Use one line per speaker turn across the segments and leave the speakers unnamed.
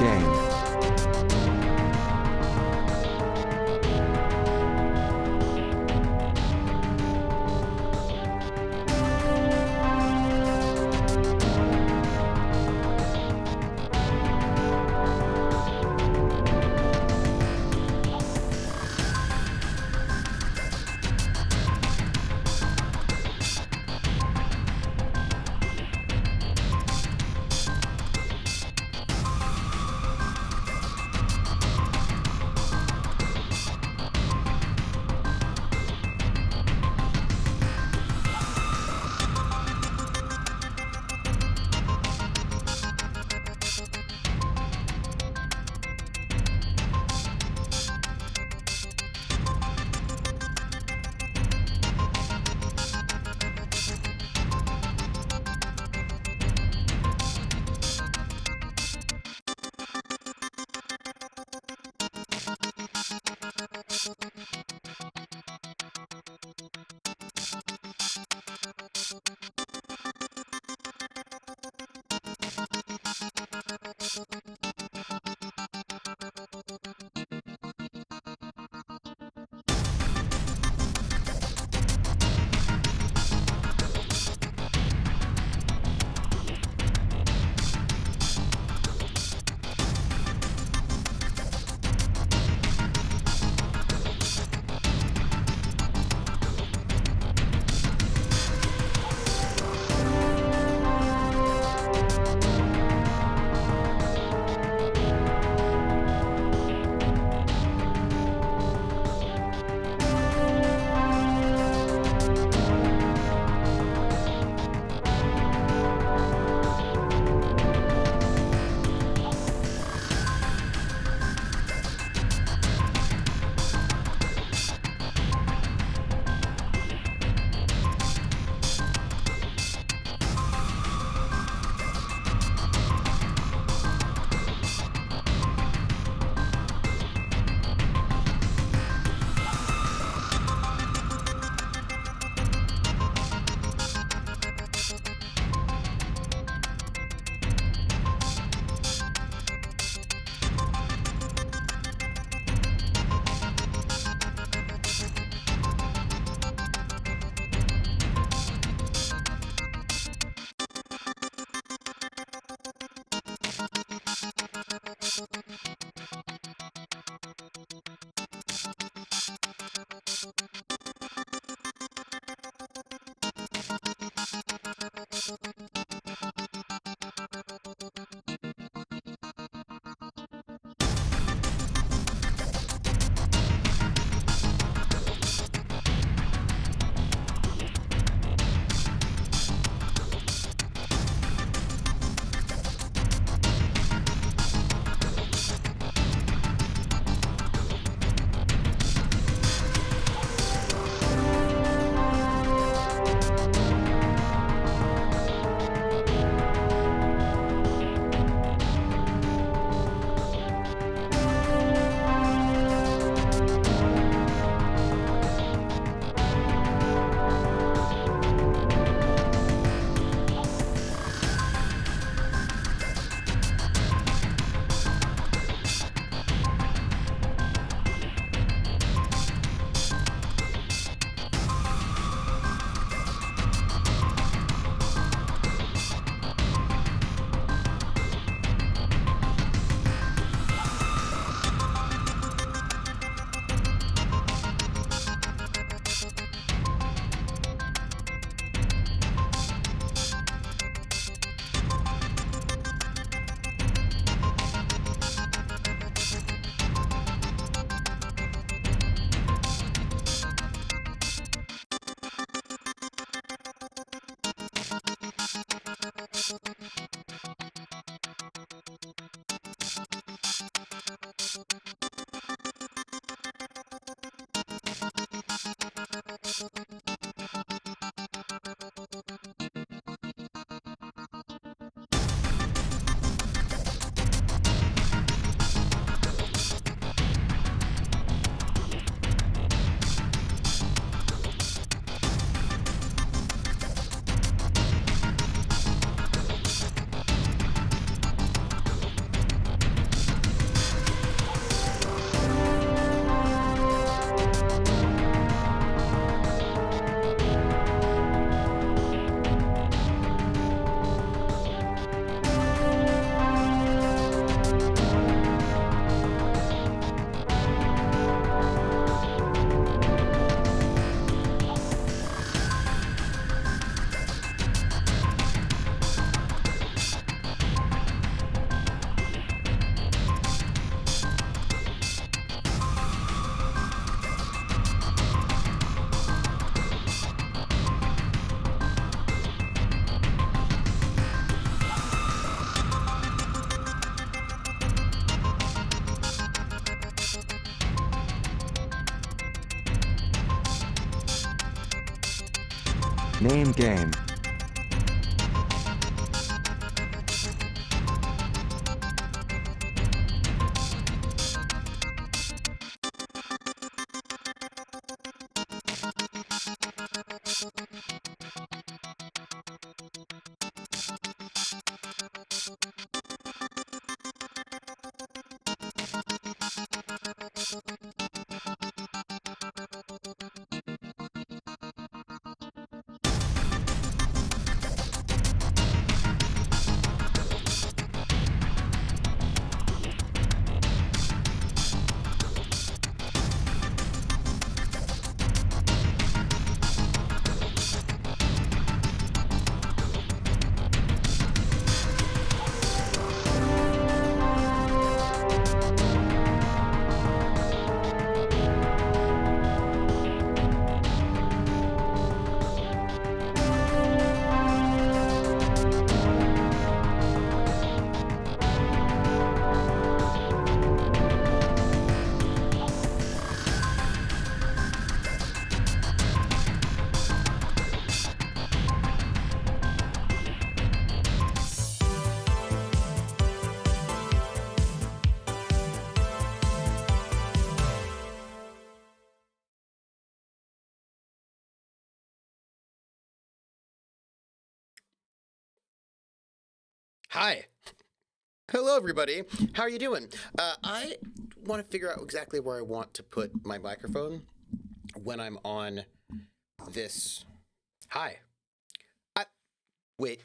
game. Name game.
Hi. Hello, everybody. How are you doing? I want to figure out exactly where I want to put my microphone when I'm on this. Hi. I wait.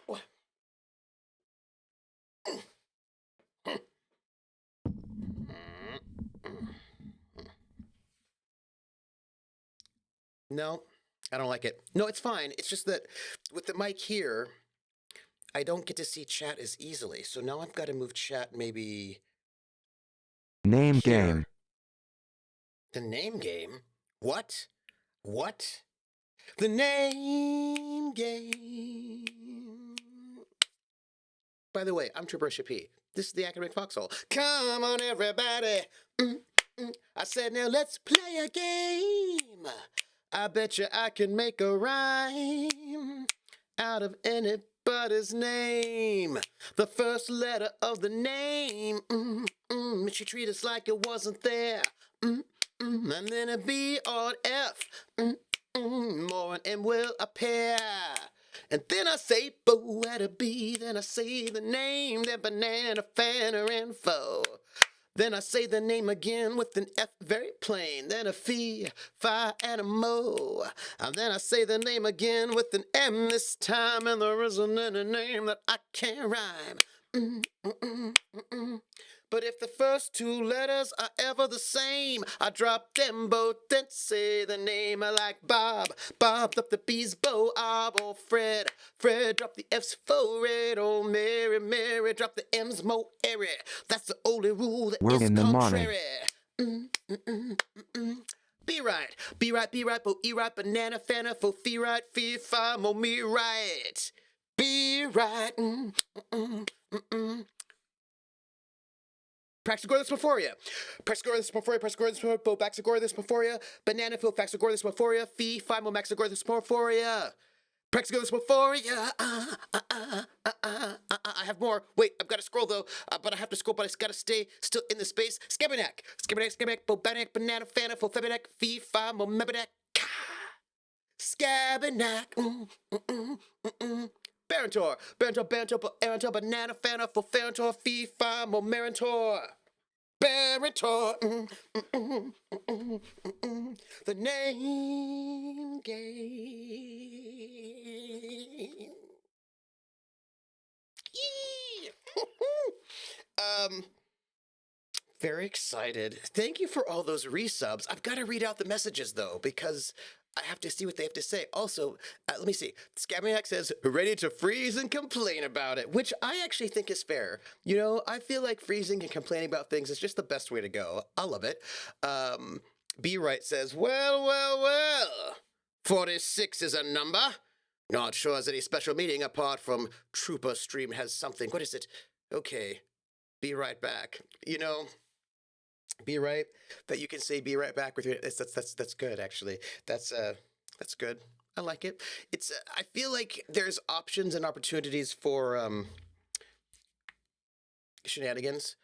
What? No, I don't like it. No, it's fine. It's just that with the mic here, I don't get to see chat as easily. So now I've got to move chat maybe
Name game.
here. The name game? What? What? The name game. By the way, I'm Trooper Shapi. This is the Academic Foxhole. Come on, everybody. I said, now let's play a game. I bet you I can make a rhyme out of anybody's name. The first letter of the name. She treat us like it wasn't there. And then a B or an F. More an M will appear. And then I say bo at a B, then I say the name, then banana, fanner, info. Then I say the name again with an F very plain, then a fee, fi, and a mo. And then I say the name again with an M this time, and there isn't any name that I can't rhyme. But if the first two letters are ever the same, I drop them both, then say the name. I like Bob, Bob drop the B's, Bo, or Fred, Fred drop the F's, for red, oh Mary, Mary drop the M's, mo, airy. That's the only rule that
We're
is
in the morning.
contrary. Be right, be right, be right, bo, e right, banana, fanna, fo, fee right, fee, fi, mo, me right. Be right. Praxagorthosmophoria. Praxagorthosmophoria, Praxagorthosmophoria, Bobaxagorthosmophoria, banana phil, Faxagorthosmophoria, fee, fimo, Maxagorthosmophoria. Praxagorthosmophoria. I have more. Wait, I've got to scroll though. But I have to scroll, but I got to stay still in the space. Scabenac. Scabenac, Scabenac, Bobanic, banana, fana, Fofebenac, fee, fimo, Mebenac. Scabenac. Barantor, Barantor, Barantor, Barantor, banana, fana, Foferantor, fee, fimo, Merantor. Baritone, the name game. Yee! Very excited. Thank you for all those resubs. I've got to read out the messages though, because I have to see what they have to say. Also, let me see. Scabmaniac says, ready to freeze and complain about it, which I actually think is fair. You know, I feel like freezing and complaining about things is just the best way to go. I love it. B Right says, well. 46 is a number. Not sure there's any special meaning apart from Trooper Stream has something. What is it? Okay. Be right back. You know, be right that you can say be right back with your that's good actually. That's That's good. I like it. It's. I feel like there's options and opportunities for shenanigans.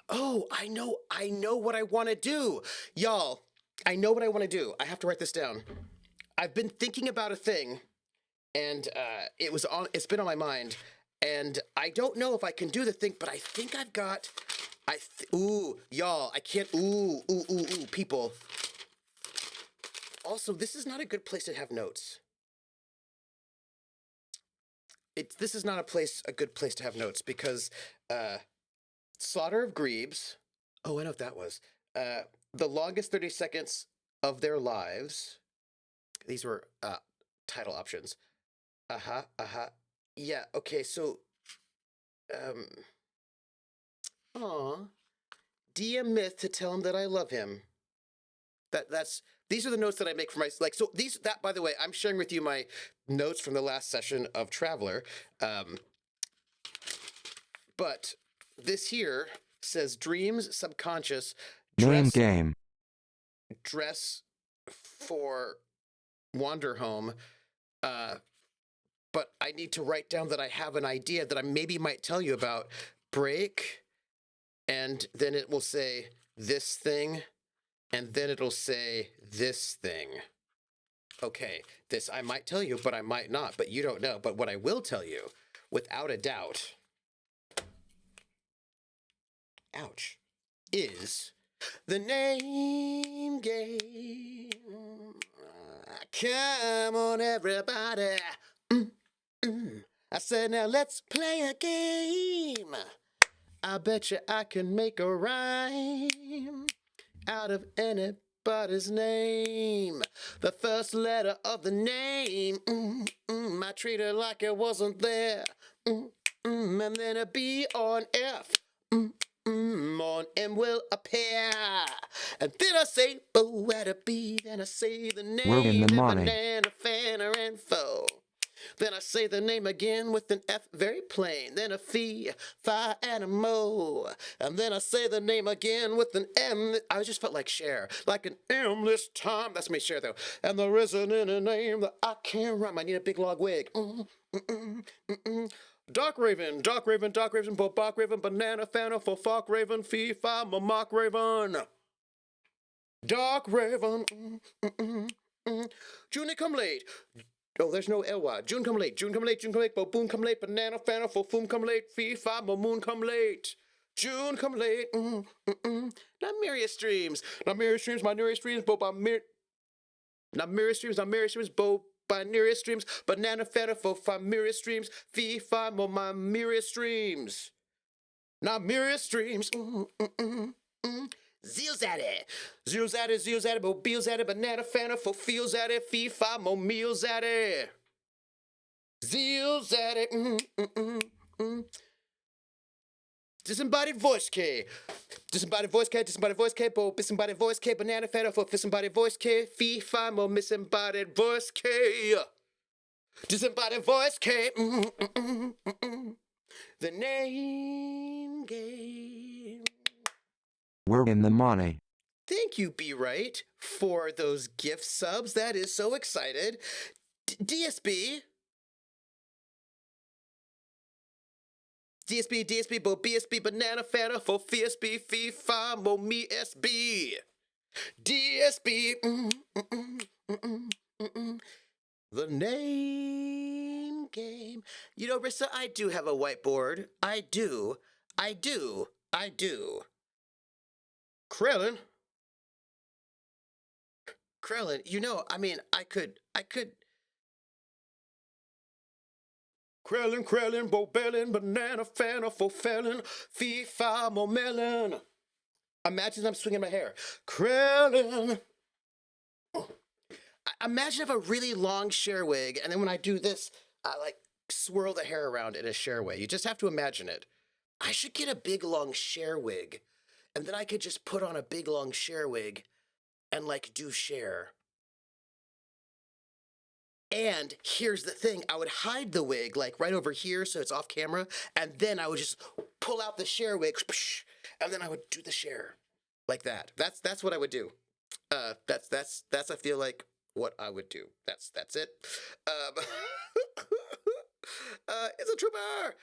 Oh, I know. I know what I want to do, y'all. I know what I want to do. I have to write this down. I've been thinking about a thing, and it's been on my mind, and I don't know if I can do the thing, but I think I've got. Ooh, y'all. I can't. Ooh, people. Also, this is not a good place to have notes. This is not a good place to have notes because Slaughter of Grebes. Oh, I know what that was. The longest 30 seconds of their lives. These were title options. Yeah. Okay. So, aw, DM Myth to tell him that I love him. These are the notes that I make for that, by the way, I'm sharing with you my notes from the last session of Traveler. But this here says dreams, subconscious,
Name game.
dress for wander home. But I need to write down that I have an idea that I maybe might tell you about. Break, and then it will say this thing, and then it'll say this thing. Okay, this I might tell you, but I might not, but you don't know. But what I will tell you, without a doubt, ouch, is the name game. Come on, everybody. I said, now let's play a game. I bet you I can make a rhyme out of anybody's name. The first letter of the name, I treat it like it wasn't there. And then a B or an F, on M will appear. And then I say, oh, at a B, then I say the name.
We're in the money.
Banana, Fana, and Fo. Then I say the name again with an F very plain. Then a Fee, Fi, and a Mo. And then I say the name again with an M. I just felt like Cher. Like an M this time. That's me, Cher, though. And there isn't any name that I can't rhyme. I need a big log wig. Dark Raven, Dark Raven, Dark Raven, Bobak Raven, Banana, Fana, for Fuck Raven, Fee, Fi, Mamak Raven. Dark Raven. June come late. Oh, there's no L-Y. June come late, June come late, June come late, Boom come late, Banana, Fana, for Foom come late, Fee, Fi, Moon come late. June come late, Not Myriad Streams, not Myriad Streams, my Myriad Streams, Bo by not Myriad Streams, not Myriad Streams, Bo by Myriad Streams, Banana, Fana, for Fi, Myriad Streams, Fee, Fi, Mo, my Myriad Streams. Not Myriad Streams, Zeals at it. Zeals at it, Bo Beals at it, Banana, Fana, for feels at it, Fee, Fi, Mo, meals at it. Zeals at it, Disembodied voice K. Disembodied voice K, disembodied voice K, Bo, disembodied voice K, Banana, Fana, for disembodied voice K, Fee, Fi, Mo, misembodied voice K. Disembodied voice K, The name game.
We're in the money.
Thank you, Be Right, for those gift subs. That is so excited. DSB. DSB, Bo BSB, Banana, Fana, for FSB, Fee, Fi, Mo, Me, SB. DSB. The name game. You know, Rissa, I do have a whiteboard. I do. Krellin, you know, I mean, I could. Krellin, Bobellin, Banana, Fana, Fofelin, Fee, Fi, Mo, Melon. Imagine I'm swinging my hair. Krellin. Imagine I have a really long Cher wig, and then when I do this, I like swirl the hair around in a Cher wig. You just have to imagine it. I should get a big long Cher wig, and then I could just put on a big long Cher wig and like do Cher. And here's the thing, I would hide the wig like right over here so it's off camera, and then I would just pull out the Cher wig, and then I would do the Cher like that. That's what I would do. That's I feel like what I would do. That's it. Um, it's a trooper.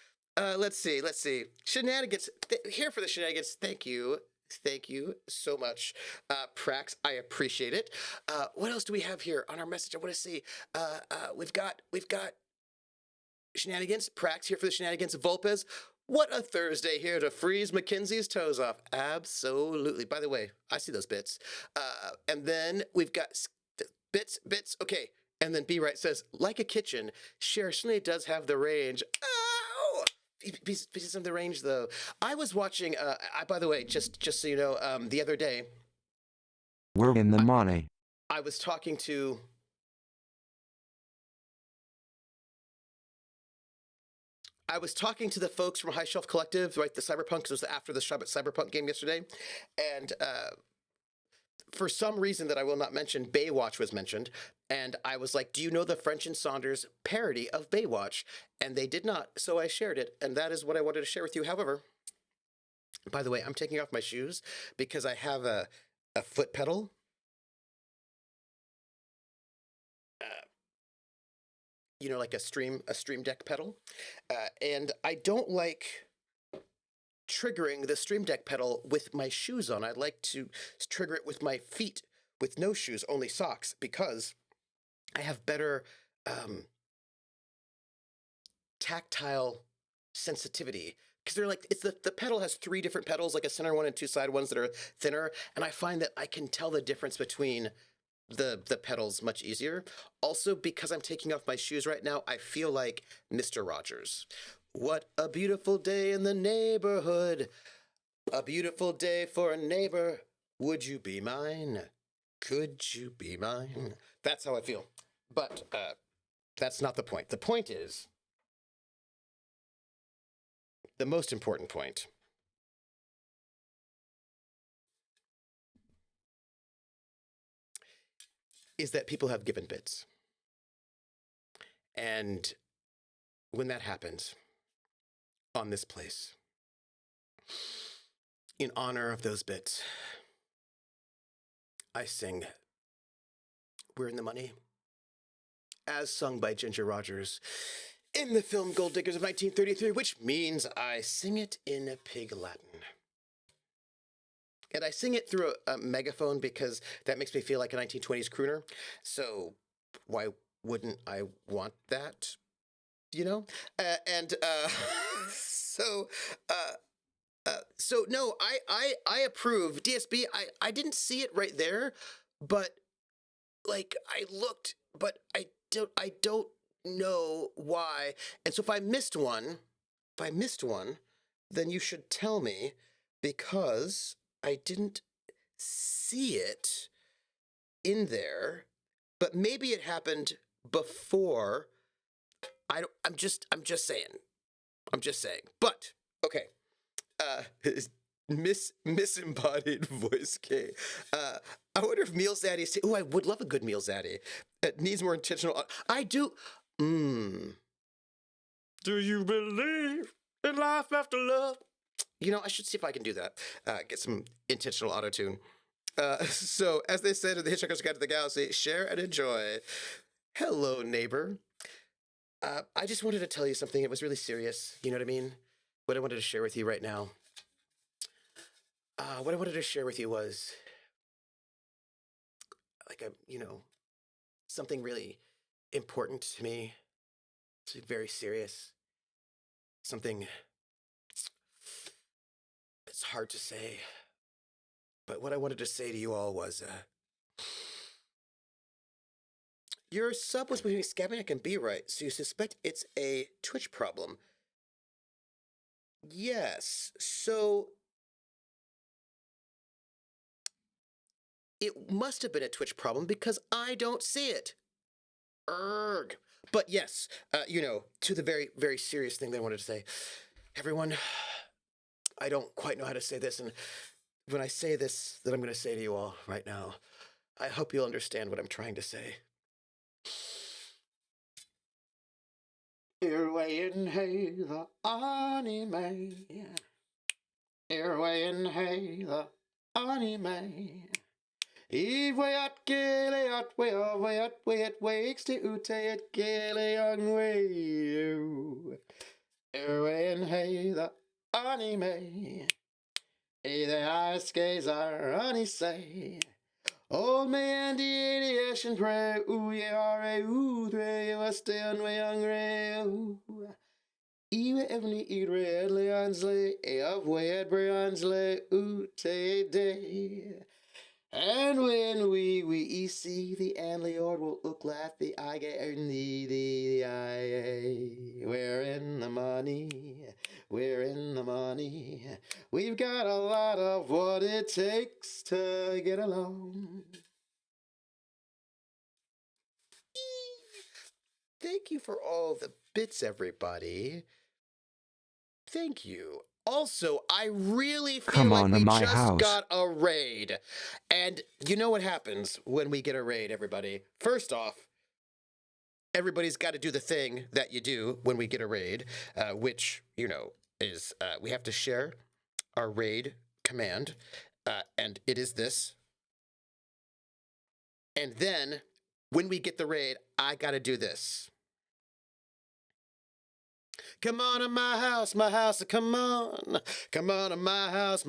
Let's see. Shenanigans. Here for the shenanigans. Thank you. Thank you so much, Prax. I appreciate it. What else do we have here on our message? I want to see. We've got shenanigans. Prax here for the shenanigans. Volpez. What a Thursday here to freeze Mackenzie's toes off. Absolutely. By the way, I see those bits. And then we've got bits. Okay. And then B Right says, like a kitchen, Cher certainly does have the range. Ow! Pieces of the range, though. I was watching. By the way, just so you know, the other day
We're in the money.
I was talking to. I was talking to the folks from High Shelf Collective, right? The Cyberpunk, 'cause it was after the Cyberpunk game yesterday, and for some reason that I will not mention, Baywatch was mentioned, and I was like, "Do you know the French and Saunders parody of Baywatch?" And they did not, so I shared it, and that is what I wanted to share with you. However, by the way, I'm taking off my shoes because I have a foot pedal. You know, like a stream deck pedal, and I don't like triggering the stream deck pedal with my shoes on. I'd like to trigger it with my feet with no shoes, only socks, because I have better tactile sensitivity. Because they're like, it's the pedal has 3 different pedals, like a center one and 2 side ones that are thinner, and I find that I can tell the difference between the pedals much easier. Also, because I'm taking off my shoes right now, I feel like Mr. Rogers. What a beautiful day in the neighborhood. A beautiful day for a neighbor. Would you be mine? Could you be mine? That's how I feel. But that's not the point. The point is, the most important point, is that people have given bits. And when that happens on this place, in honor of those bits, I sing We're in the Money, as sung by Ginger Rogers in the film Gold Diggers of 1933, which means I sing it in Pig Latin. And I sing it through a megaphone because that makes me feel like a 1920s crooner. So why wouldn't I want that? You know? So no, I approve. DSB, I didn't see it right there, but like I looked, but I don't know why. And so if I missed one, then you should tell me, because I didn't see it in there, but maybe it happened before. I'm just saying. But okay. Misembodied voice K. I wonder if Meal Zaddy. Oh, I would love a good Meal Zaddy. It needs more intentional. I do. Do you believe in life after love? You know, I should see if I can do that. Get some intentional auto tune. So, as they said in the Hitchhiker's Guide to the Galaxy, share and enjoy. Hello, neighbor. I just wanted to tell you something. It was really serious. You know what I mean? What I wanted to share with you right now. What I wanted to share with you was like something really important to me. It's very serious. Something it's hard to say. But what I wanted to say to you all was, your sub was between Scabiac and B Right, so you suspect it's a Twitch problem. Yes, so it must have been a Twitch problem because I don't see it. Erg. But yes, to the very, very serious thing that I wanted to say. Everyone, I don't quite know how to say this, and when I say this that I'm going to say to you all right now, I hope you'll understand what I'm trying to say. Irwain hey the anime. Irwain hey the anime. Eve way at gilly at way it wakes to ute at gilly young way. Erwin hey the anime. The ice skates are honey say. Old man the idiot and pray, ooh yeah, ooh, three, you must stay on my young ray. Even every eat red leonsley, of way at Briansley, ooh, tay day. And when we see the Anliord will look like the I get the I. We're in the money, we're in the money. We've got a lot of what it takes to get along. Thank you for all the bits, everybody. Thank you. Also, I really feel
Come
like
on
we
to my
just
house.
got a raid. And you know what happens when we get a raid, everybody? First off, everybody's got to do the thing that you do when we get a raid, which, is we have to share our raid command. And it is this. And then when we get the raid, I got to do this. Come on to my house, come on. Come on to my house,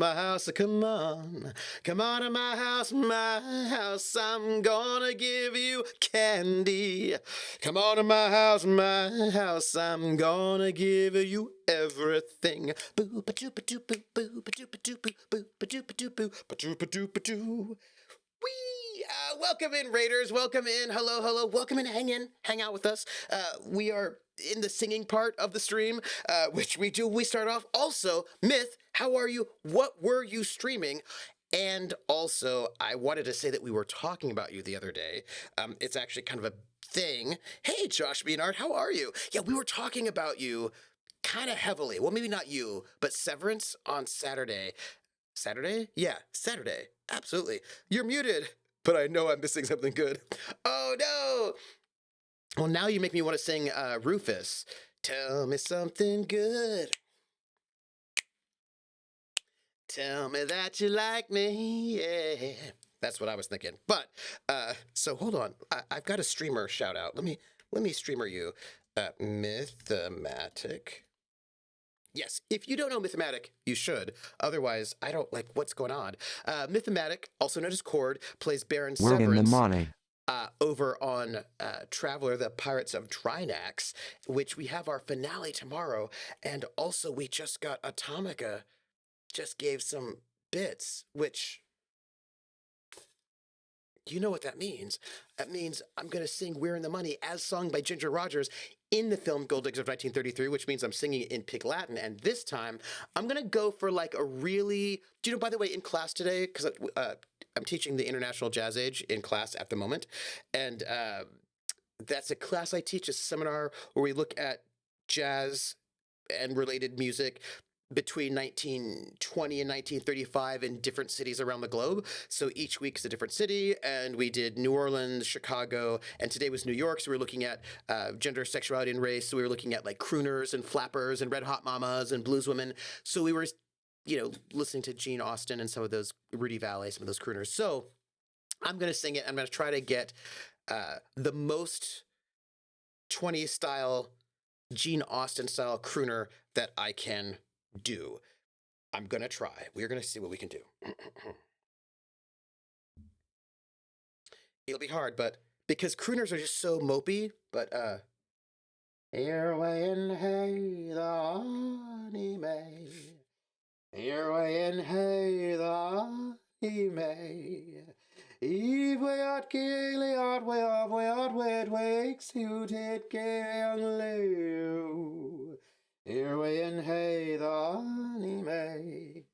come on. Come on to my house, I'm gonna give you candy. Come on to my house, I'm gonna give you everything. Boo ba doo ba doo boo boo ba doo ba doo boo boo ba doo ba doo boo ba doo ba doo ba doo. Wee! Welcome in, Raiders. Welcome in. Hello, hello. Welcome in. Hang out with us. We are in the singing part of the stream, which we do. We start off. Also, Myth, how are you? What were you streaming? And also, I wanted to say that we were talking about you the other day. It's actually kind of a thing. Hey, Josh Beanard, how are you? Yeah, we were talking about you kind of heavily. Well, maybe not you, but Severance on Saturday. Saturday? Yeah, Saturday. Absolutely. You're muted, but I know I'm missing something good. Oh no! Well, now you make me want to sing Rufus. Tell me something good. Tell me that you like me, yeah. That's what I was thinking. But so hold on. I've got a streamer shout out. Let me streamer you. Mythematic. Yes, if you don't know Mythematic, you should. Otherwise, I don't like what's going on. Mythematic, also known as Cord, plays Baron
We're in the
Severance
money.
over on Traveler, the Pirates of Drinax, which we have our finale tomorrow. And also, we just got Atomica, just gave some bits, which you know what that means. That means I'm going to sing We're in the Money as sung by Ginger Rogers in the film Gold Diggers of 1933, which means I'm singing it in Pig Latin. And this time, I'm going to go for like a really... Do you know, by the way, in class today, because I'm teaching the International Jazz Age in class at the moment, and that's a class I teach, a seminar where we look at jazz and related music between 1920 and 1935 in different cities around the globe. So each week is a different city, and we did New Orleans, Chicago, and today was New York. So we were looking at gender, sexuality, and race. So we were looking at like crooners and flappers and red hot mamas and blues women. So we were, listening to Gene Austin and some of those, Rudy Vallée, some of those crooners. So I'm going to sing it. I'm going to try to get the most 20s style, Gene Austin style crooner that I can do. I'm gonna try. We're gonna see what we can do. It'll be hard, but because crooners are just so mopey, but here way in hey the honey may. Here way in hey the honey may. Eve way out gaily out way out way it wakes you take young Leo. Here way in hey the honey may.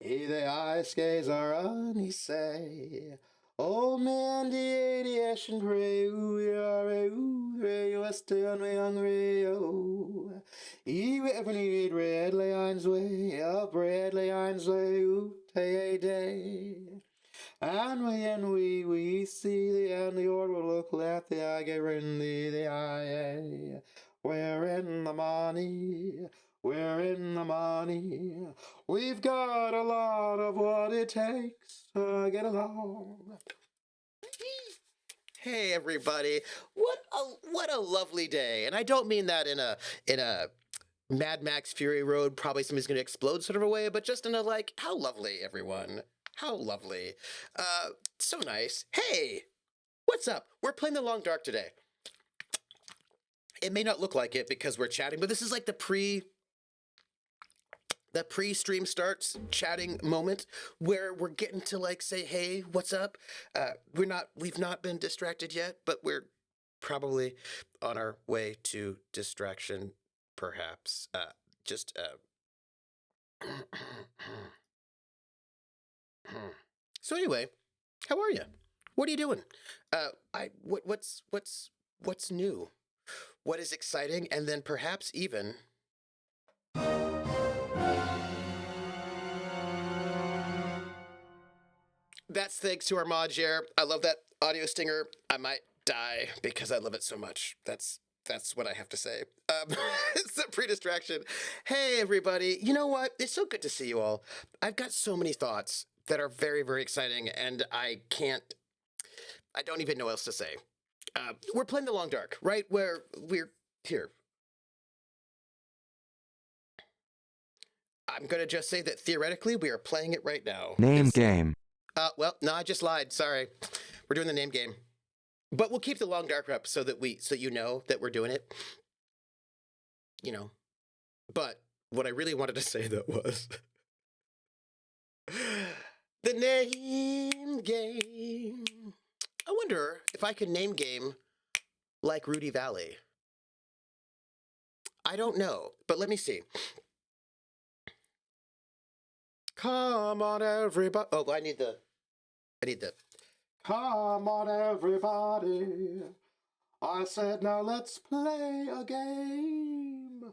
He the ice skates are on, he say. Old man the aviation pray, ooh, you are still me hungry, oh. He ever need red lions way, up red lions way, ooh, day. And when we see the end, the order will look like the eye get in the eye. We're in the money, We're in the money. We've got a lot of what it takes to get along. Hey everybody. What a lovely day. And I don't mean that in a Mad Max Fury Road, probably somebody's going to explode sort of a way, but just in a like, how lovely, everyone. How lovely. So nice. Hey, what's up? We're playing The Long Dark today. It may not look like it because we're chatting, but this is like the pre-stream starts chatting moment where we're getting to like say, hey, what's up? We've not been distracted yet, but we're probably on our way to distraction, perhaps. Just So anyway, how are you? What are you doing? What's new? What is exciting? And then perhaps even that's thanks to our mod share. I love that audio stinger. I might die because I love it so much. That's what I have to say. It's a pre-distraction. Hey everybody. You know what? It's so good to see you all. I've got so many thoughts that are very, very exciting, and I don't even know what else to say. We're playing The Long Dark, right? Where we're here. I'm gonna just say that theoretically we are playing it right now.
Name game.
Well, no, I just lied. Sorry. We're doing the name game. But we'll keep The Long Dark up so you know that we're doing it. You know. But what I really wanted to say though was the name game. I wonder if I could name game like Rudy Valley. I don't know, but let me see. Come on, everybody. Oh, I need the. Come on, everybody. I said, now let's play a game.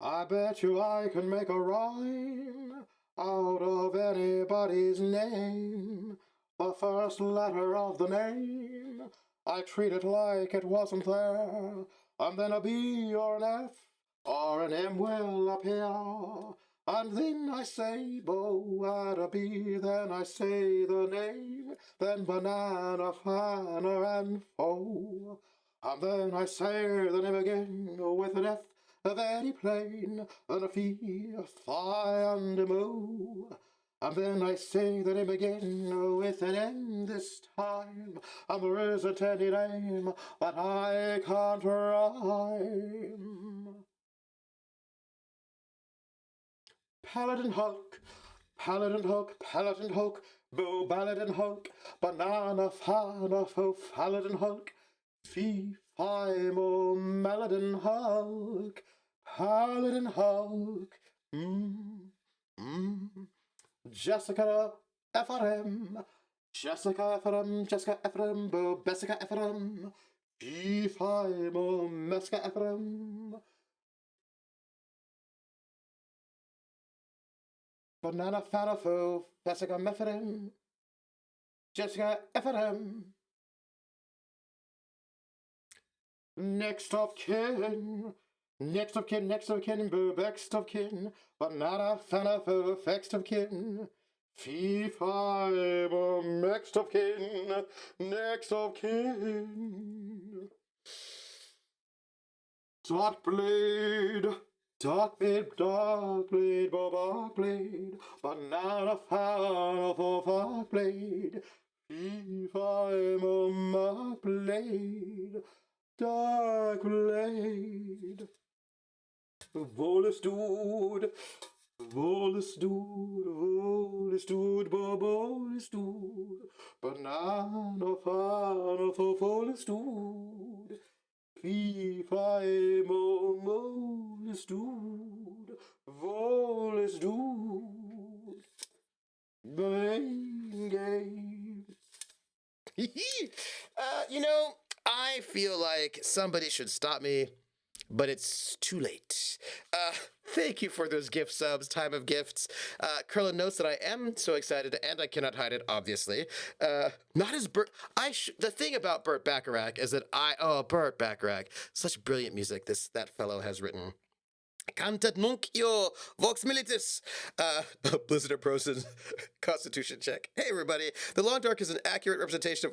I bet you I can make a rhyme out of anybody's name. The first letter of the name, I treat it like it wasn't there. And then a B or an F or an M will appear. And then I say Bo at a B, then I say the name, then banana, fana, and foe. And then I say the name again with an F, very plain, and a fee, a fi, and a moo. And then I say the name again with an N this time, and there isn't any name that I can't rhyme. Paladin Hulk, Paladin Hulk, Paladin Hulk, Bo Paladin Hulk, Banana Fana Fo Paladin Hulk, Fee Fi Mo Maladin Hulk, Paladin Hulk, Jessica FRM, Jessica FRM, Jessica FRM, Bo Bessica FRM, Fee Fi Mo Mesca FRM. Banana Fanafo, Jessica Mephidim, Jessica Ephidim. Next of kin, next of kin, next of kin, next of kin, Banana Fanafo, next of kin, Fee Fi, next of kin, next of kin. Dark Blade. Dark blade, dark blade, dark blade, banana fan for dark blade, if I'm a mark blade, dark blade. Volus dude, volus dude, volus dude, volus dude, banana fan for volus dude. Fee, fi, mo, volus dude, volus dude, bang, game. You know, I feel like somebody should stop me, but it's too late. Thank you for those gift subs, time of gifts. Curlin notes that I am so excited, and I cannot hide it, obviously. Not as Burt. The thing about Burt Bacharach is that Burt Bacharach, such brilliant music that fellow has written. Cantat nunc io vox militis. Blizzard approaches Constitution check. Hey, everybody. The Long Dark is an accurate representation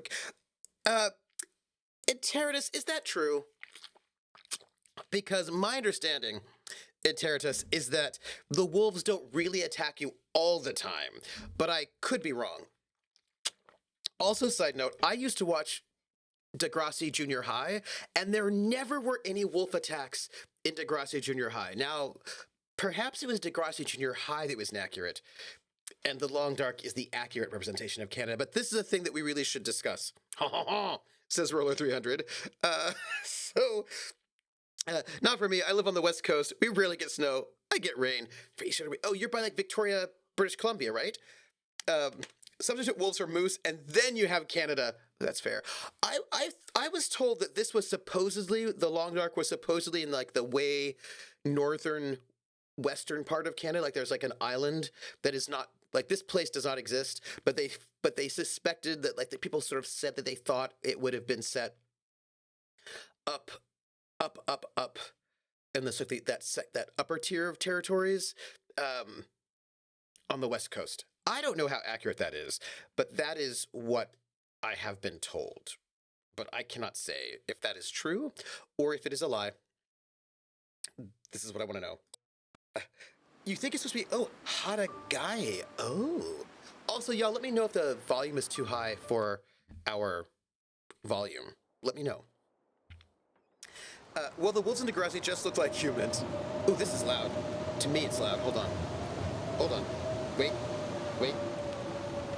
of. Enteritus, is that true? Because my understanding, Enteritus, is that the wolves don't really attack you all the time, but I could be wrong. Also, side note, I used to watch Degrassi Junior High, and there never were any wolf attacks in Degrassi Junior High. Now, perhaps it was Degrassi Junior High that was inaccurate, and the Long Dark is the accurate representation of Canada, but this is a thing that we really should discuss. Ha ha ha, says Roller 300. Not for me. I live on the West Coast. We rarely get snow. I get rain. Oh, you're by like Victoria, British Columbia, right? Substitute wolves for moose, and then you have Canada. That's fair. I was told that this was supposedly, the Long Dark was supposedly in like the way northern western part of Canada. Like there's like an island that is not, like this place does not exist, but they suspected that, like the people sort of said that they thought it would have been set up in the sort of that upper tier of territories on the West Coast. I don't know how accurate that is, but that is what I have been told. But I cannot say if that is true or if it is a lie. This is what I want to know. You think it's supposed to be, Haragai. Oh. Also, y'all, let me know if the volume is too high for our volume. Let me know. Well, the wolves in Degrassi just look like humans. Ooh, this is loud. To me, it's loud. Hold on. Wait.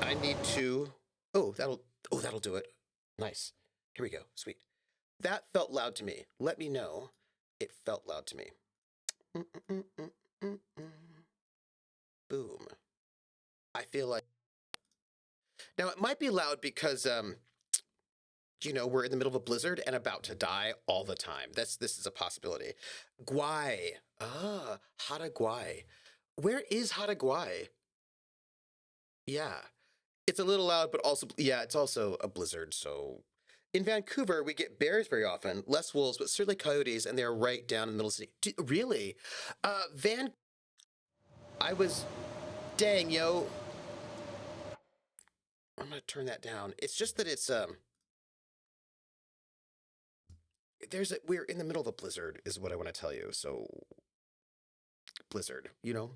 I need to. That'll do it. Nice. Here we go. Sweet. That felt loud to me. Let me know. It felt loud to me. Boom. I feel like. Now, it might be loud because, we're in the middle of a blizzard and about to die all the time. This is a possibility. Guay. Haraguay. Where is Haraguay? Yeah. It's a little loud, but also, yeah, it's also a blizzard, so... In Vancouver, we get bears very often. Less wolves, but certainly coyotes, and they're right down in the middle of the city. Really? Dang, yo. I'm gonna turn that down. It's just that it's, we're in the middle of a blizzard, is what I want to tell you, so... Blizzard, you know?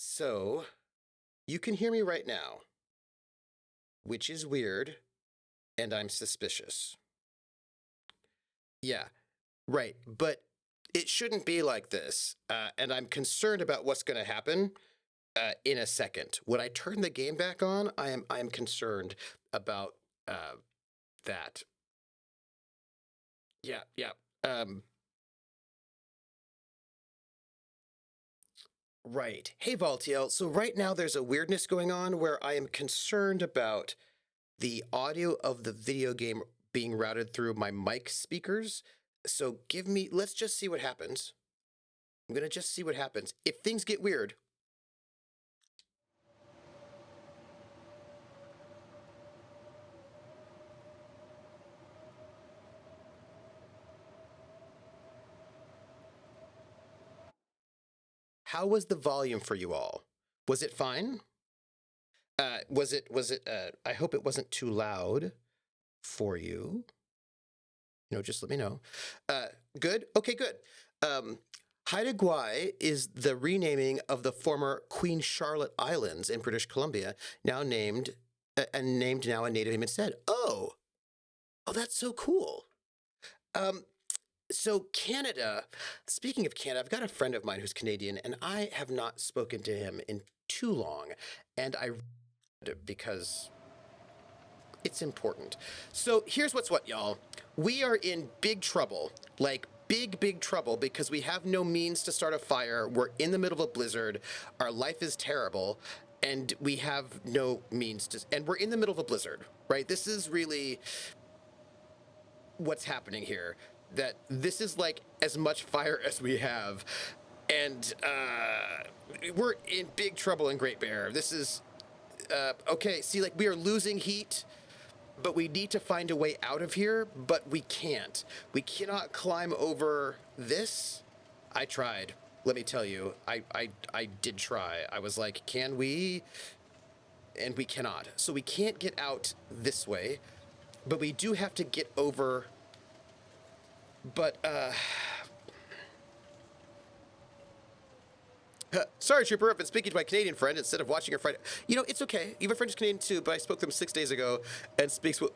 So, you can hear me right now, which is weird, and I'm suspicious. Yeah, right. But it shouldn't be like this. And I'm concerned about what's going to happen in a second. When I turn the game back on, I am concerned about that. Yeah, yeah. Right. Hey, Valtiel. So right now there's a weirdness going on where I am concerned about the audio of the video game being routed through my mic speakers. So let's just see what happens. I'm going to just see what happens. If things get weird, how was the volume for you all? Was it fine? I hope it wasn't too loud for you. Just let me know. Good? Okay, good. Haida Gwaii is the renaming of the former Queen Charlotte Islands in British Columbia, now named now a native name instead. Oh, that's so cool. So Canada, speaking of Canada, I've got a friend of mine who's Canadian, and I have not spoken to him in too long, and because it's important. So here's what's what, y'all. We are in big trouble, like big trouble, because we have no means to start a fire. We're in the middle of a blizzard. Our life is terrible, and we have no means to, and we're in the middle of a blizzard, right? This is really what's happening here. That this is like as much fire as we have, and we're in big trouble in Great Bear. This is okay. See, like we are losing heat, but we need to find a way out of here, but we can't. We cannot climb over this. I tried. Let me tell you, I did try. I was like, can we? And we cannot. So we can't get out this way, but we do have to get over. But, sorry, Trooper, I've been speaking to my Canadian friend instead of watching your friend. It's okay. You have a friend who's Canadian too, but I spoke to them 6 days ago and speaks with.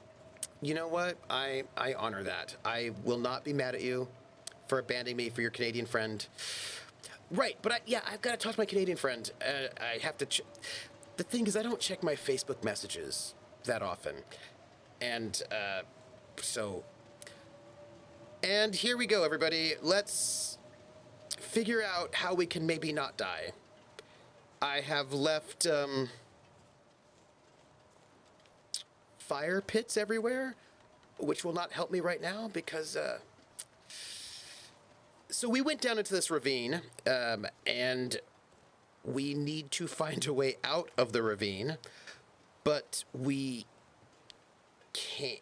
You know what? I honor that. I will not be mad at you for abandoning me for your Canadian friend. Right, but I've got to talk to my Canadian friend. I have to. The thing is, I don't check my Facebook messages that often. And, so. And here we go, everybody. Let's figure out how we can maybe not die. I have left fire pits everywhere, which will not help me right now because... So we went down into this ravine, and we need to find a way out of the ravine, but we can't...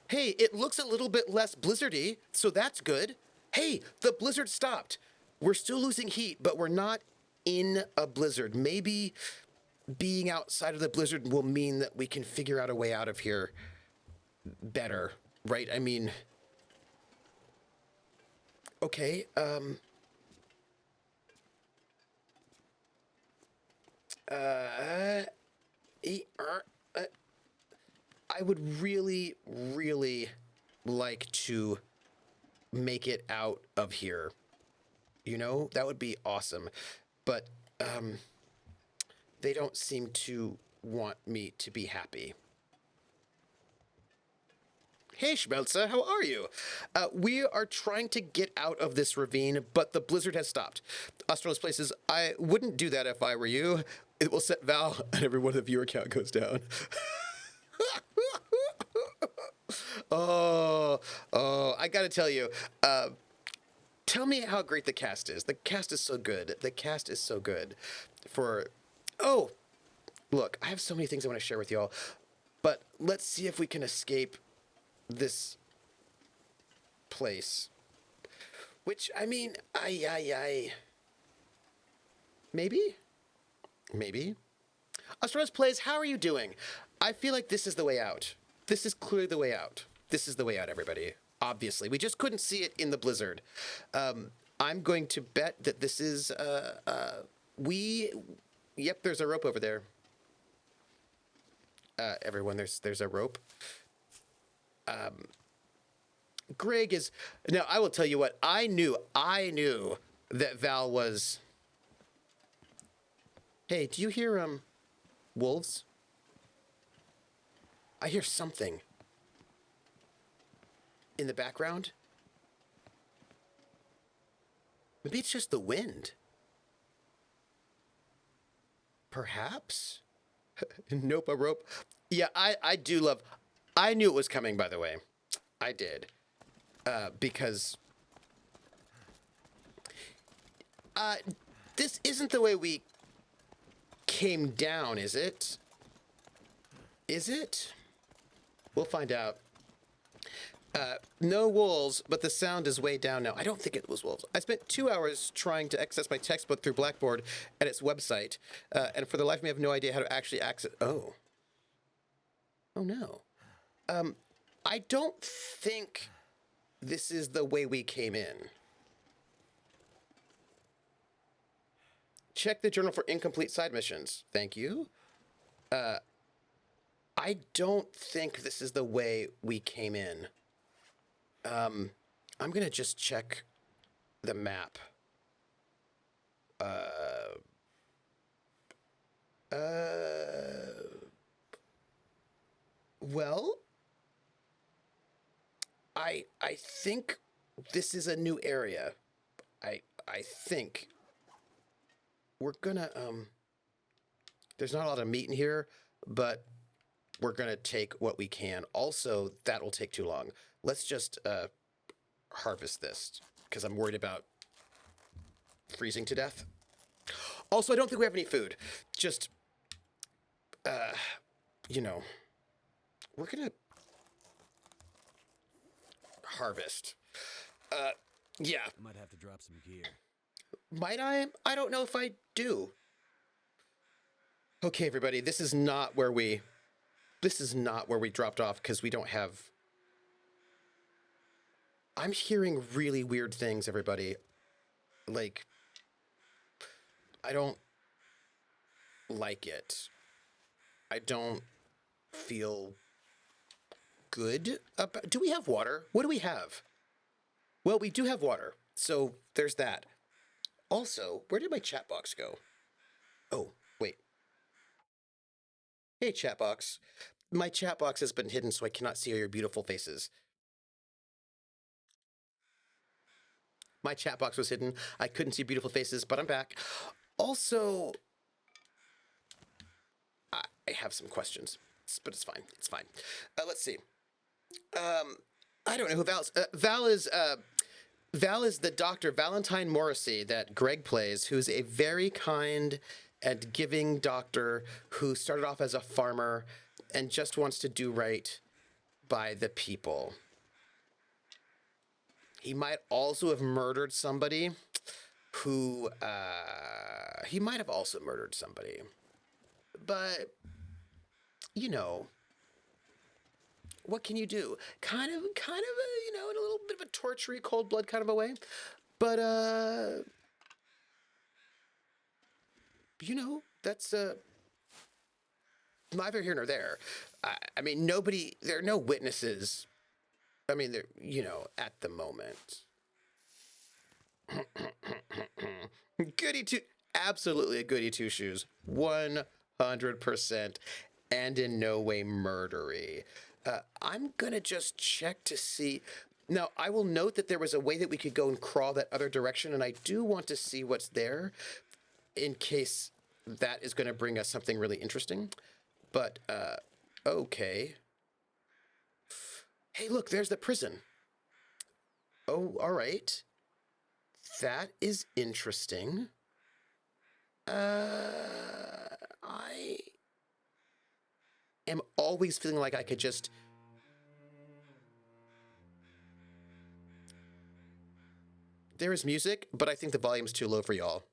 Hey, it looks a little bit less blizzardy, so that's good. Hey, the blizzard stopped. We're still losing heat, but we're not in a blizzard. Maybe being outside of the blizzard will mean that we can figure out a way out of here better, right? I mean, okay, I would really, really like to make it out of here. That would be awesome. But they don't seem to want me to be happy. Hey, Schmelza, how are you? We are trying to get out of this ravine, but the blizzard has stopped. Australia's Places, I wouldn't do that if I were you. It will set Val and everyone the viewer count goes down. I gotta tell you, tell me how great the cast is. The cast is so good. The cast is so good. Look, I have so many things I want to share with y'all, but let's see if we can escape this place. Which, I mean, maybe. Australia's Plays, how are you doing? I feel like this is the way out. This is clearly the way out. This is the way out, everybody. Obviously. We just couldn't see it in the blizzard. I'm going to bet that this is Yep, there's a rope over there. Everyone, there's a rope. Greg is now. I will tell you what I knew that Val was. Hey, do you hear wolves? I hear something in the background. Maybe it's just the wind. Perhaps. Nope, a rope. Yeah, I do love. I knew it was coming. By the way, I did. Because this isn't the way we came down, is it? Is it? We'll find out. No wolves, but the sound is way down now. I don't think it was wolves. I spent 2 hours trying to access my textbook through Blackboard and its website, and for the life of me, I have no idea how to actually access. Oh. Oh no. I don't think this is the way we came in. Check the journal for incomplete side missions. Thank you. I don't think this is the way we came in. I'm gonna just check the map. Well, I think this is a new area. I think we're gonna there's not a lot of meat in here, but we're gonna take what we can. Also, that will take too long. Let's just harvest this because I'm worried about freezing to death. Also, I don't think we have any food. Just you know, we're gonna harvest. Yeah.
I might have to drop some gear.
Might I? I don't know if I do. Okay, everybody, this is not where we dropped off because we don't have. I'm hearing really weird things, everybody. Like, I don't like it. I don't feel good about. Do we have water? What do we have? Well, we do have water, so there's that. Also, where did my chat box go? Oh, wait. Hey, chat box. My chat box has been hidden, so I cannot see your beautiful faces. My chat box was hidden. I couldn't see beautiful faces, but I'm back. Also, I have some questions, but it's fine. It's fine. Let's see. I don't know who Val is. Val is the Dr. Valentine Morrissey that Greg plays, who's a very kind and giving doctor who started off as a farmer and just wants to do right by the people. He might also have murdered somebody who, he might have also murdered somebody. But, you know, what can you do? Kind of, you know, in a little bit of a tortury, cold blood kind of a way. But, you know, that's, neither here nor there. I mean, there are no witnesses. I mean, there, you know, at the moment. Goody two, absolutely a goody two shoes. 100%. And in no way murdery. I'm gonna just check to see. Now, I will note that there was a way that we could go and crawl that other direction, and I do want to see what's there in case that is going to bring us something really interesting. But, okay. Hey, look, there's the prison. Oh, all right. That is interesting. I am always feeling like I could just... There is music, but I think the volume's too low for y'all.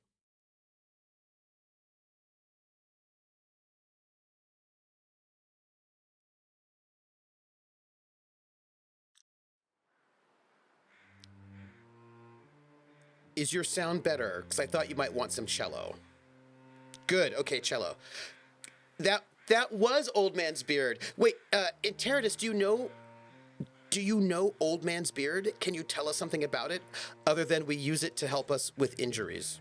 Is your sound better? Because I thought you might want some cello. Good. Okay, cello. That was Old Man's Beard. Wait, Interidus, do you know Old Man's Beard? Can you tell us something about it, other than we use it to help us with injuries?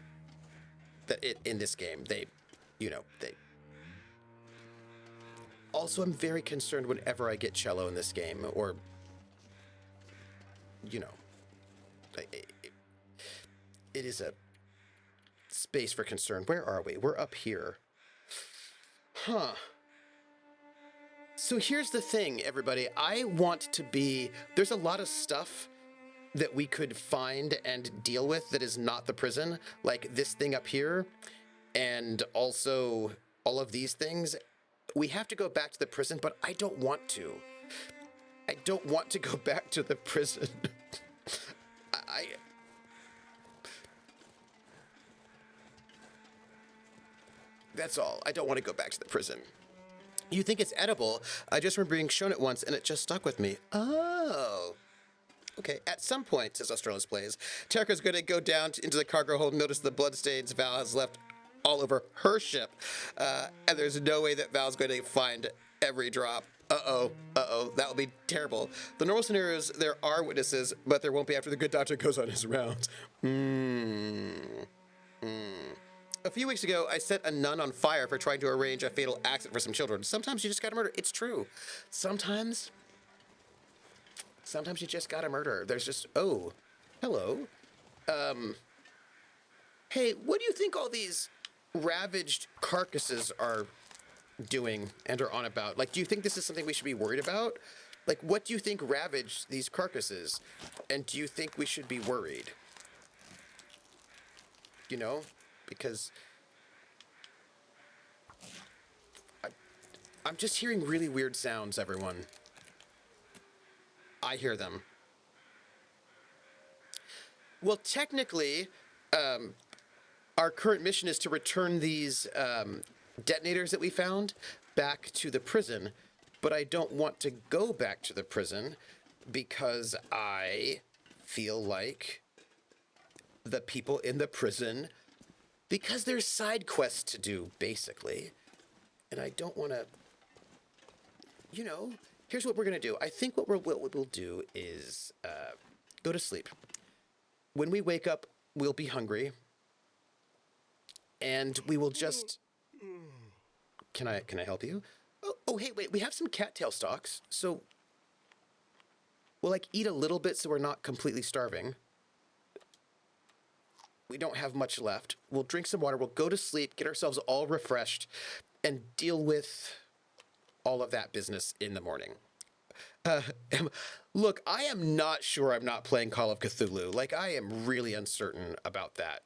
In this game, they. Also, I'm very concerned whenever I get cello in this game, or, it is a space for concern. Where are we? We're up here. Huh. So here's the thing, everybody. I want to be... There's a lot of stuff that we could find and deal with that is not the prison, like this thing up here, and also all of these things. We have to go back to the prison, but I don't want to. I don't want to go back to the prison. That's all. I don't want to go back to the prison. You think it's edible? I just remember being shown it once, and it just stuck with me. Oh. Okay, at some point, says Australis Plays, Terra's going to go down into the cargo hold and notice the bloodstains Val has left all over her ship. And there's no way that Val's going to find every drop. Uh-oh, that will be terrible. The normal scenarios, there are witnesses, but there won't be after the good doctor goes on his rounds. A few weeks ago, I set a nun on fire for trying to arrange a fatal accident for some children. Sometimes you just gotta murder. It's true. Sometimes you just gotta murder. There's just, oh, hello. Hey, what do you think all these ravaged carcasses are doing and are on about? Like, do you think this is something we should be worried about? Like, what do you think ravaged these carcasses? And do you think we should be worried? Because I'm just hearing really weird sounds, everyone. I hear them. Well, technically, our current mission is to return these detonators that we found back to the prison, but I don't want to go back to the prison because I feel like the people in the prison... Because there's side quests to do, basically. And I don't want to... here's what we're going to do. I think what we'll do is go to sleep. When we wake up, we'll be hungry. And we will just... Can I help you? Oh, hey, wait. We have some cattail stalks. So we'll, eat a little bit so we're not completely starving. We don't have much left. We'll drink some water. We'll go to sleep, get ourselves all refreshed, and deal with all of that business in the morning. Look, I am not sure I'm not playing Call of Cthulhu. I am really uncertain about that.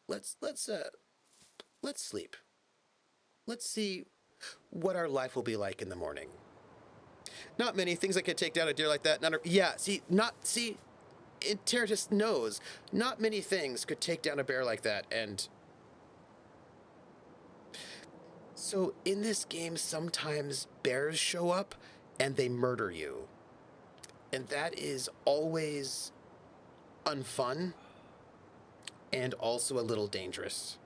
Let's sleep. Let's see what our life will be like in the morning. Not many things that could take down a deer like that. Interidus knows not many things could take down a bear like that, and so in this game sometimes bears show up and they murder you, and that is always unfun and also a little dangerous,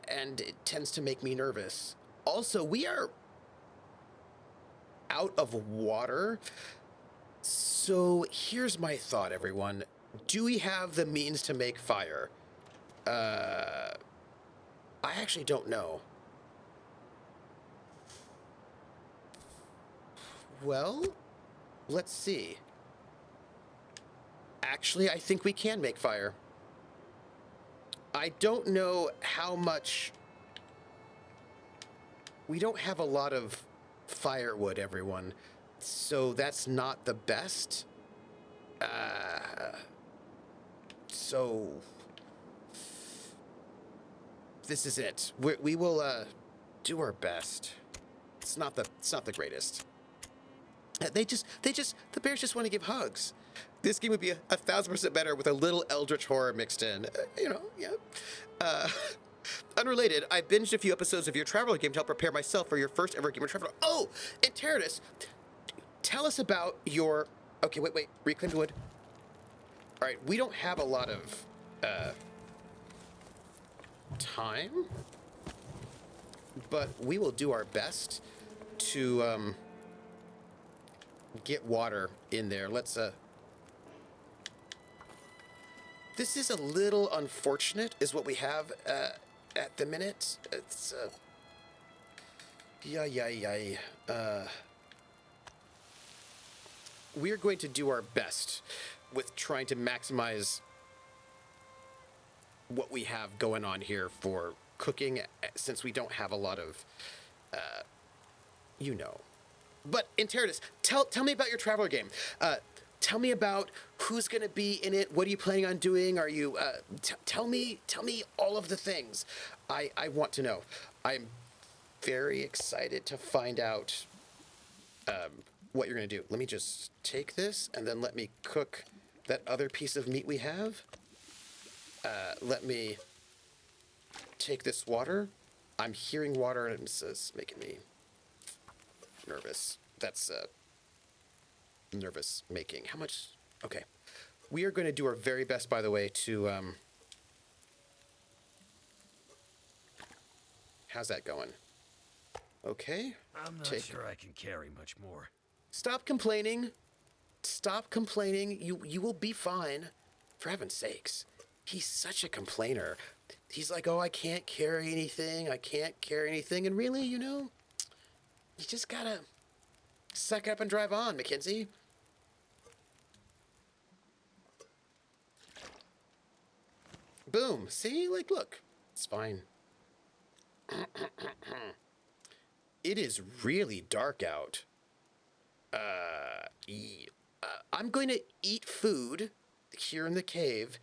and it tends to make me nervous. Also, we are out of water. So here's my thought, everyone. Do we have the means to make fire? I actually don't know. Well, let's see. Actually, I think we can make fire. I don't know how much... We don't have a lot of firewood, everyone. So that's not the best. So this is it. We will do our best. It's not the greatest. The bears just want to give hugs. This game would be 1,000% better with a little eldritch horror mixed in. Unrelated, I binged a few episodes of your Traveler game to help prepare myself for your first ever Game of Traveler. Oh, and Interidus, tell us about your... Okay, wait. Reclaimed wood. All right, we don't have a lot of time, but we will do our best to get water in there. Let's this is a little unfortunate, is what we have at the minute. It's we're going to do our best with trying to maximize what we have going on here for cooking, since we don't have a lot of, you know. But Enteritus, tell me about your Traveler game. Tell me about who's going to be in it. What are you planning on doing? Are you? Tell me all of the things. I want to know. I'm very excited to find out what you're going to do. Let me just take this and then let me cook that other piece of meat we have. Let me take this water. I'm hearing water and it's making me nervous. That's nervous making. How much? Okay. We are going to do our very best, by the way, to how's that going? Okay.
I'm not sure I can carry much more.
Stop complaining. Stop complaining. You will be fine. For heaven's sakes. He's such a complainer. He's like, oh, I can't carry anything. I can't carry anything. And really, you know, you just gotta suck up and drive on, Mackenzie. Boom. See? Like, look. It's fine. It is really dark out. I'm going to eat food here in the cave,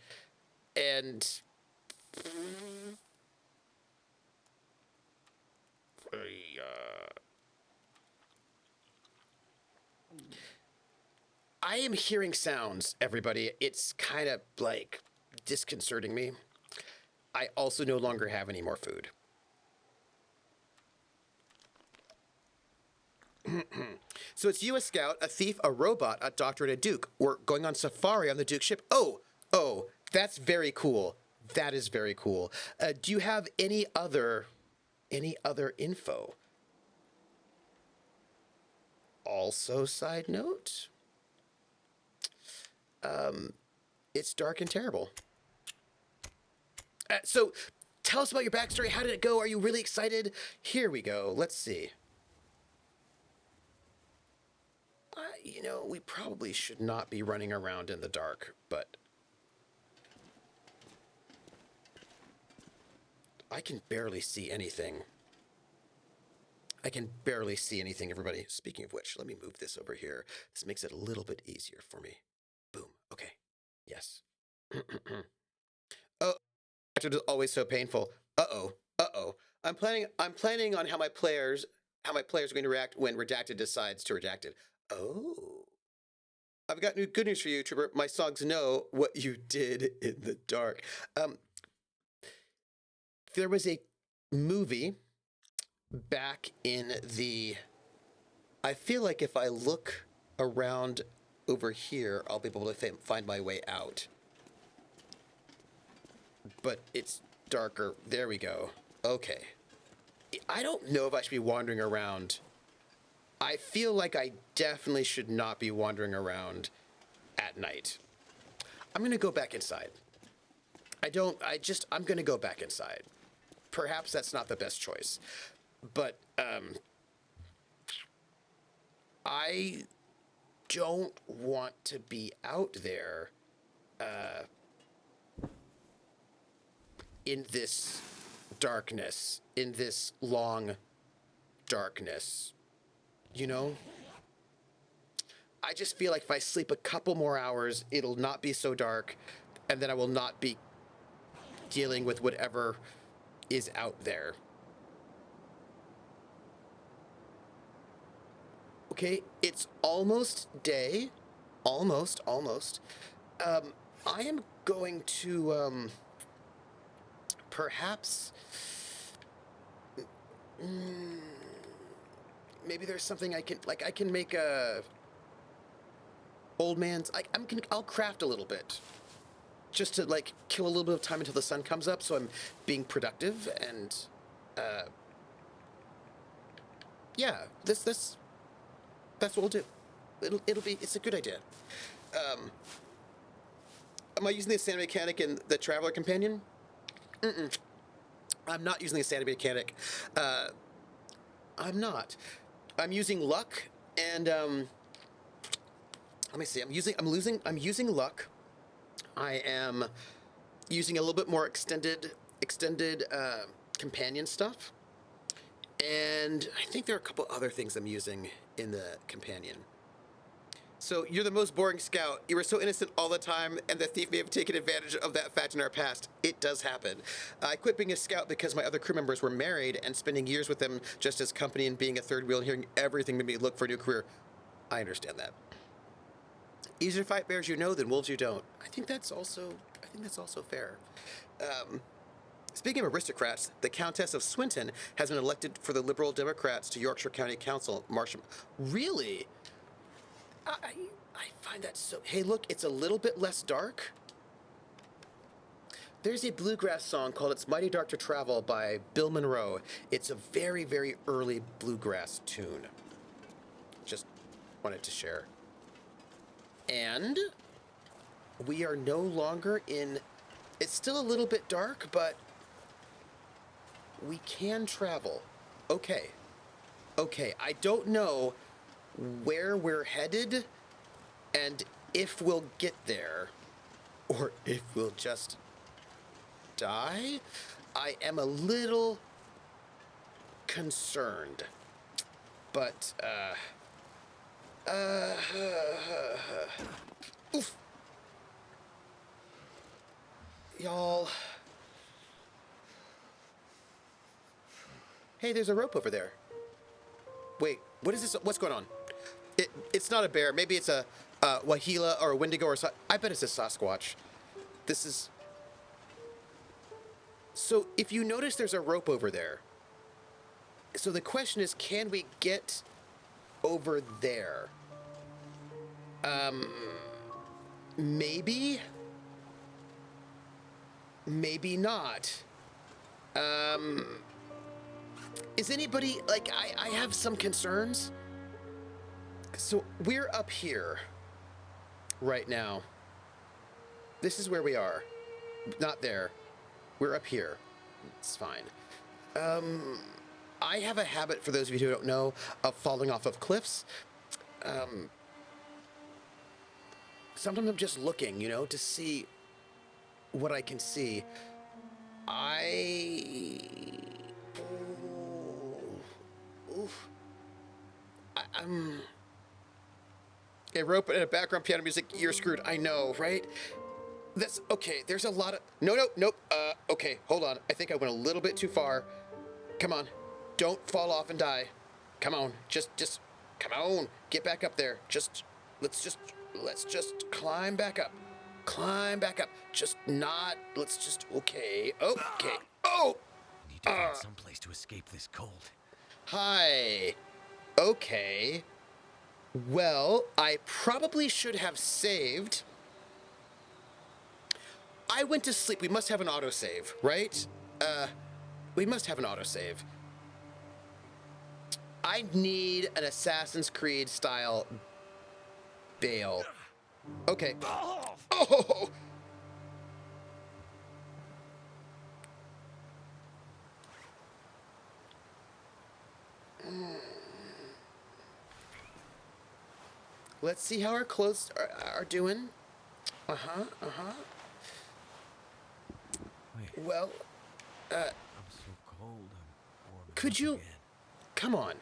and I am hearing sounds, everybody. It's kind of like disconcerting me. I also no longer have any more food. So it's you, a scout, a thief, a robot, a doctor, and a duke. We're going on safari on the Duke's ship. Oh, that's very cool. That is very cool. Do you have any other info? Also, side note, it's dark and terrible. So tell us about your backstory. How did it go? Are you really excited? Here we go. Let's see. You know, we probably should not be running around in the dark, but I can barely see anything. I can barely see anything, everybody. Speaking of which, let me move this over here. This makes it a little bit easier for me. Boom. Okay. Yes. Oh, it is always so painful. Uh-oh. I'm planning on how my players are going to react when Redacted decides to redact it. Oh. I've got good news for you, Trooper. My songs know what you did in the dark. There was a movie back in the... I feel like if I look around over here, I'll be able to find my way out. But it's darker. There we go. Okay. I don't know if I should be wandering around. I feel like I definitely should not be wandering around at night. I'm going to go back inside. I'm going to go back inside. Perhaps that's not the best choice. But, I don't want to be out there, in this darkness, in this long darkness. You know? I just feel like if I sleep a couple more hours, it'll not be so dark, and then I will not be dealing with whatever is out there. Okay, it's almost day. Almost. I am going to, perhaps... maybe there's something I can make a... Old man's... I'll craft a little bit. just to like kill a little bit of time until the sun comes up, so I'm being productive and yeah, that's what we'll do. It's a good idea. Am I using the sanity mechanic in the Traveler Companion? I'm not using the sanity mechanic. I'm not. I'm using luck and let me see. I'm using luck. I am using a little bit more extended companion stuff. And I think there are a couple other things I'm using in the companion. So, you're the most boring scout. You were so innocent all the time, and the thief may have taken advantage of that fact in our past. It does happen. I quit being a scout because my other crew members were married, and spending years with them just as company and being a third wheel and hearing everything made me look for a new career. I understand that. Easier to fight bears you know than wolves you don't. I think that's also fair. Speaking of aristocrats, the Countess of Swinton has been elected for the Liberal Democrats to Yorkshire County Council. Marsham, really? I find that so... Hey, look, it's a little bit less dark. There's a bluegrass song called It's Mighty Dark to Travel by Bill Monroe. It's a very, very early bluegrass tune. Just wanted to share. And we are no longer in... It's still a little bit dark, but we can travel. Okay. Okay, I don't know where we're headed and if we'll get there or if we'll just die. I am a little concerned, but oof. Y'all, hey, there's a rope over there. Wait, what is this? What's going on? It's not a bear. Maybe it's a Wahila or a Wendigo or I bet it's a Sasquatch. This is... So if you notice there's a rope over there. So the question is, can we get over there? Maybe? Maybe not. Is anybody, like, I have some concerns. So we're up here right now. This is where we are. Not there. We're up here. It's fine. I have a habit, for those of you who don't know, of falling off of cliffs. Sometimes I'm just looking, you know, to see what I can see. A rope and a background piano music, you're screwed. I know, right? That's okay. There's a lot of... Nope. Okay, hold on. I think I went a little bit too far. Come on. Don't fall off and die. Come on. Just come on. Get back up there. Let's just climb back up. Climb back up. Okay. Oh!
Need to find someplace to escape this cold.
Hi. Okay. Well, I probably should have saved. I went to sleep. We must have an autosave, right? We must have an autosave. I need an Assassin's Creed style bail. Okay. Oh! Let's see how our clothes are doing.
Wait.
Well,
I'm so cold. I'm warming
could
up
you...
again.
Come on.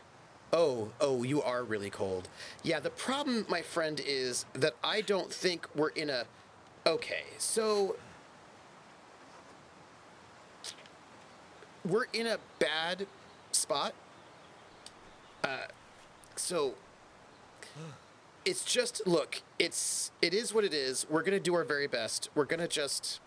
Oh, you are really cold. Yeah, the problem, my friend, is that I don't think we're in a... Okay, so... We're in a bad spot. So... It's just, look, it is what it is. We're gonna do our very best. We're gonna just...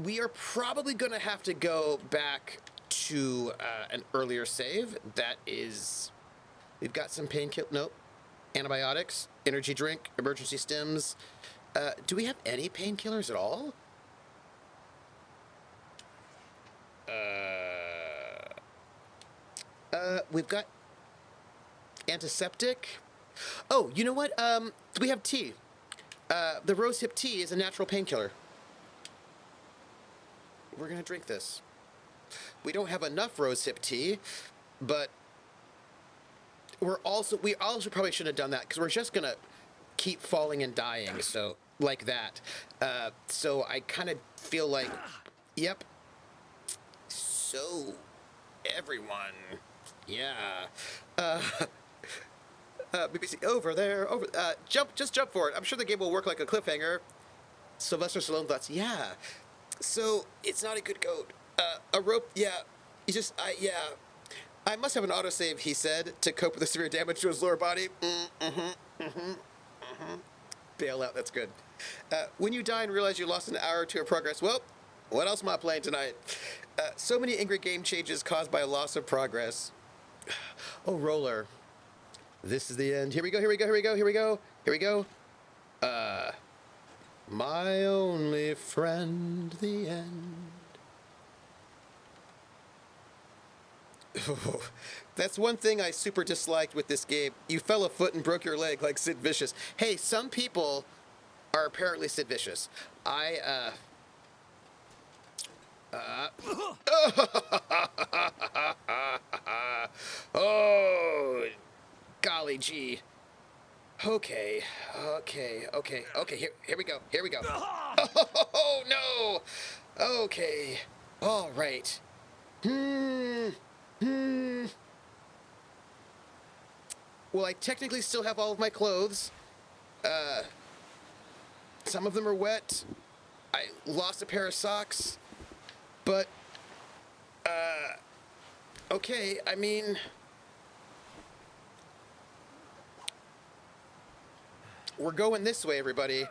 We are probably going to have to go back to an earlier save. That is... We've got some painkiller... Nope. antibiotics, energy drink, emergency stims. Do we have any painkillers at all? We've got antiseptic. Oh, you know what? We have tea. The rosehip tea is a natural painkiller. We're gonna drink this. We don't have enough rosehip tea, but we also probably shouldn't have done that because we're just gonna keep falling and dying. So like that. So I kind of feel like, yep. So everyone, yeah. BBC over there, just jump for it. I'm sure the game will work like a cliffhanger. Sylvester Stallone thoughts, yeah. So it's not a good goat. A rope, yeah. Yeah. I must have an autosave, he said, to cope with the severe damage to his lower body. Bail out, that's good. When you die and realize you lost an hour or two of progress, well, what else am I playing tonight? So many angry game changes caused by a loss of progress. Oh, roller. This is the end. Here we go. My only friend, the end. Oh, that's one thing I super disliked with this game. You fell a foot and broke your leg like Sid Vicious. Hey, some people are apparently Sid Vicious. Oh, golly gee. Okay. Here we go. Oh no. Okay. All right. Well, I technically still have all of my clothes. Some of them are wet. I lost a pair of socks. But, okay, I mean, we're going this way, everybody.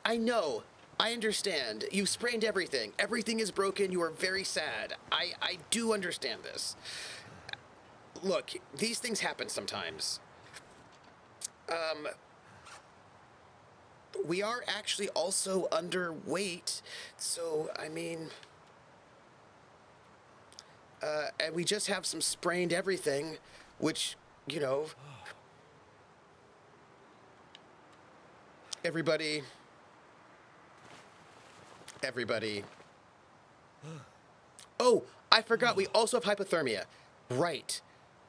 I know. I understand. You sprained everything. Everything is broken. You are very sad. I do understand this. Look, these things happen sometimes. We are actually also underweight, so, I mean... and we just have some sprained everything, which, you know... Everybody... Oh, I forgot, we also have hypothermia. Right.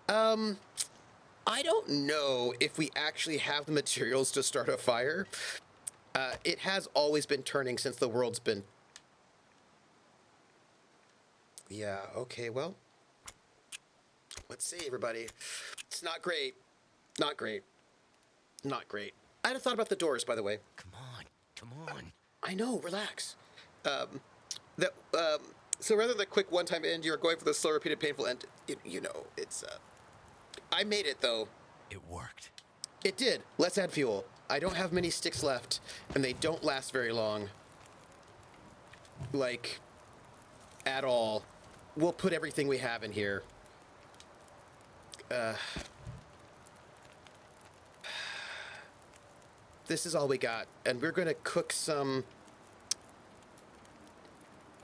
I don't know if we actually have the materials to start a fire. It has always been turning since the world's been... Yeah, okay, well... Let's see, everybody. It's not great. Not great. I had a thought about the doors, by the way.
Come on.
I know, relax. So rather than a quick one-time end, you're going for the slow, repeated, painful end. You know, it's, I made it, though.
It worked.
It did. Let's add fuel. I don't have many sticks left, and they don't last very long. Like, at all. We'll put everything we have in here. This is all we got, and we're gonna cook some...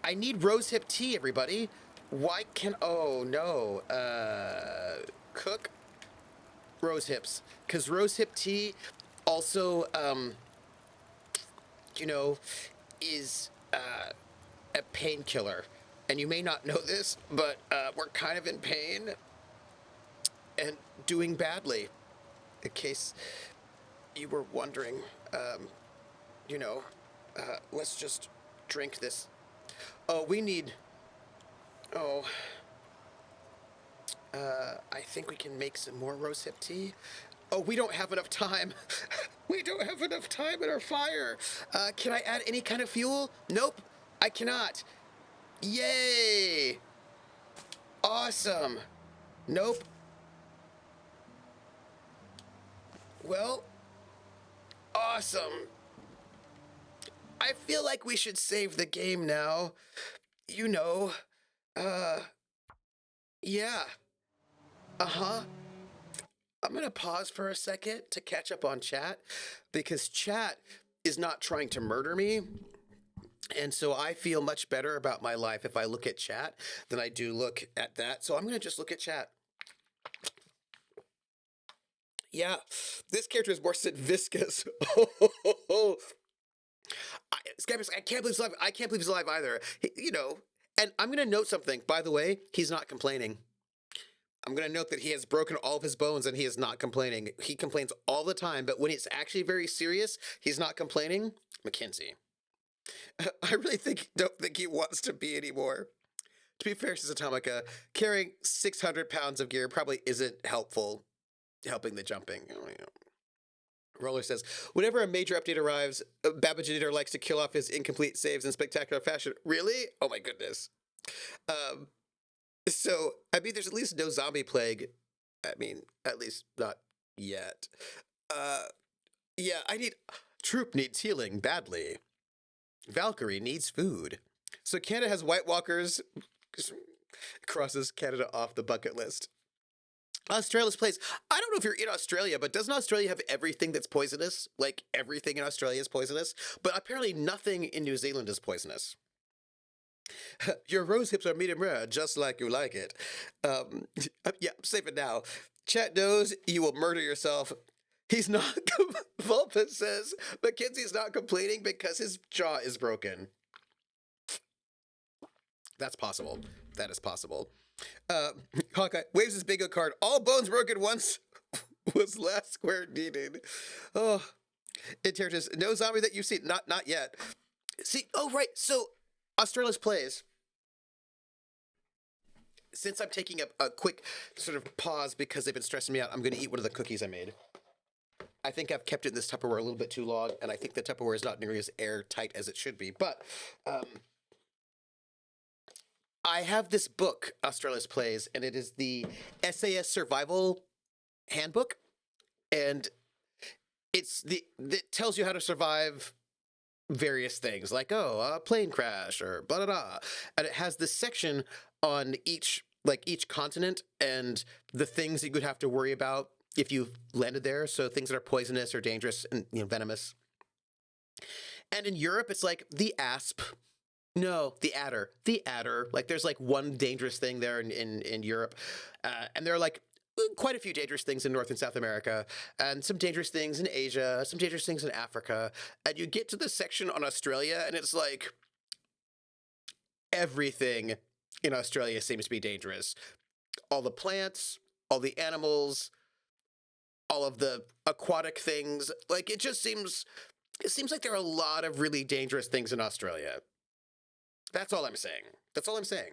I need rosehip tea, everybody. Why can... Oh, no. Cook rosehips. Because rosehip tea also, you know, is a painkiller. And you may not know this, but we're kind of in pain and doing badly. In case you were wondering, you know, let's just drink this. Oh, we need... Oh. I think we can make some more rosehip tea. Oh, we don't have enough time. We don't have enough time in our fire. Can I add any kind of fuel? Nope, I cannot. Yay! Awesome. Nope. Well, awesome. I feel like we should save the game now. You know, yeah. Uh-huh. I'm going to pause for a second to catch up on chat because chat is not trying to murder me. And so I feel much better about my life if I look at chat than I do look at that. So I'm going to just look at chat. Yeah, this character is more viscous. Scabbers, I can't believe he's alive. I can't believe he's alive either. You know, and I'm going to note something. By the way, he's not complaining. I'm going to note that he has broken all of his bones and he is not complaining. He complains all the time, but when it's actually very serious, he's not complaining. Mackenzie. I really don't think he wants to be anymore. To be fair, says Atomica, carrying 600 pounds of gear probably isn't helping the jumping. Roller says, whenever a major update arrives, Babajinator likes to kill off his incomplete saves in spectacular fashion. Really? Oh my goodness. So, I mean, there's at least no zombie plague. I mean, at least not yet. Yeah, Troop needs healing badly. Valkyrie needs food. So Canada has White Walkers, crosses Canada off the bucket list. Australia's place. I don't know if you're in Australia, but doesn't Australia have everything that's poisonous? Like everything in Australia is poisonous, but apparently nothing in New Zealand is poisonous. Your rose hips are medium rare, just like you like it. Yeah, save it now. Chat knows you will murder yourself. He's not. Vulpus says Mackenzie's not complaining because his jaw is broken. That's possible. That is possible. Hawkeye waves his bingo card. All bones broken once was last square needed. Oh, Interiors. No zombie that you've seen. Not yet. See. Oh, right. So Australia's plays. Since I'm taking a quick sort of pause because they've been stressing me out, I'm going to eat one of the cookies I made. I think I've kept it in this Tupperware a little bit too long, and I think the Tupperware is not nearly as airtight as it should be. But I have this book, Australia's Plays, and it is the SAS Survival Handbook, and it tells you how to survive various things, like a plane crash or blah blah blah, and it has this section on each continent and the things that you would have to worry about if you landed there. So things that are poisonous or dangerous and venomous. And in Europe, it's like the asp. No, the adder. The adder. Like there's like one dangerous thing there in Europe. And there are like quite a few dangerous things in North and South America, and some dangerous things in Asia, some dangerous things in Africa. And you get to the section on Australia, and it's like everything in Australia seems to be dangerous. All the plants, all the animals, all of the aquatic things. Like it seems like there are a lot of really dangerous things in Australia. That's all I'm saying. That's all I'm saying.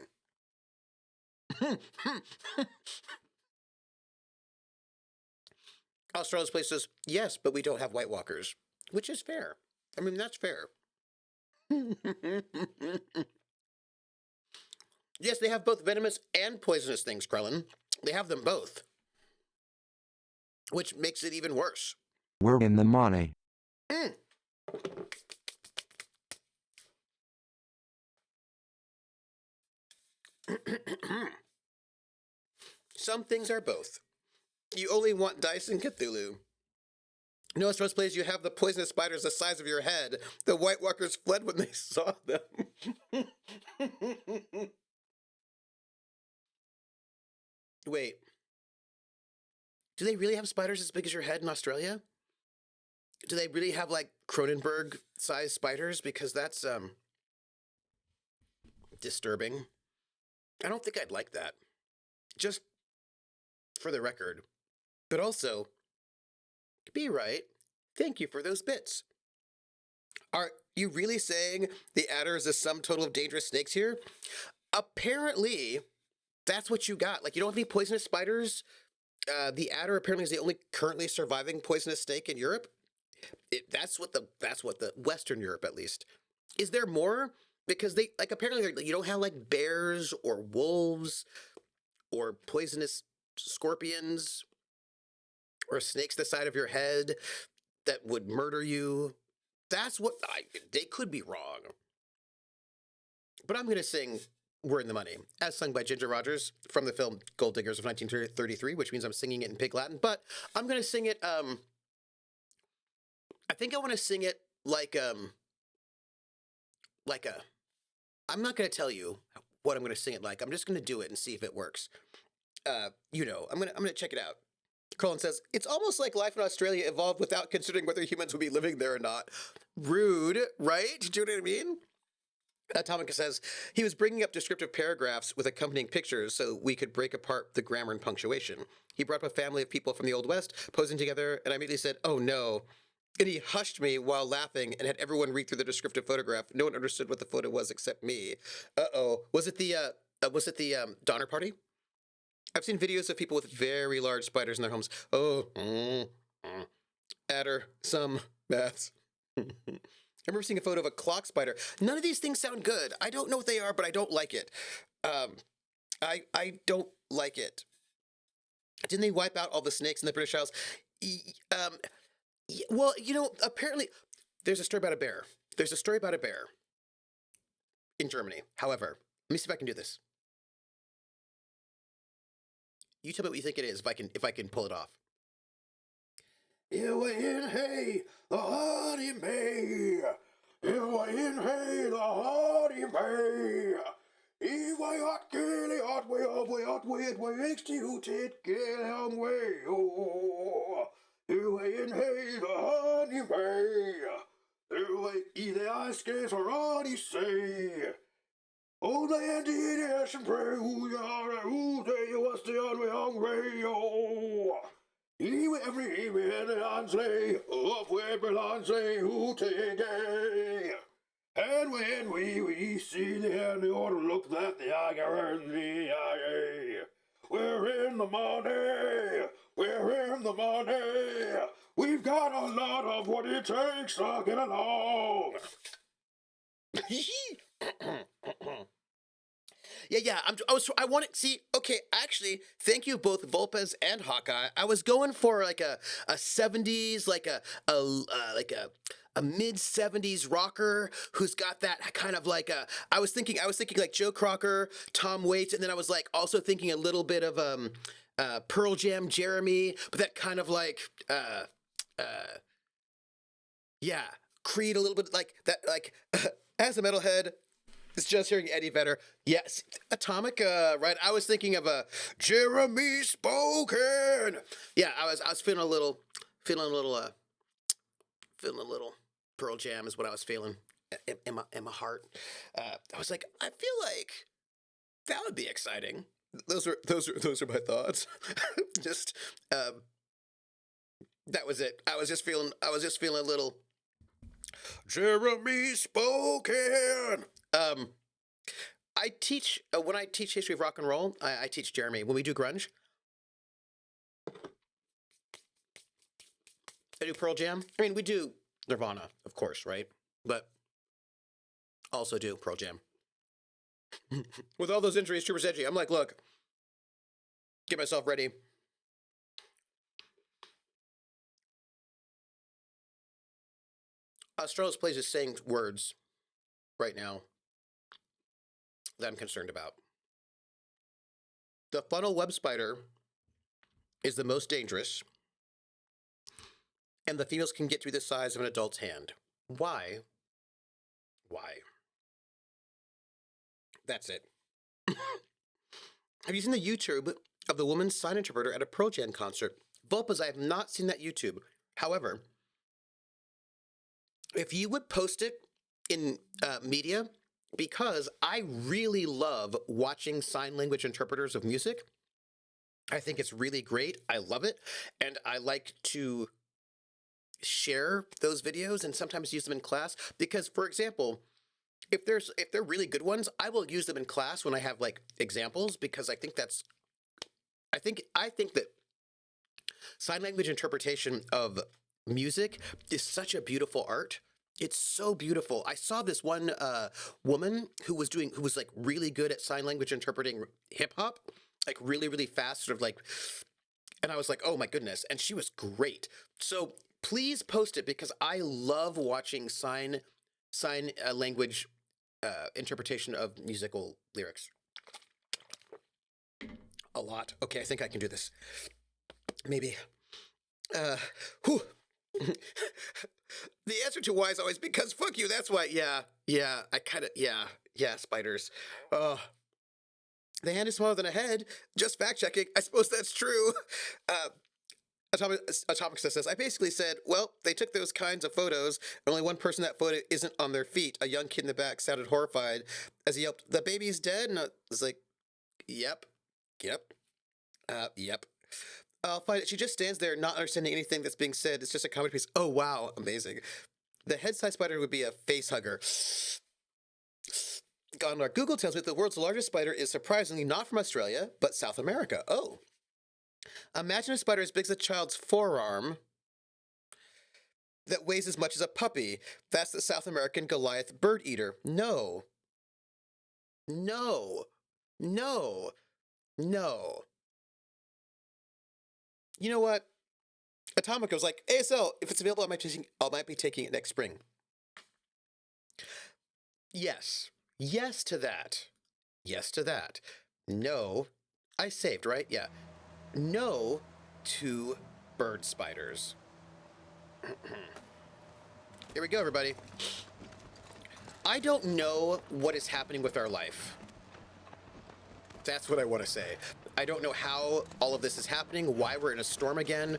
Australia's place says, yes, but we don't have White Walkers, which is fair. I mean, that's fair. Yes, they have both venomous and poisonous things, Krellin. They have them both, which makes it even worse.
We're in the money.
Some things are both. You only want dice and Cthulhu. No, Australia's plays, you have the poisonous spiders the size of your head. The White Walkers fled when they saw them. Wait. Do they really have spiders as big as your head in Australia? Do they really have like Cronenberg-sized spiders? Because that's disturbing. I don't think I'd like that. Just for the record. But also, be right. Thank you for those bits. Are you really saying the adder is the sum total of dangerous snakes here? Apparently, that's what you got. Like, you don't have any poisonous spiders. The adder apparently is the only currently surviving poisonous snake in Europe. That's what the Western Europe, at least. Is there more? Because they, like, apparently you don't have, like, bears or wolves or poisonous scorpions or snakes the side of your head that would murder you. That's what they could be wrong. But I'm going to sing We're in the Money, as sung by Ginger Rogers from the film Gold Diggers of 1933, which means I'm singing it in Pig Latin, but I'm going to sing it, I think I want to sing it like a, I'm not going to tell you what I'm going to sing it like. I'm just going to do it and see if it works. You know, I'm gonna check it out. Colin says, it's almost like life in Australia evolved without considering whether humans would be living there or not. Rude, right? Do you know what I mean? Atomica says, he was bringing up descriptive paragraphs with accompanying pictures so we could break apart the grammar and punctuation. He brought up a family of people from the Old West posing together, and I immediately said, oh no. And he hushed me while laughing and had everyone read through the descriptive photograph. No one understood what the photo was except me. Uh-oh. Was it the Donner Party? I've seen videos of people with very large spiders in their homes. Oh, adder, some bats. I remember seeing a photo of a clock spider. None of these things sound good. I don't know what they are, but I don't like it. I don't like it. Didn't they wipe out all the snakes in the British Isles? Well, you know, apparently there's a story about a bear. There's a story about a bear in Germany. However, let me see if I can do this. You tell me what you think it is if I can pull it off. In hay, the hardy May. In hay, the hardy May. Way hot, gilly hot, way up, way hot, way it, way executed, get on way. Oh, in hay, the hardy May. Way, either I scarce or already say. Oh, the Indian and pray, who you are, who they was the only hungry, oh. Every evening and Ansley, of where Belansley, who take a. And when we see the end, the order look that the Aga and the Aga. We're in the money, we're in the money. We've got a lot of what it takes to get along. Yeah. I want to see. Okay, actually, thank you both Volpez and Hawkeye. I was going for like a 70s, like a mid 70s rocker who's got that kind of like a. I was thinking like Joe Crocker, Tom Waits, and then I was like also thinking a little bit of Pearl Jam, Jeremy, but that kind of like yeah, Creed a little bit like that, like as a metalhead. It's just hearing Eddie Vedder. Yes, Atomica, right? I was thinking of a Jeremy Spoken. Yeah, I was feeling a little Pearl Jam is what I was feeling in my heart. I was like, I feel like that would be exciting. Those are my thoughts. Just that was it. I was just feeling a little Jeremy Spoken. I teach when I teach history of rock and roll. I teach Jeremy when we do grunge. I do Pearl Jam. I mean, we do Nirvana, of course, right? But also do Pearl Jam. With all those injuries, Troopers Edgy. I'm like, look, get myself ready. Australis Plays is saying words right now that I'm concerned about. The funnel web spider is the most dangerous, and the females can get through the size of an adult's hand. Why? That's it. Have you seen the YouTube of the woman's sign interpreter at a Pearl Jam concert? Volpez, I have not seen that YouTube. However, if you would post it in media, because I really love watching sign language interpreters of music. I think it's really great. I love it. And I like to share those videos and sometimes use them in class because, for example, if they're really good ones, I will use them in class when I have like examples because I think that sign language interpretation of music is such a beautiful art. It's so beautiful. I saw this one woman who was like really good at sign language interpreting hip hop, like really, really fast, sort of like, and I was like, oh my goodness. And she was great. So please post it because I love watching sign language interpretation of musical lyrics. a lot. Okay, I think I can do this. Maybe. Whew. The answer to why is always because fuck you. That's why. Yeah. I kind of. Yeah. Spiders. The hand is smaller than a head. Just fact checking. I suppose that's true. Atomic says, I basically said, well, they took those kinds of photos, and only one person in that photo isn't on their feet. A young kid in the back sounded horrified as he yelped, the baby's dead? And I was like, yep. I'll find it. She just stands there not understanding anything that's being said. It's just a comedy piece. Oh, wow. Amazing. The head-sized spider would be a face hugger. Gondor. Google tells me that the world's largest spider is surprisingly not from Australia, but South America. Oh. Imagine a spider as big as a child's forearm that weighs as much as a puppy. That's the South American Goliath bird eater. No. You know what? Atomic was like, ASL, if it's available, I might be taking it next spring. Yes. Yes to that. No. I saved, right? Yeah. No to bird spiders. Here we go, everybody. I don't know what is happening with our life. That's what I want to say. I don't know how all of this is happening, why we're in a storm again,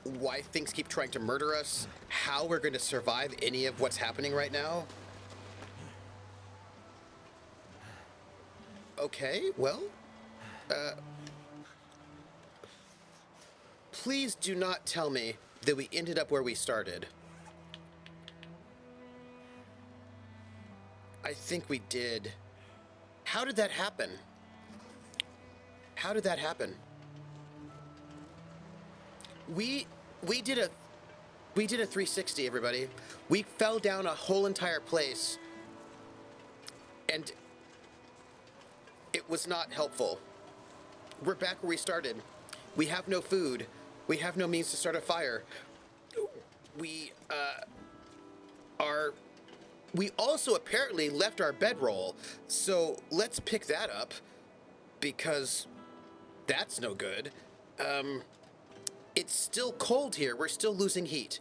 why things keep trying to murder us, how we're going to survive any of what's happening right now. Okay, well, please do not tell me that we ended up where we started. I think we did. How did that happen? We did a 360, everybody. We fell down a whole entire place, and it was not helpful. We're back where we started. We have no food. We have no means to start a fire. We also apparently left our bedroll, so let's pick that up, because that's no good. It's still cold here. We're still losing heat.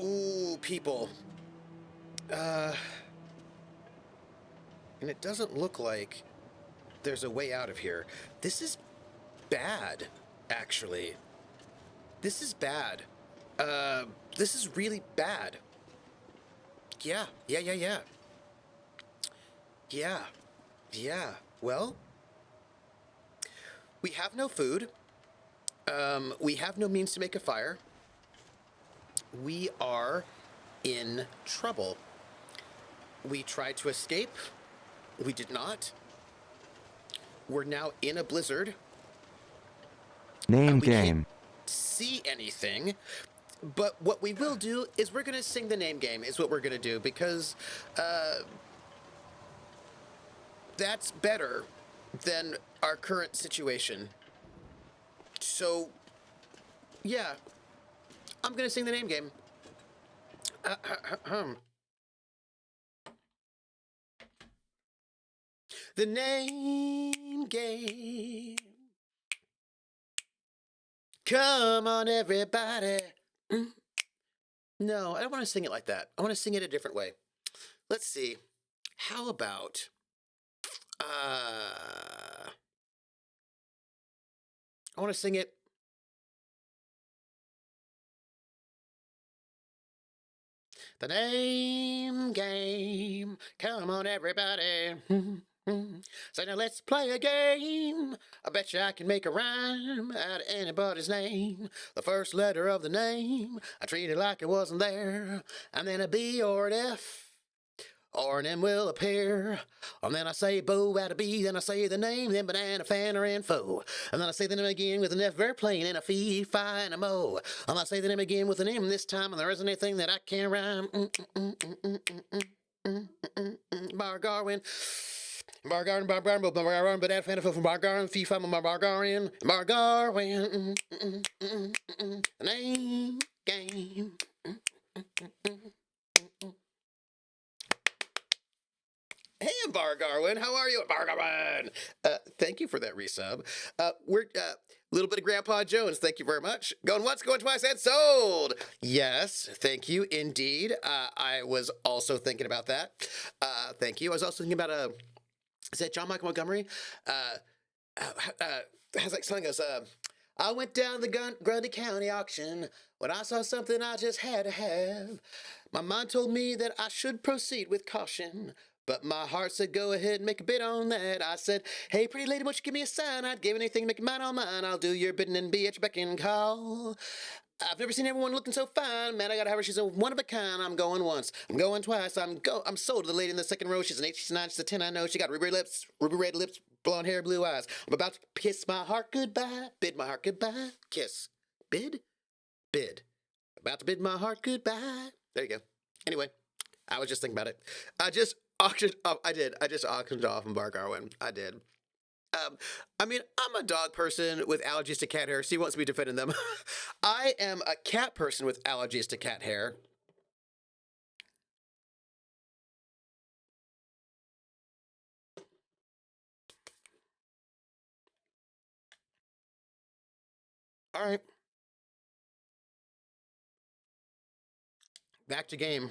Ooh, people. And it doesn't look like there's a way out of here. This is bad, actually. This is bad. This is really bad. Yeah. Well, we have no food. We have no means to make a fire. We are in trouble. We tried to escape. We did not. We're now in a blizzard.
Name
We
game.
can't see anything. But what we will do is we're going to sing the name game is what we're going to do, because that's better than our current situation. So, yeah, I'm going to sing the name game. The name game. Come on, everybody. No, I don't want to sing it like that. I want to sing it a different way. Let's see. How about I want to sing it. The name game. Come on, everybody. So now let's play a game. I bet you I can make a rhyme out of anybody's name. The first letter of the name, I treat it like it wasn't there. And then a B or an F, or an M will appear. And then I say bo out of B, then I say the name, then banana, fan, or info. And then I say the name again with an F very plain, and a fee, fi, and a mo. And I say the name again with an M this time, and there isn't anything that I can't rhyme. Bar Garwin. Bargarin, but that fan from Bargarin, FIFA, Bargarin, name game. Hey, Bargarwin, how are you, Bargarwin? Thank Thank you for that resub. We're little bit of Grandpa Jones. Thank you very much. Going once, going twice, and sold. Yes, thank you indeed. I was also thinking about that. Thank you. I was also thinking about is that John Michael Montgomery? Has like song goes. I went down the Grundy County auction when I saw something I just had to have. My mind told me that I should proceed with caution, but my heart said, go ahead and make a bid on that. I said, hey, pretty lady, won't you give me a sign? I'd give anything to make it mine all mine. I'll do your bidding and be at your beck and call. I've never seen everyone looking so fine. Man, I gotta have her. She's a one of a kind. I'm going once. I'm going twice. I'm sold to the lady in the second row. She's an 8, she's a 9, she's a 10. I know she got ruby red lips, blonde hair, blue eyes. I'm about to kiss my heart goodbye. Bid my heart goodbye. Kiss. Bid. About to bid my heart goodbye. There you go. Anyway, I was just thinking about it. I just auctioned off. I just auctioned off Mark Arwen. I did. I mean, I'm a dog person with allergies to cat hair, so he wants me defending them. I am a cat person with allergies to cat hair. All right. Back to game.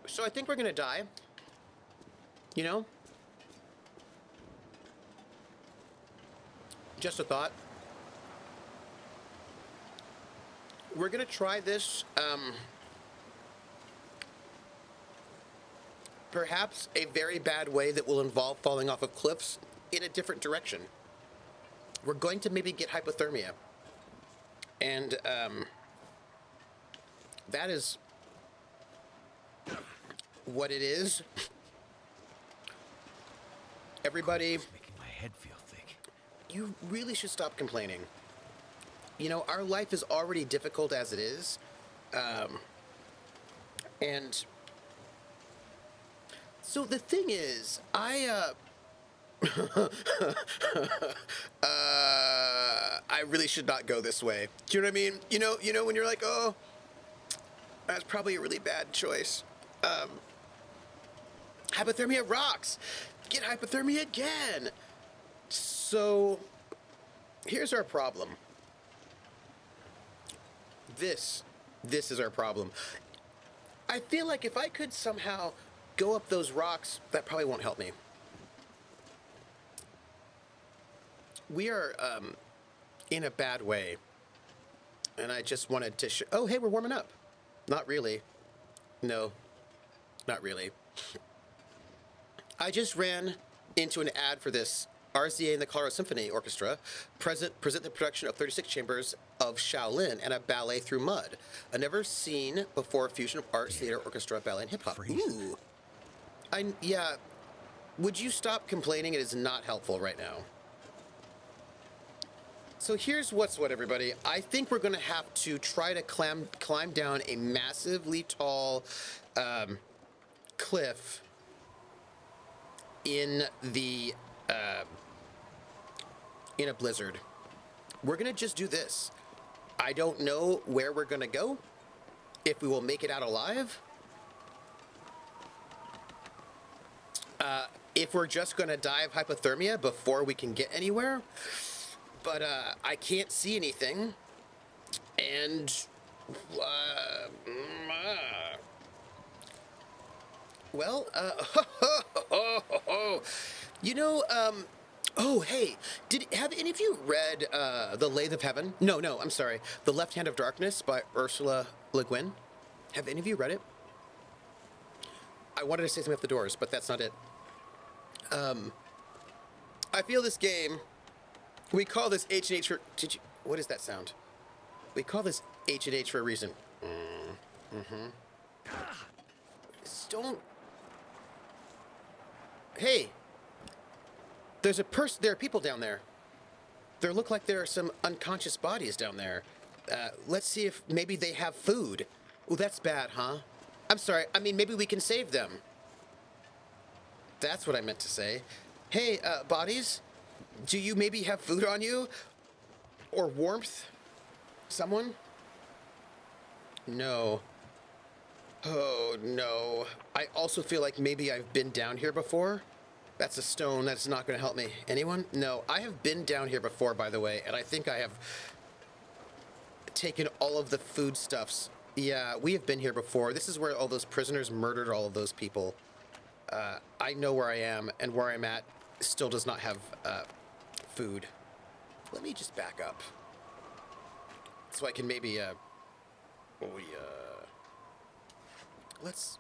So I think we're gonna die. You know? Just a thought. We're gonna try this, perhaps a very bad way that will involve falling off of cliffs in a different direction. We're going to maybe get hypothermia. And, that is what it is. Everybody,
Making my head feel thick.
you really should stop complaining. You know, our life is already difficult as it is. And so the thing is, I really should not go this way. Do you know what I mean? You know when you're like, oh, that's probably a really bad choice. Hypothermia rocks. Get hypothermia again. So here's our problem. This is our problem. I feel like if I could somehow go up those rocks, that probably won't help me. We are in a bad way. And I just wanted to oh, hey, we're warming up. Not really. No, not really. I just ran into an ad for this. RCA and the Colorado Symphony Orchestra present the production of 36 chambers of Shaolin and a ballet through mud. A never seen before fusion of arts, theater, orchestra, ballet, and hip hop. Ooh. Yeah. Would you stop complaining? It is not helpful right now. So here's what's what, everybody. I think we're going to have to try to climb down a massively tall cliff in the in a blizzard. We're going to just do this. I don't know where we're going to go, if we will make it out alive. If we're just going to die of hypothermia before we can get anywhere. But I can't see anything, and well, you know, oh, hey, have any of you read The Lathe of Heaven? No, I'm sorry, The Left Hand of Darkness by Ursula Le Guin. Have any of you read it? I wanted to say something at the doors, but that's not it. I feel this game. We call this H&H for... What is that sound? We call this H&H for a reason. Don't... Hey! There are people down there. There look like there are some unconscious bodies down there. Let's see if maybe they have food. Oh, that's bad, huh? I'm sorry. I mean, maybe we can save them. That's what I meant to say. Hey, bodies? Do you maybe have food on you? Or warmth? Someone? No. Oh no. I also feel like maybe I've been down here before. That's a stone. That's not going to help me. Anyone? No. I have been down here before, by the way, and I think I have taken all of the foodstuffs. Yeah, we have been here before. This is where all those prisoners murdered all of those people. I know where I am, and where I'm at still does not have food. Let me just back up. So I can maybe, let's,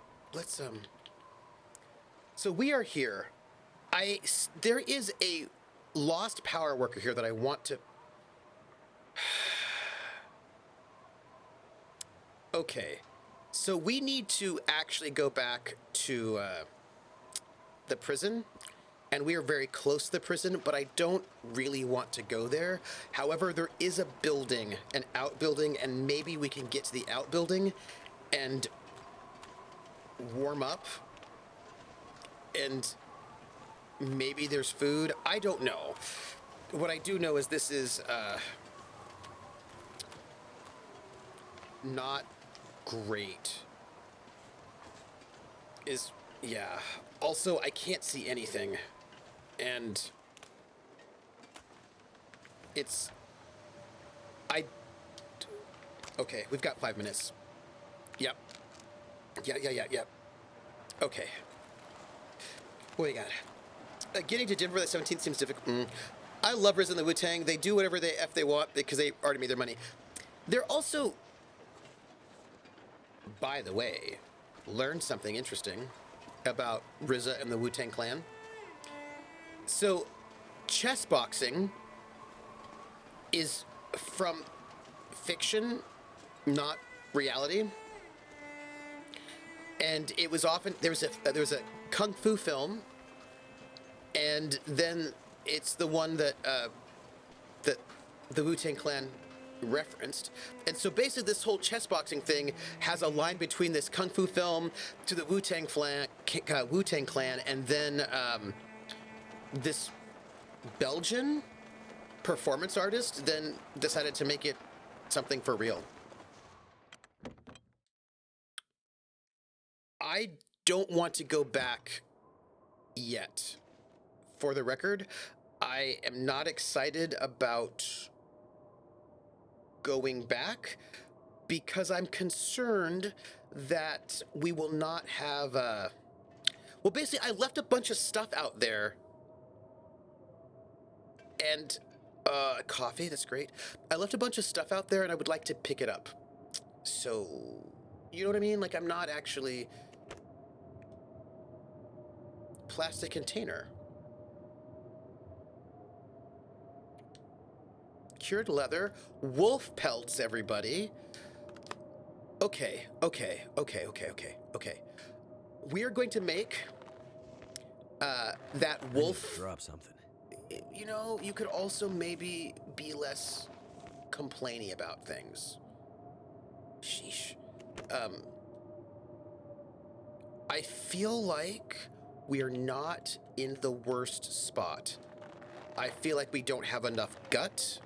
so we are here. There is a lost power worker here that I want to, okay. So we need to actually go back to, the prison, and we are very close to the prison, but I don't really want to go there. However, there is a building, an outbuilding, and maybe we can get to the outbuilding and warm up, and maybe there's food. I don't know. What I do know is this is not great. Yeah. Also, I can't see anything. And okay, we've got 5 minutes. Yep. Yeah. Okay. What do you got? Getting to Denver the 17th seems difficult. I love RZA and the Wu-Tang. They do whatever they want because they already made their money. They're also, by the way, learned something interesting about RZA and the Wu-Tang Clan. So, chess boxing is from fiction, not reality. And it was often there was a kung fu film, and then it's the one that that the Wu-Tang Clan referenced. And so basically this whole chess boxing thing has a line between this kung fu film to the Wu-Tang Clan, and then this Belgian performance artist then decided to make it something for real. I don't want to go back yet. For the record, I am not excited about going back because I'm concerned that we will not have well, basically, I left a bunch of stuff out there. And coffee, that's great. I left a bunch of stuff out there and I would like to pick it up. So, you know what I mean? Like, I'm not actually... Plastic container. Cured leather. Wolf pelts, everybody. Okay. We are going to make that wolf...
Drop something.
You know, you could also maybe be less complaining about things. Sheesh. I feel like we are not in the worst spot. I feel like we don't have enough gut,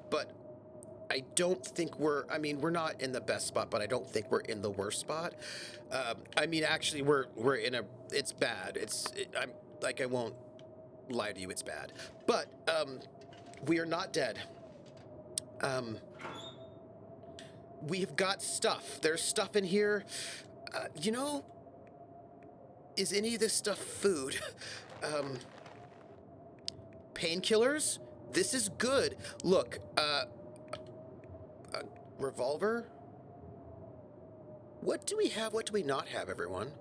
but I don't think we're not in the best spot, but I don't think we're in the worst spot. I mean, actually, we're in a, it's bad. I won't lie to you, it's bad. But, we are not dead. We've got stuff. There's stuff in here. You know, is any of this stuff food? Painkillers? This is good. Look, a revolver? What do we have? What do we not have, everyone?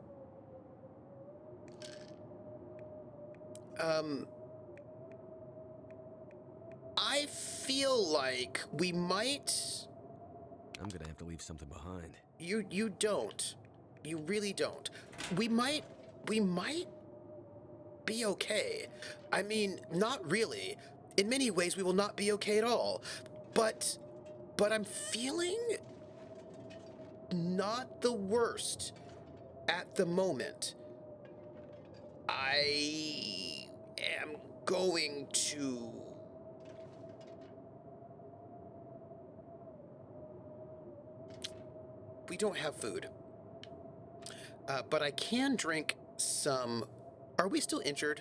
I feel like we might...
I'm gonna have to leave something behind.
You don't. You really don't. We might be okay. I mean, not really. In many ways, we will not be okay at all. But I'm feeling not the worst at the moment. I am going to... We don't have food. But I can drink some... Are we still injured?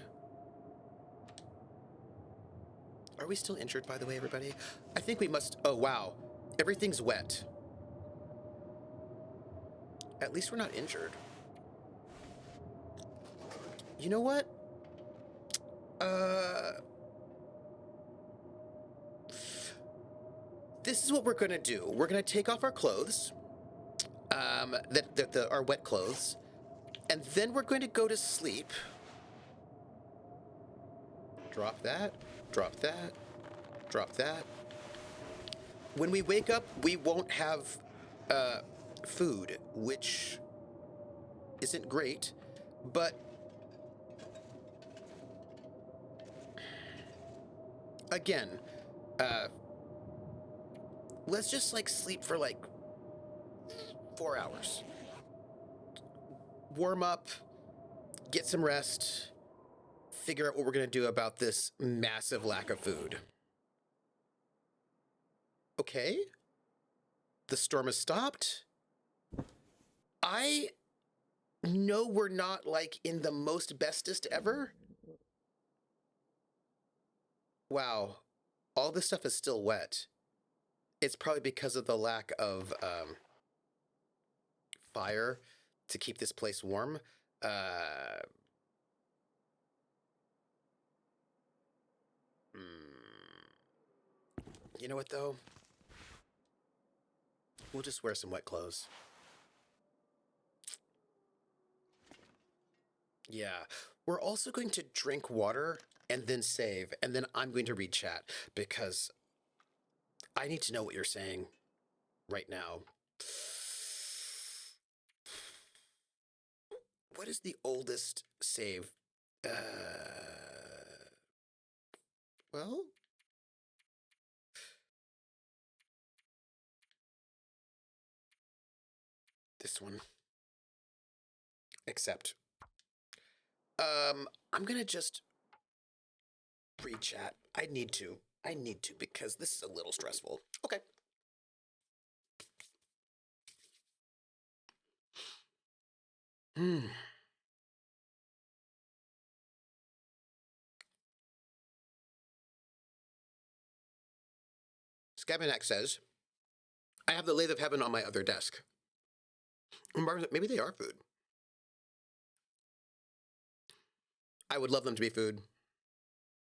Are we still injured, by the way, everybody? I think we must... Oh, wow. Everything's wet. At least we're not injured. You know what? This is what we're going to do. We're going to take off our clothes. Our wet clothes. And then we're going to go to sleep. Drop that. Drop that. Drop that. When we wake up, we won't have food, which isn't great, but again, let's just like sleep for like 4 hours. Warm up, get some rest, figure out what we're going to do about this massive lack of food. Okay. The storm has stopped. I know we're not like in the most bestest ever. Wow. All this stuff is still wet. It's probably because of the lack of fire to keep this place warm. You know what, though? We'll just wear some wet clothes. Yeah. We're also going to drink water and then save, and then I'm going to read chat because I need to know what you're saying right now. What is the oldest save? Well... This one. Accept. I'm gonna just read chat. I need to because this is a little stressful. Okay. Scabinak says, I have the Lathe of Heaven on my other desk. Maybe they are food. I would love them to be food.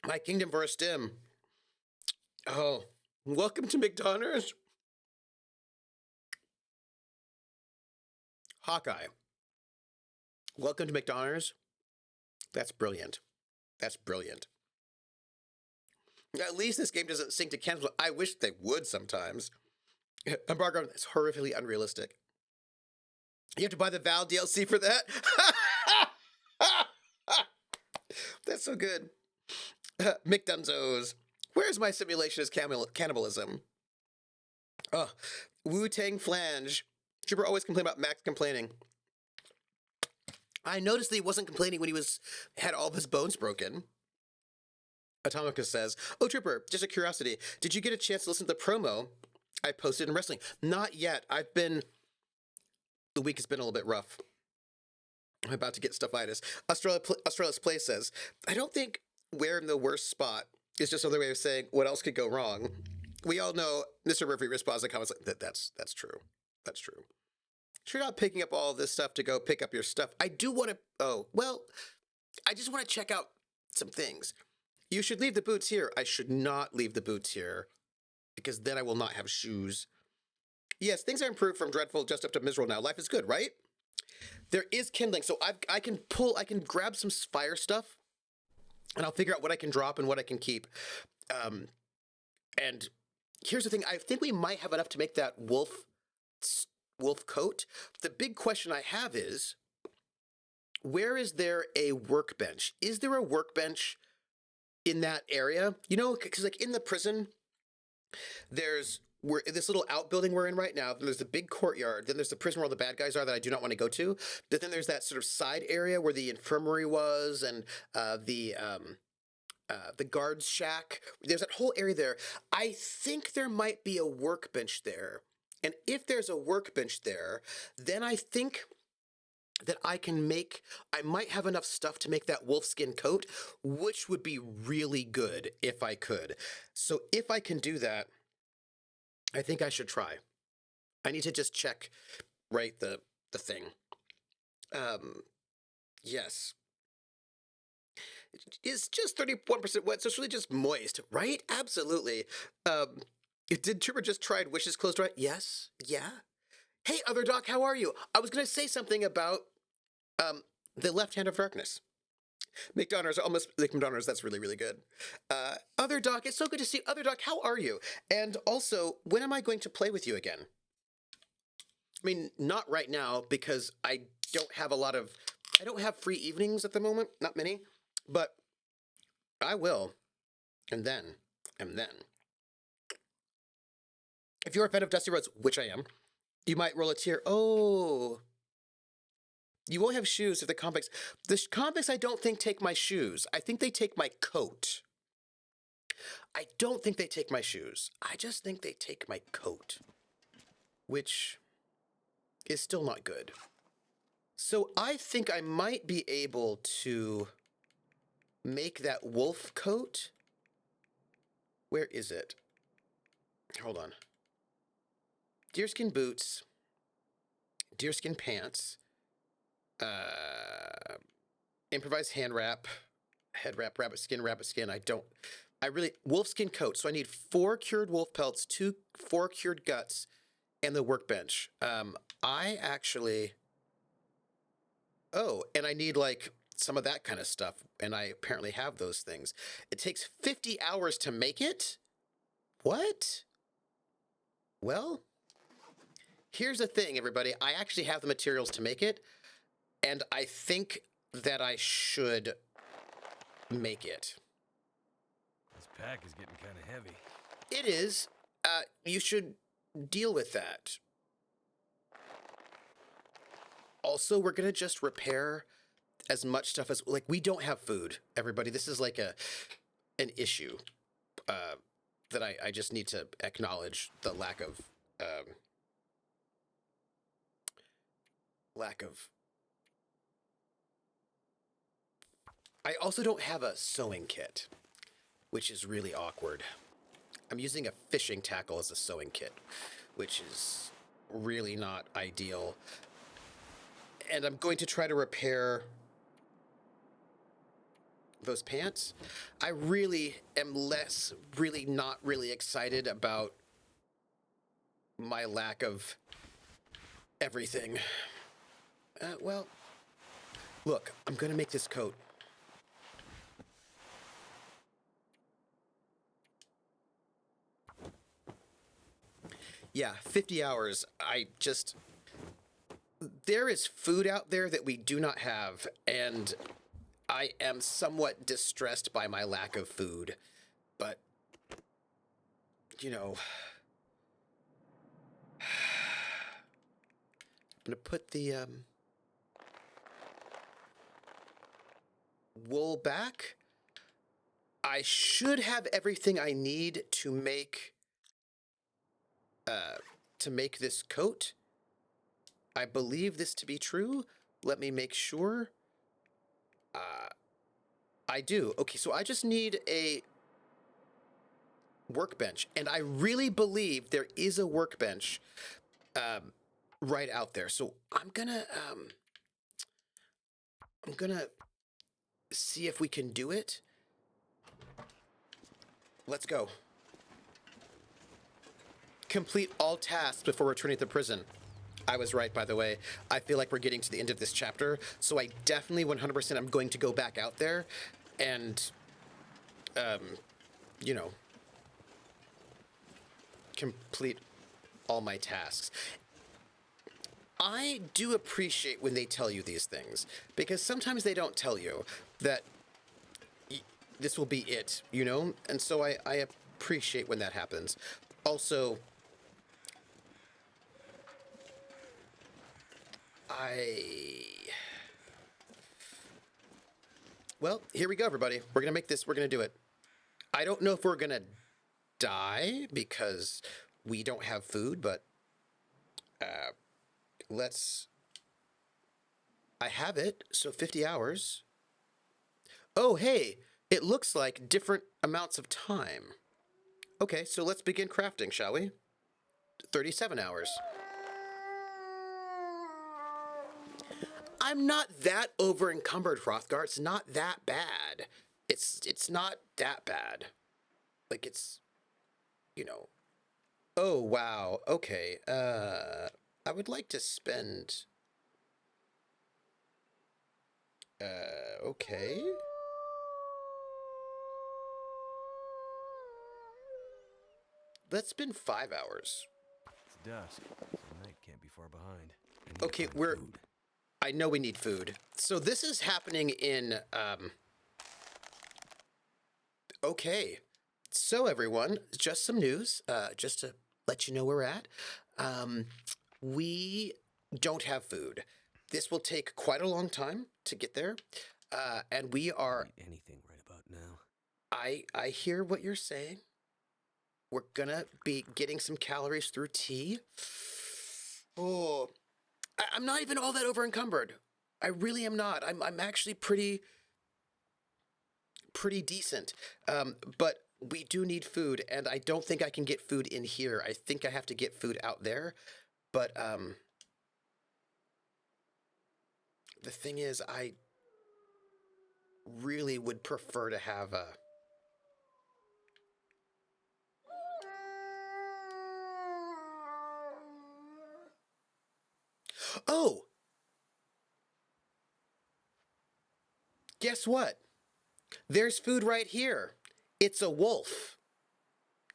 My kingdom for a stim. Oh, welcome to McDonald's. Hawkeye. Welcome to McDonald's. That's brilliant. That's brilliant. At least this game doesn't sync to cancel. I wish they would sometimes. Embargo is horrifically unrealistic. You have to buy the Val DLC for that? That's so good. McDunzos. Where's my simulation as cannibalism? Oh, Wu-Tang Flange. Trooper always complain about Max complaining. I noticed that he wasn't complaining when he had all of his bones broken. Atomica says, oh, Trooper, just a curiosity. Did you get a chance to listen to the promo I posted in wrestling? Not yet. The week has been a little bit rough. I'm about to get stuffitis. Australia's Play says, I don't think we're in the worst spot. It's just another way of saying what else could go wrong. We all know Mr. Murphy responds in comments like, that's true. That's true. You're not picking up all this stuff to go pick up your stuff. I do want to, I just want to check out some things. You should leave the boots here. I should not leave the boots here because then I will not have shoes. Yes, things are improved from dreadful just up to miserable now. Life is good, right? There is kindling, so I can grab some fire stuff, and I'll figure out what I can drop and what I can keep. And here's the thing: I think we might have enough to make that wolf coat. The big question I have is, where is there a workbench? Is there a workbench in that area? You know, because like in the prison, we're in this little outbuilding we're in right now. Then there's the big courtyard. Then there's the prison where all the bad guys are that I do not want to go to. But then there's that sort of side area where the infirmary was and the guard's shack. There's that whole area there. I think there might be a workbench there. And if there's a workbench there, then I think that I might have enough stuff to make that wolfskin coat, which would be really good if I could. So if I can do that, I think I should try. I need to just check, right, the thing. Yes. It's just 31% wet, so it's really just moist, right? Absolutely. Did Trooper just try Wishes Closed Right? Yes. Yeah. Hey, Other Doc, how are you? I was going to say something about the Left Hand of Darkness. McDonald's, almost like McDonald's, that's really, really good. Other Doc, it's so good to see you. Other Doc, how are you? And also, when am I going to play with you again? I mean, not right now, because I don't have free evenings at the moment, not many, but I will. And then. If you're a fan of Dusty Roads, which I am, you might roll a tear. Oh. You won't have shoes if the convicts. The convicts, I don't think, take my shoes. I think they take my coat. I don't think they take my shoes. I just think they take my coat, which is still not good. So I think I might be able to make that wolf coat. Where is it? Hold on. Deerskin boots, deerskin pants, improvised head wrap, rabbit skin. Wolfskin coat. So I need 4 cured wolf pelts, 4 cured guts, and the workbench. And I need like some of that kind of stuff. And I apparently have those things. It takes 50 hours to make it. What? Well, here's the thing, everybody. I actually have the materials to make it, and I think that I should make it.
This pack is getting kind of heavy.
It is. You should deal with that. Also, we're going to just repair as much stuff as... Like, we don't have food, everybody. This is like an issue that I just need to acknowledge the lack of... I also don't have a sewing kit, which is really awkward. I'm using a fishing tackle as a sewing kit, which is really not ideal. And I'm going to try to repair those pants. I really am not really excited about my lack of everything. Well, look, I'm going to make this coat. Yeah, 50 hours. There is food out there that we do not have, and I am somewhat distressed by my lack of food. But, you know, I'm going to put the wool back. I should have everything I need to make this coat. I believe this to be true. Let me make sure. I do. Okay, so I just need a workbench, and I really believe there is a workbench right out there. So I'm gonna see if we can do it. Let's go. Complete all tasks before returning to the prison. I was right, by the way. I feel like we're getting to the end of this chapter, so I definitely 100% am going to go back out there and, you know, complete all my tasks. I do appreciate when they tell you these things, because sometimes they don't tell you that this will be it, you know? And so I appreciate when that happens. Also, well, here we go, everybody. We're going to make this. We're going to do it. I don't know if we're going to die because we don't have food, but let's I have it, so 50 hours. Oh, hey, it looks like different amounts of time. Okay, so let's begin crafting, shall we? 37 hours. I'm not that over encumbered, Hrothgar. It's not that bad. It's not that bad. Like it's, you know. Oh wow. Okay. I would like to spend. Okay. Let's spend 5 hours.
It's dusk, so night can't be far behind. I need to
Okay,
find
we're.
food.
I know we need food. So this is happening in. Okay. So everyone, just some news. Just to let you know where we're at. We don't have food. This will take quite a long time to get there. And we are.
Eat anything right about now.
I hear what you're saying. We're gonna be getting some calories through tea. Oh, I'm not even all that over encumbered. I really am not. I'm actually pretty decent. But we do need food, and I don't think I can get food in here. I think I have to get food out there. But the thing is, I really would prefer to have a. Oh! Guess what? There's food right here. It's a wolf.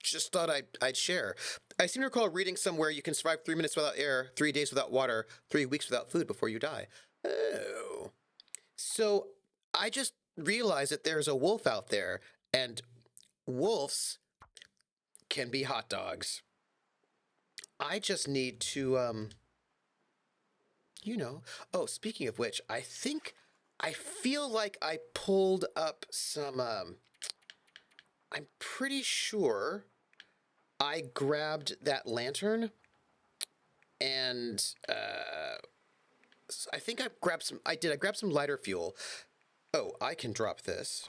Just thought I'd share. I seem to recall reading somewhere you can survive 3 minutes without air, 3 days without water, 3 weeks without food before you die. Oh. So I just realized that there's a wolf out there, and wolves can be hot dogs. I just need to, Oh, speaking of which, I feel like I pulled up some, I'm pretty sure I grabbed that lantern and, I think I grabbed some, I grabbed some lighter fuel. Oh, I can drop this.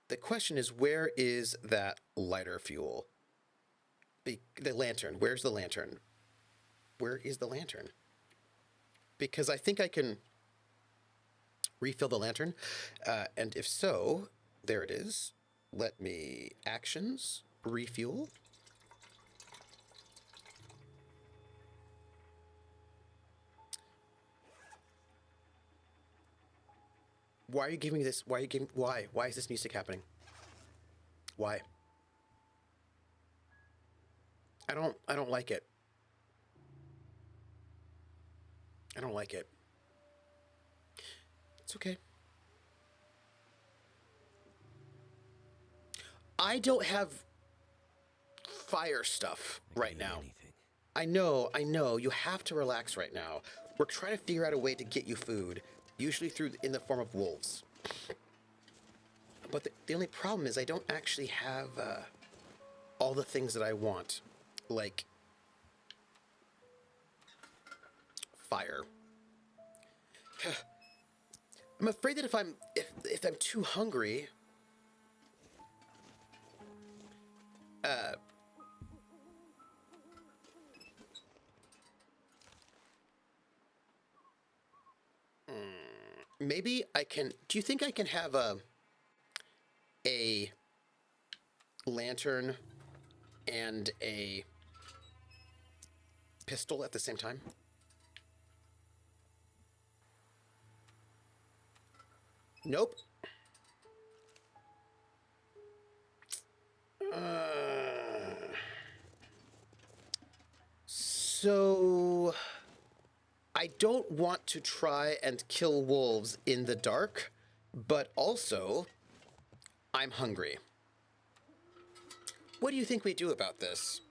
The question is, where is that lighter fuel? The lantern, where's the lantern? Where is the lantern? Because I think I can refill the lantern. And if so, there it is. Let me actions, refuel. Why are you giving me this? Why is this music happening? Why? I don't like it. I don't like it. It's okay. I don't have fire stuff
I can
right
eat
now.
Anything.
I know. You have to relax right now. We're trying to figure out a way to get you food, usually in the form of wolves. But the only problem is I don't actually have all the things that I want, like fire. I'm afraid that if I'm too hungry, maybe I can. Do you think I can have a lantern and a pistol at the same time? Nope. So I don't want to try and kill wolves in the dark, but also I'm hungry. What do you think we do about this?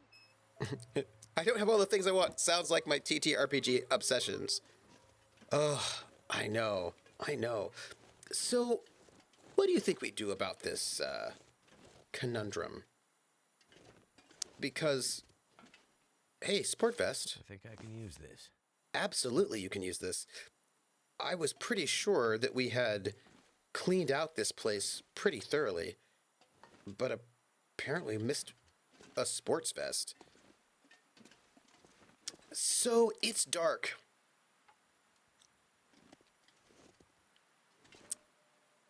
I don't have all the things I want. Sounds like my TTRPG obsessions. Oh, I know. So, what do you think we do about this conundrum? Because, hey, Sport Vest.
I think I can use this.
Absolutely, you can use this. I was pretty sure that we had cleaned out this place pretty thoroughly, but apparently missed a sports vest. So it's dark.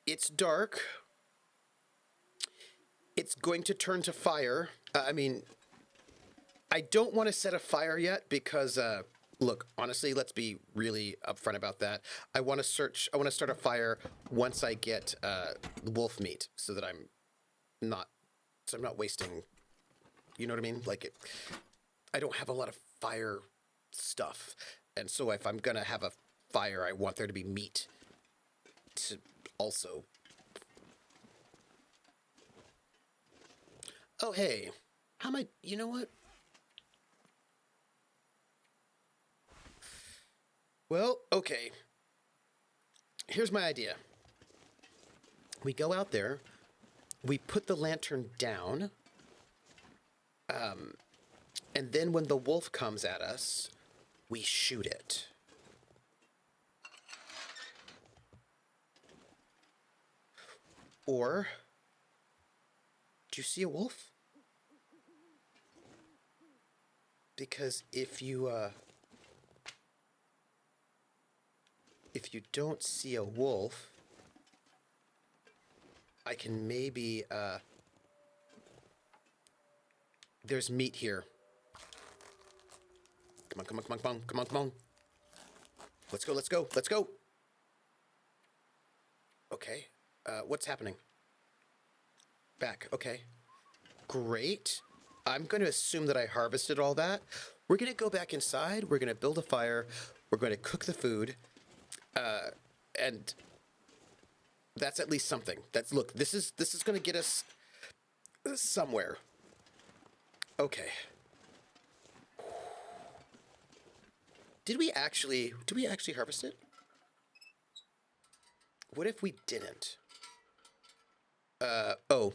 It's dark. It's going to turn to fire. I don't want to set a fire yet because, look, honestly, let's be really upfront about that. I want to start a fire once I get wolf meat so that I'm not wasting, you know what I mean? Like, I don't have a lot of fire stuff. And so if I'm going to have a fire, I want there to be meat to also. Oh, hey, how am I, you know what? Well, okay. Here's my idea. We go out there, we put the lantern down, and then when the wolf comes at us, we shoot it. Or, do you see a wolf? Because if you don't see a wolf, I can maybe, there's meat here. Come on, come on, come on, come on, come on, come on. Let's go, let's go, let's go. Okay, what's happening? Back, okay. Great. I'm going to assume that I harvested all that. We're going to go back inside. We're going to build a fire. We're going to cook the food. And that's at least something. Look, this is going to get us somewhere. Okay. Did we actually harvest it? What if we didn't? Oh.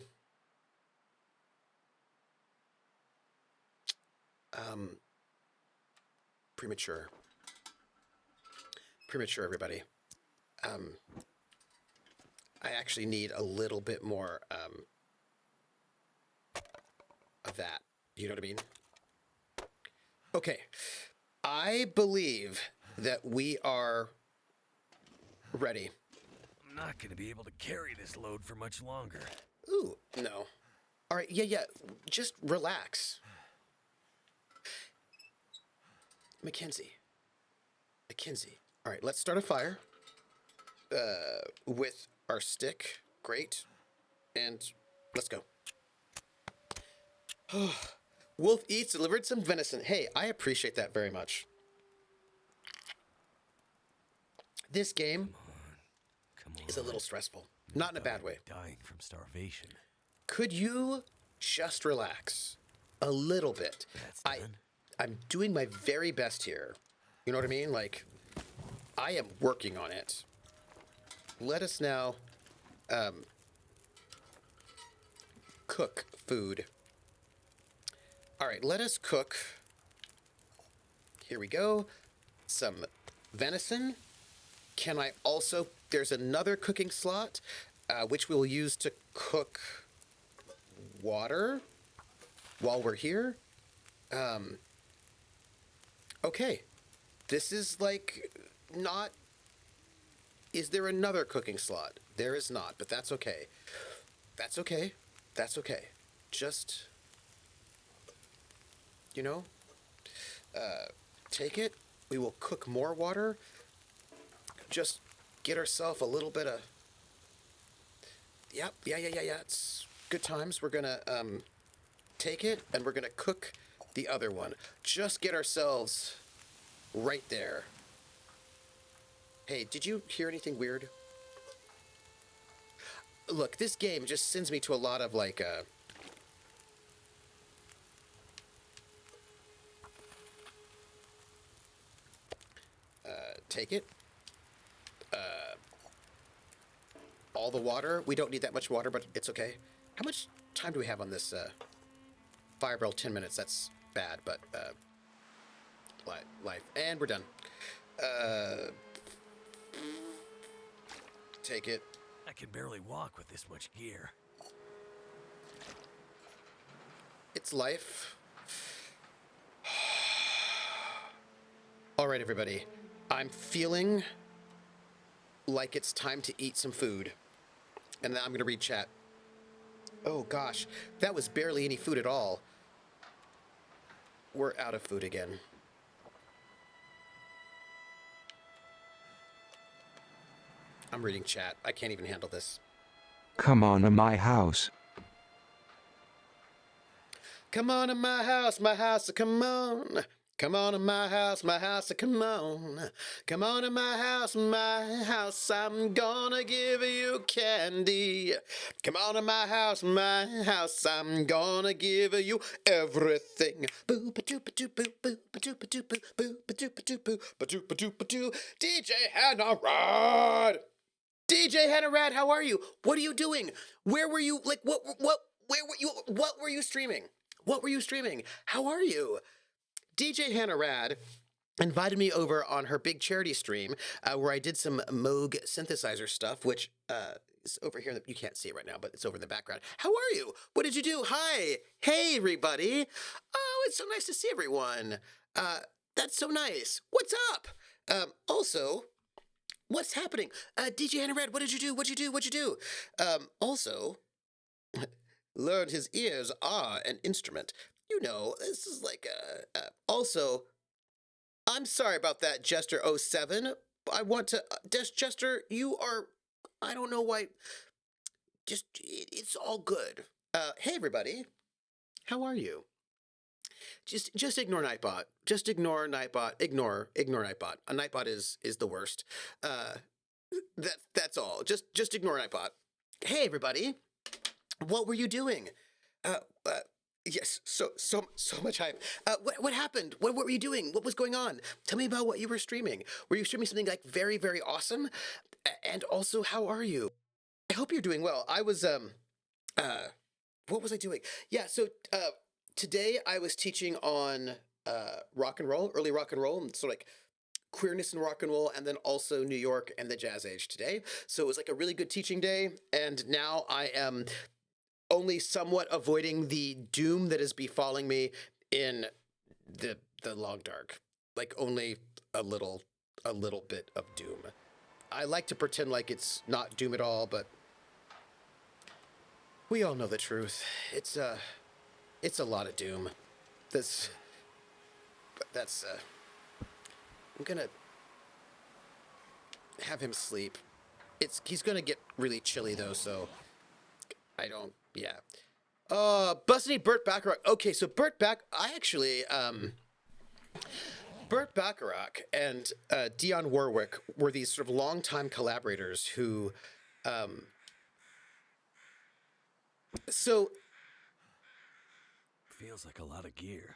Premature, everybody. I actually need a little bit more, of that. You know what I mean? Okay. I believe that we are ready.
I'm not gonna be able to carry this load for much longer.
Ooh, no. All right, yeah, just relax. Mackenzie. All right, let's start a fire with our stick. Great. And let's go. Wolf Eats delivered some venison. Hey, I appreciate that very much. This game
Come on.
is a little stressful. Not in a bad way.
Dying from starvation.
Could you just relax a little bit?
That's done.
I'm doing my very best here. You know what I mean? Like, I am working on it. Let us now cook food. All right, let us cook. Here we go. Some venison. Can I also, there's another cooking slot, which we'll use to cook water while we're here. Okay. This is like not, is there another cooking slot? There is not, but that's okay. That's okay. That's okay. Just, you know, take it. We will cook more water. Just get ourselves a little bit of, yep, yeah. It's good times. We're gonna take it and we're gonna cook the other one. Just get ourselves right there. Hey, did you hear anything weird? Look, this game just sends me to a lot of like take it. All the water. We don't need that much water, but it's okay. How much time do we have on this fire barrel? 10 minutes. That's bad, but life. And we're done. Take it.
I can barely walk with this much gear.
It's life. All right, everybody. I'm feeling like it's time to eat some food. And then I'm going to read chat. Oh, gosh. That was barely any food at all. We're out of food again. I'm reading chat. I can't even handle this.
Come on to my house.
Come on to my house, come on. Come on to my house, come on. Come on to my house, I'm gonna give you candy. Come on to my house, I'm gonna give you everything. Boo ba doo ba doo boo boo ba doo ba doo boo boo ba doo ba doo boo ba doo ba doo ba doo. DJ Hannah Rod! DJ Hannah Rad, how are you? What are you doing? Where were you? Like, where were you? What were you streaming? What were you streaming? How are you? DJ Hannah Rad invited me over on her big charity stream where I did some Moog synthesizer stuff, which is over here. You can't see it right now, but it's over in the background. How are you? What did you do? Hi. Hey, everybody. Oh, it's so nice to see everyone. That's so nice. What's up? Also, what's happening? DJ Hannah Rad, what did you do? What'd you do? Also, learned his ears are an instrument. You know, this is like also, I'm sorry about that, Jester07. I want to, Jester, you are, I don't know why, it's all good. Hey, everybody. How are you? Just ignore Nightbot. Just ignore Nightbot. Ignore Nightbot. A Nightbot is the worst. That's all. Just ignore Nightbot. Hey, everybody. What were you doing? Yes, so much hype. What happened? What were you doing? What was going on? Tell me about what you were streaming. Were you streaming something like very, very awesome? And also, how are you? I hope you're doing well. I was what was I doing? Yeah, so today I was teaching on rock and roll, early rock and roll, and so like queerness in rock and roll, and then also New York and the Jazz Age today. So it was like a really good teaching day, and now I am only somewhat avoiding the doom that is befalling me in the long dark. Like only a little bit of doom. I like to pretend like it's not doom at all, but we all know the truth. It's a lot of doom. That's I'm gonna have him sleep. He's gonna get really chilly though, so I don't. Yeah. Busty Burt Bacharach. Okay, so Burt Bacharach and Dionne Warwick were these sort of longtime collaborators who, so
Feels like a lot of gear.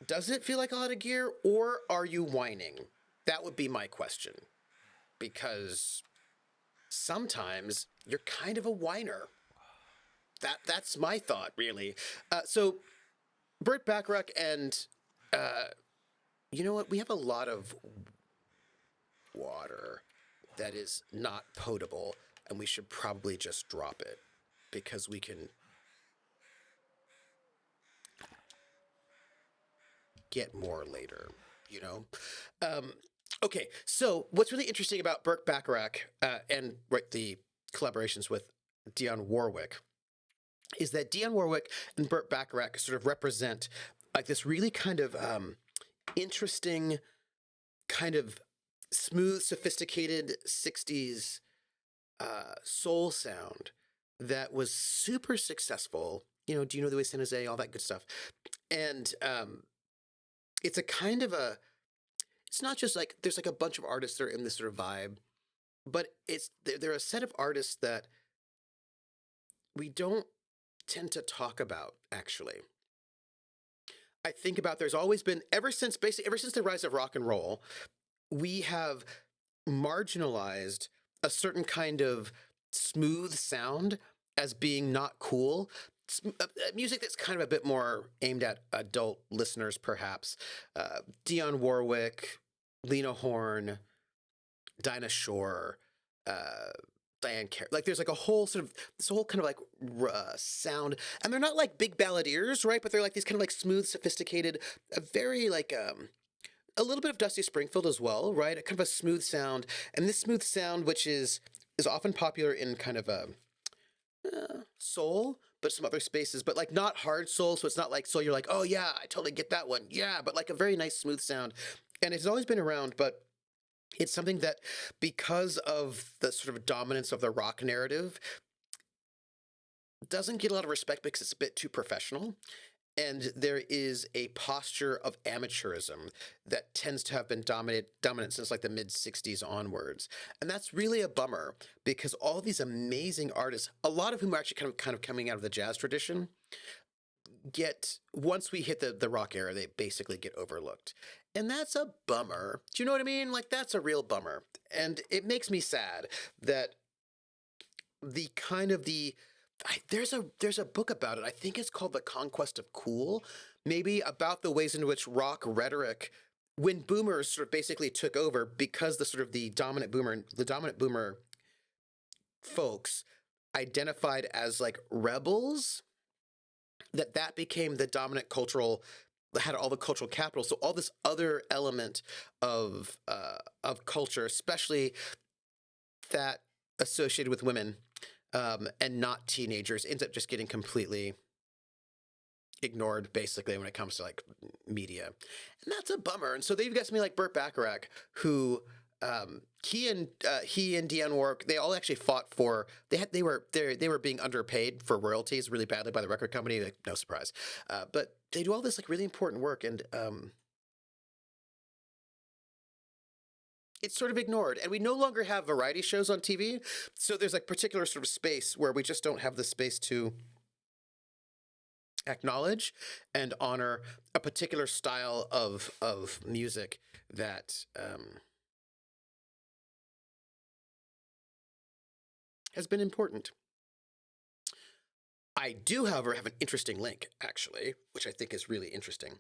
does it feel like a lot of gear, or are you whining? That would be my question, because sometimes you're kind of a whiner. That's my thought, really. So, Burt Bacharach and, you know what? We have a lot of water that is not potable, and we should probably just drop it because we can get more later, you know? Okay, so what's really interesting about Burt Bacharach and the collaborations with Dionne Warwick is that Dionne Warwick and Burt Bacharach sort of represent like this really kind of interesting, kind of smooth, sophisticated 60s soul sound that was super successful. You know, Do You Know the Way, San Jose, all that good stuff. And it's a kind of it's not just like there's like a bunch of artists that are in this sort of vibe, but they're a set of artists that we don't tend to talk about, actually. I think about there's always been, ever since the rise of rock and roll, we have marginalized a certain kind of smooth sound as being not cool. Music that's kind of a bit more aimed at adult listeners, perhaps. Dionne Warwick, Lena Horne, Dinah Shore, Diane Carey. Like there's like a whole sort of this whole kind of like sound, and they're not like big balladeers, right? But they're like these kind of like smooth, sophisticated, a very like a little bit of Dusty Springfield as well, right? A kind of a smooth sound, and this smooth sound, which is often popular in kind of a soul, but some other spaces, but like not hard soul. So it's not like soul. You're like, oh yeah, I totally get that one. Yeah, but like a very nice smooth sound, and it's always been around, but it's something that because of the sort of dominance of the rock narrative doesn't get a lot of respect because it's a bit too professional. And there is a posture of amateurism that tends to have been dominant since like the mid 60s onwards. And that's really a bummer because all these amazing artists, a lot of whom are actually kind of coming out of the jazz tradition, get once we hit the rock era, they basically get overlooked. And that's a bummer. Do you know what I mean? Like that's a real bummer. And it makes me sad that the kind of the there's a book about it. I think it's called The Conquest of Cool, maybe about the ways in which rock rhetoric, when boomers sort of basically took over because the dominant boomer folks identified as like rebels, that became the dominant cultural, had all the cultural capital. So all this other element of culture, especially that associated with women, and not teenagers, ends up just getting completely ignored, basically, when it comes to like media, and that's a bummer. And so then you've got somebody like Burt Bacharach, who he and Dionne Warwick, they all actually fought for they were being underpaid for royalties really badly by the record company. Like, no surprise, but they do all this like really important work, and it's sort of ignored, and we no longer have variety shows on TV. So there's like particular sort of space where we just don't have the space to acknowledge and honor a particular style of music that has been important. I do, however, have an interesting link, actually, which I think is really interesting.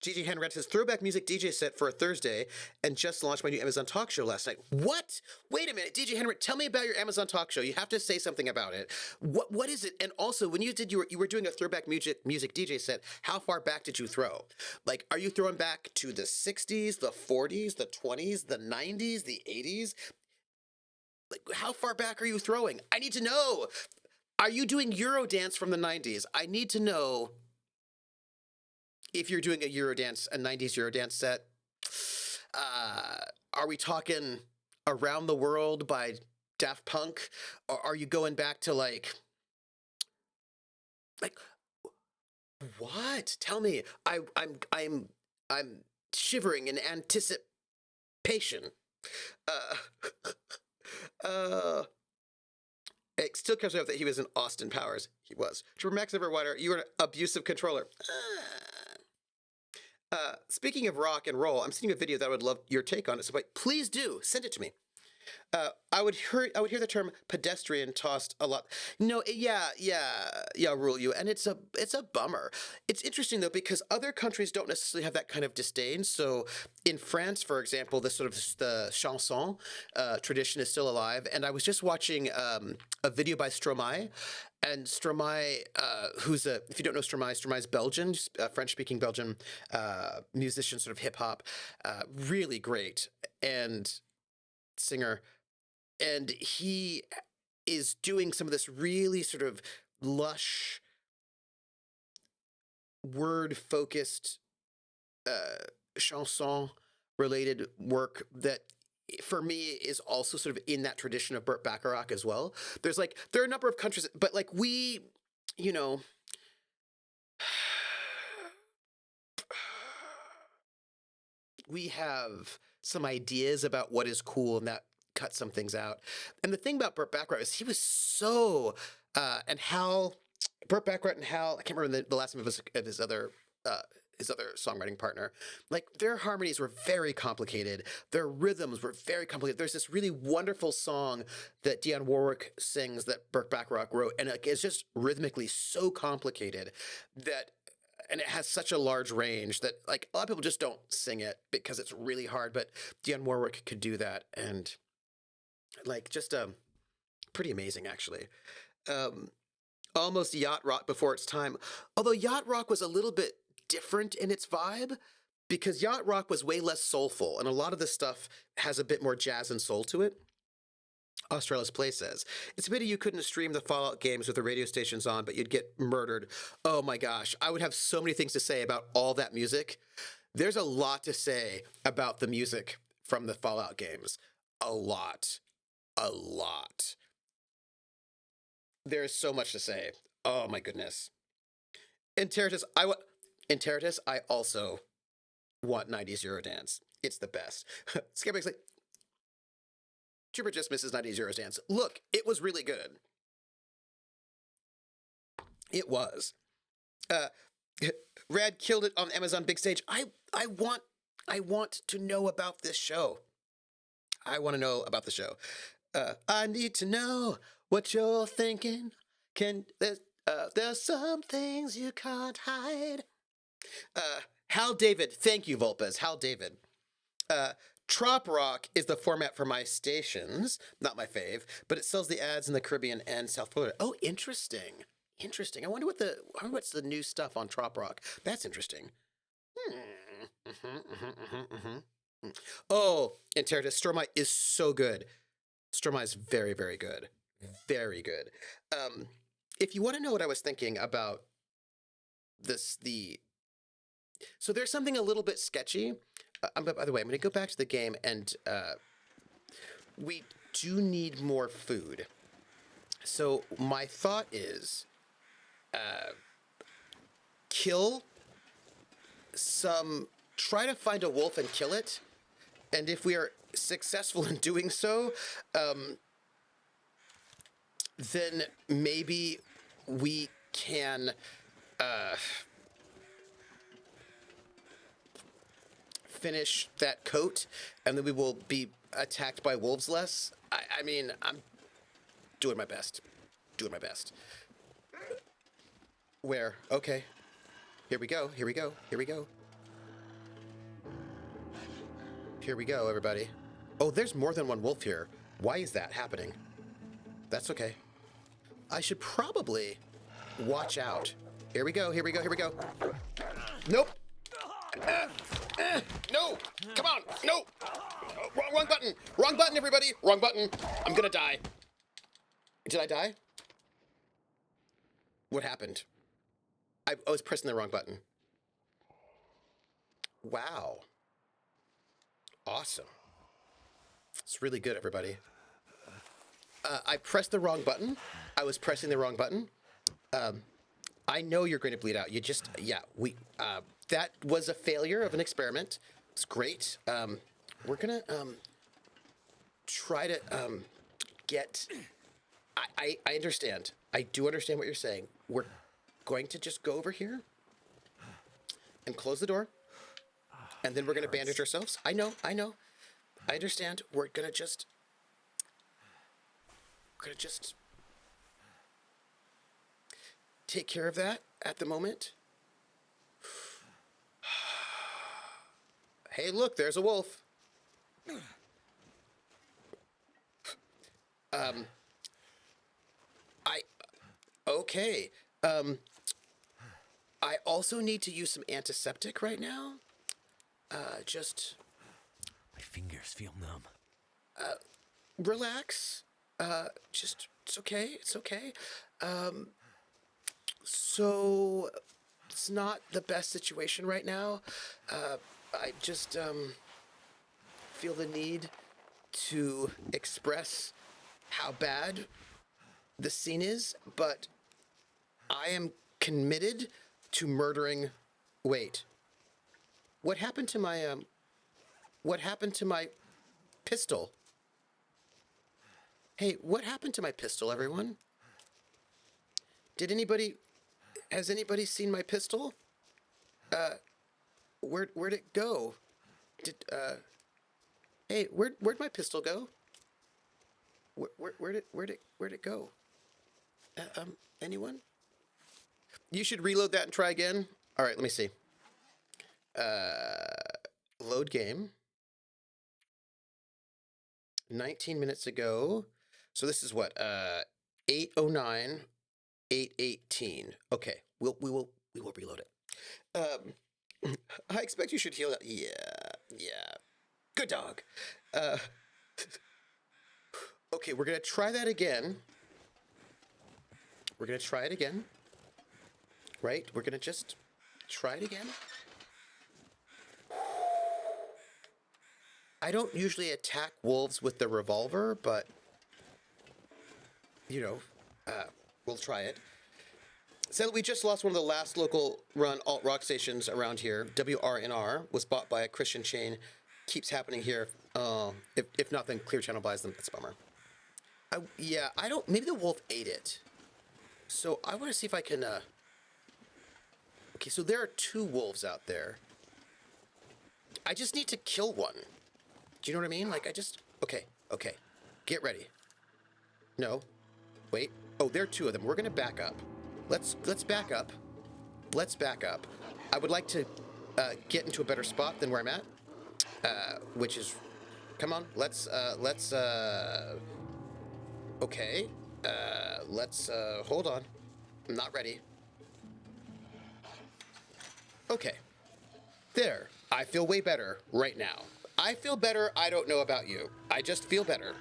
Gigi Henry says, throwback music DJ set for a Thursday and just launched my new Amazon talk show last night. What? Wait a minute, DJ Henry, tell me about your Amazon talk show. You have to say something about it. What is it? And also, when you were doing a throwback music DJ set, how far back did you throw? Like, are you throwing back to the 60s, the 40s, the 20s, the 90s, the 80s? Like, how far back are you throwing? I need to know. Are you doing Eurodance from the 90s? I need to know if you're doing a 90s Eurodance set. Are we talking Around the World by Daft Punk? Or are you going back to like what? Tell me. I'm shivering in anticipation. It still comes out that he was in Austin Powers. He was. For Max Everwider, you were an abusive controller. Speaking of rock and roll, I'm seeing a video that I would love your take on it. So please do send it to me. I would hear the term pedestrian tossed a lot. No, yeah, rule you, and it's a bummer. It's interesting though because other countries don't necessarily have that kind of disdain. So in France, for example, the chanson tradition is still alive. And I was just watching a video by Stromae. And Stromae, if you don't know Stromae's Belgian, French-speaking Belgian musician, sort of hip-hop, really great, and singer. And he is doing some of this really sort of lush, word-focused chanson-related work that for me is also sort of in that tradition of Burt Bacharach as well. There are a number of countries, but like we have some ideas about what is cool, and that cut some things out. And the thing about Burt Bacharach is he was so Burt Bacharach and Hal, I can't remember the last name of his other songwriting partner, like their harmonies were very complicated. Their rhythms were very complicated. There's this really wonderful song that Dionne Warwick sings that Burt Bacharach wrote, and it's just rhythmically so complicated and it has such a large range that like a lot of people just don't sing it because it's really hard, but Dionne Warwick could do that. And Like just pretty amazing actually. Um, Almost yacht rock before its time. Although yacht rock was a little bit different in its vibe because yacht rock was way less soulful, and a lot of the stuff has a bit more jazz and soul to it. Australis Play says, it's a pity you couldn't stream the Fallout games with the radio stations on, but you'd get murdered. Oh my gosh, I would have so many things to say about all that music. There's a lot to say about the music from the Fallout games. A lot. A lot. There's so much to say. Oh my goodness. In Terratus, I also want 90s Eurodance. It's the best. Skeptic's like, Trooper just misses 90s Eurodance. Look, it was really good. It was. Rad killed it on Amazon Big Stage. I want to know about this show. I want to know about the show. I need to know what you're thinking. There's some things you can't hide. Hal David, thank you, Vulpes. Hal David. Trop Rock is the format for my stations. Not my fave, but it sells the ads in the Caribbean and South Florida. Oh, interesting. Interesting. I wonder what's the new stuff on Trop Rock. That's interesting. Oh, and Terratus, Stormite is so good. Stormite is very, very good. Very good. If you want to know what I was thinking about so there's something a little bit sketchy. By the way, I'm going to go back to the game, and we do need more food. So my thought is try to find a wolf and kill it. And if we are successful in doing so, then maybe we can finish that coat, and then we will be attacked by wolves less. I mean, I'm doing my best. Doing my best. Where? Okay. Here we go. Here we go. Here we go. Here we go, everybody. Oh, there's more than one wolf here. Why is that happening? That's okay. I should probably watch out. Here we go. Here we go. Here we go. Nope. No! Come on! No! Wrong button! Wrong button, everybody! Wrong button! I'm gonna die. Did I die? What happened? I was pressing the wrong button. Wow. Awesome. It's really good, everybody. I pressed the wrong button. I was pressing the wrong button. I know you're going to bleed out. That was a failure of an experiment. It's great. We're gonna try to get. I understand. I do understand what you're saying. We're going to just go over here and close the door, and then we're gonna bandage ourselves. I know. I understand. We're gonna just take care of that at the moment. Hey, look, there's a wolf. Okay. I also need to use some antiseptic right now.
My fingers feel numb.
Relax. It's okay. It's okay. So it's not the best situation right now. I just feel the need to express how bad the scene is, but I am committed to murdering. Wait, what happened to my pistol? Hey, what happened to my pistol, everyone? Has anybody seen my pistol? Where'd it go? Hey, where'd my pistol go? Where'd it go? Anyone? You should reload that and try again. All right, let me see. Load game. 19 minutes ago. So this is what? 8:09, 8:18. Okay, we will reload it. I expect you should heal. Yeah. Good dog. Okay, we're gonna try that again. We're gonna try it again. Right? We're gonna just try it again. I don't usually attack wolves with the revolver, but you know, we'll try it. So we just lost one of the last local run alt rock stations around here. WRNR was bought by a Christian chain. Keeps happening here. If nothing, Clear Channel buys them. That's a bummer. Yeah, I don't. Maybe the wolf ate it. So I want to see if I can. Okay, so there are 2 wolves out there. I just need to kill one. Do you know what I mean? Like Okay. Get ready. No. Wait. Oh, there are 2 of them. We're gonna back up. Let's back up. Let's back up. I would like to get into a better spot than where I'm at. Which is, come on. Let's. Okay. Let's. Hold on. I'm not ready. Okay. There. I feel way better right now. I feel better. I don't know about you. I just feel better.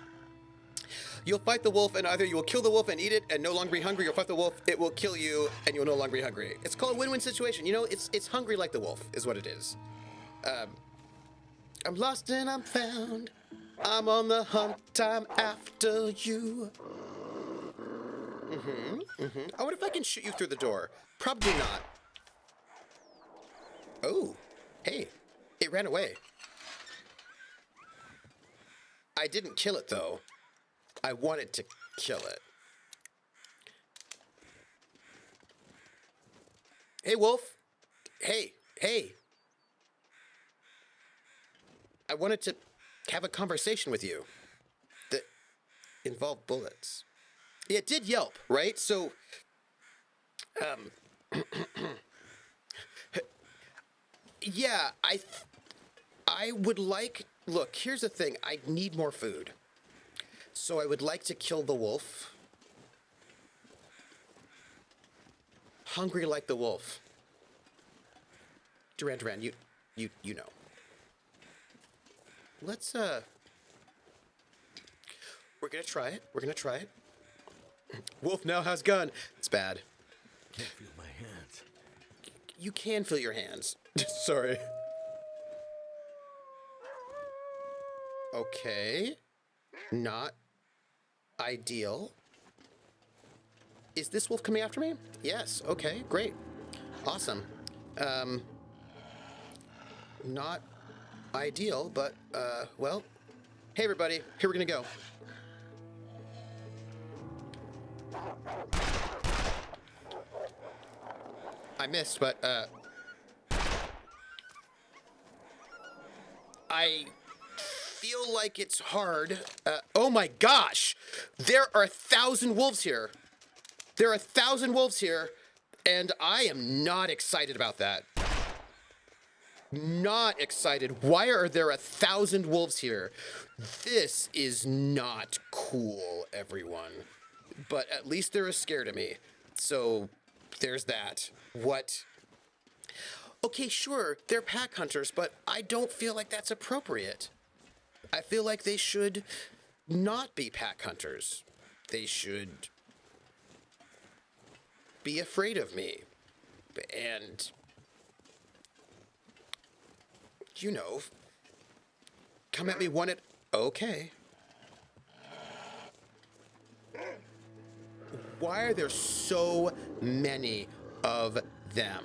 You'll fight the wolf, and either you will kill the wolf and eat it and no longer be hungry, you'll fight the wolf, it will kill you, and you'll no longer be hungry. It's called a win-win situation. You know, it's hungry like the wolf, is what it is. I'm lost and I'm found. I'm on the hunt, I'm after you. I wonder if I can shoot you through the door. Probably not. Oh, hey, it ran away. I didn't kill it, though. I wanted to kill it. Hey, wolf. Hey. I wanted to have a conversation with you that involved bullets. Yeah, it did yelp, right? So, yeah, I would like... Look, here's the thing. I need more food. So I would like to kill the wolf. Hungry like the wolf. Duran, you know. Let's, we're gonna try it. Wolf now has gun. It's bad.
Can't feel my hands.
You can feel your hands. Sorry. Okay. Not ideal. Is this wolf coming after me? Yes. Okay, great. Awesome. Not ideal, but, well. Hey, everybody. Here we're gonna go. I missed, but, I feel like it's hard. Oh my gosh! There are 1,000 wolves here. There are 1,000 wolves here, and I am not excited about that. Not excited. Why are there 1,000 wolves here? This is not cool, everyone. But at least they're scared of me. So there's that. What? Okay, sure, they're pack hunters, but I don't feel like that's appropriate. I feel like they should not be pack hunters. They should be afraid of me. And, you know, come at me one at... Okay. Why are there so many of them?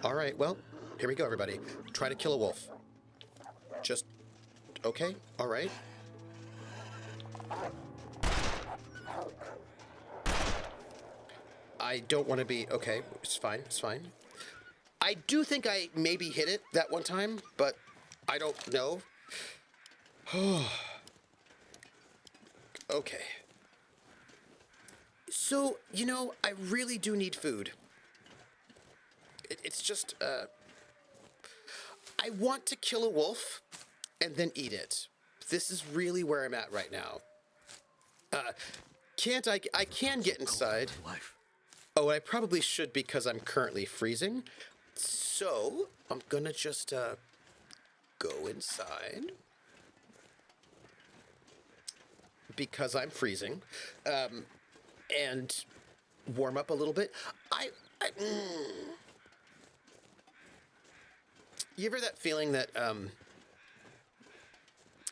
All right, well, here we go, everybody. Try to kill a wolf. Just... Okay, all right. I don't want to be... Okay, it's fine, it's fine. I do think I maybe hit it that one time, but I don't know. Okay. So, you know, I really do need food. It's just, I want to kill a wolf and then eat it this is really where I'm at right now. I can get inside.
Life.
Oh, I probably should because I'm currently freezing. So I'm gonna just go inside because I'm freezing, and warm up a little bit. You ever that feeling that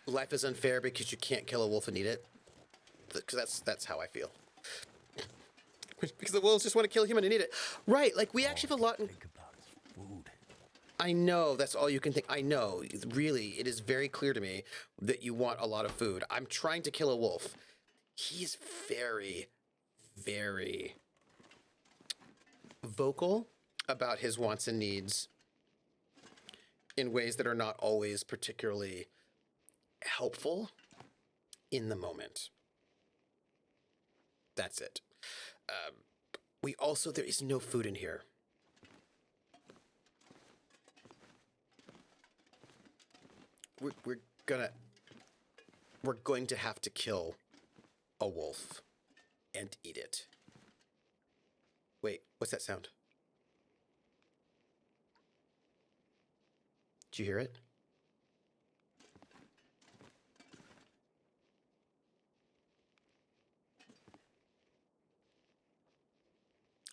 life is unfair because you can't kill a wolf and eat it? Because that's how I feel. Because the wolves just want to kill a human and eat it. Right, like we actually have a lot in...
Think about is food.
I know, that's all you can think. I know, really, it is very clear to me that you want a lot of food. I'm trying to kill a wolf. He's very, very vocal about his wants and needs in ways that are not always particularly helpful in the moment. That's it. We also, there is no food in here. We're going to have to kill a wolf and eat it. Wait, what's that sound? Did you hear it?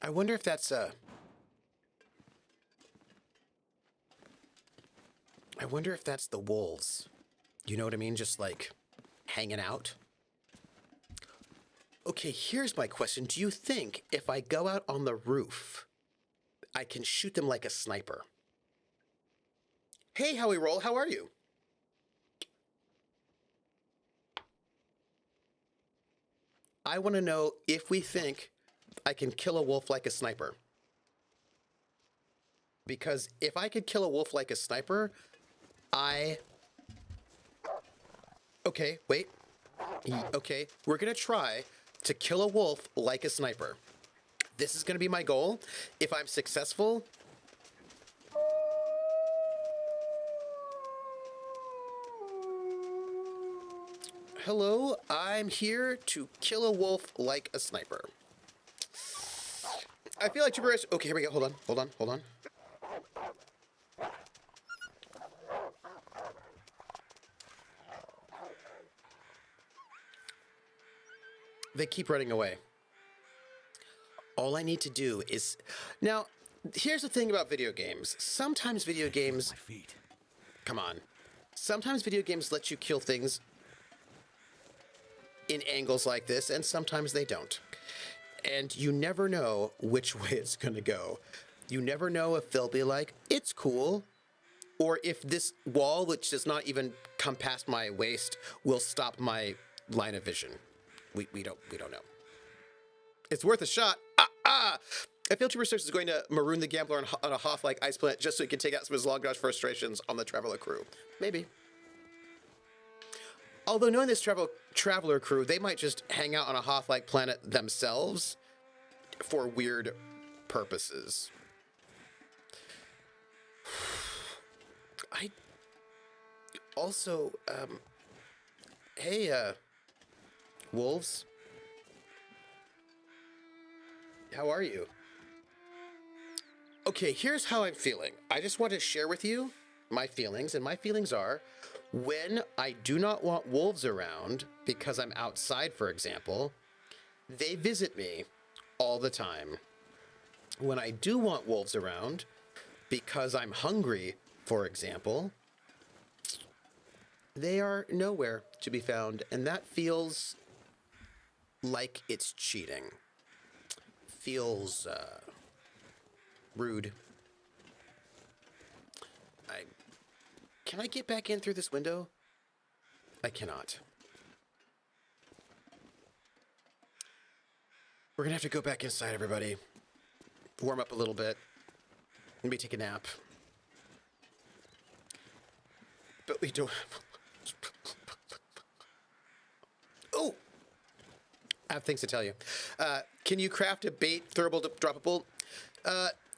I wonder if that's I wonder if that's the wolves. You know what I mean? Just like hanging out. Okay, here's my question. Do you think if I go out on the roof, I can shoot them like a sniper? Hey, Howie Roll, how are you? I want to know if we think I can kill a wolf like a sniper. Because if I could kill a wolf like a sniper, Okay, wait. Okay, we're gonna try to kill a wolf like a sniper. This is gonna be my goal. If I'm successful... Hello, I'm here to kill a wolf like a sniper. I feel like Trooper... Okay, here we go. Hold on. They keep running away. All I need to do is... Now, here's the thing about video games. Sometimes video games...
My feet.
Come on. Sometimes video games let you kill things in angles like this, and sometimes they don't. And you never know which way it's going to go. You never know if they'll be like, it's cool, or if this wall, which does not even come past my waist, will stop my line of vision. We don't know. It's worth a shot. I feel Trooper 6 is going to maroon the gambler on a Hoth-like ice planet just so he can take out some of his long dodge frustrations on the Traveler crew. Maybe. Although knowing this Traveler crew, they might just hang out on a Hoth-like planet themselves for weird purposes. I also, hey, wolves. How are you? Okay, here's how I'm feeling. I just want to share with you my feelings, and my feelings are when I do not want wolves around because I'm outside, for example, they visit me all the time. When I do want wolves around because I'm hungry, for example, they are nowhere to be found, and that feels like it's cheating. Feels rude. Can I get back in through this window? I cannot. We're gonna have to go back inside, everybody. Warm up a little bit. Maybe take a nap. But we don't... Oh! I have things to tell you. Can you craft a bait throwable droppable?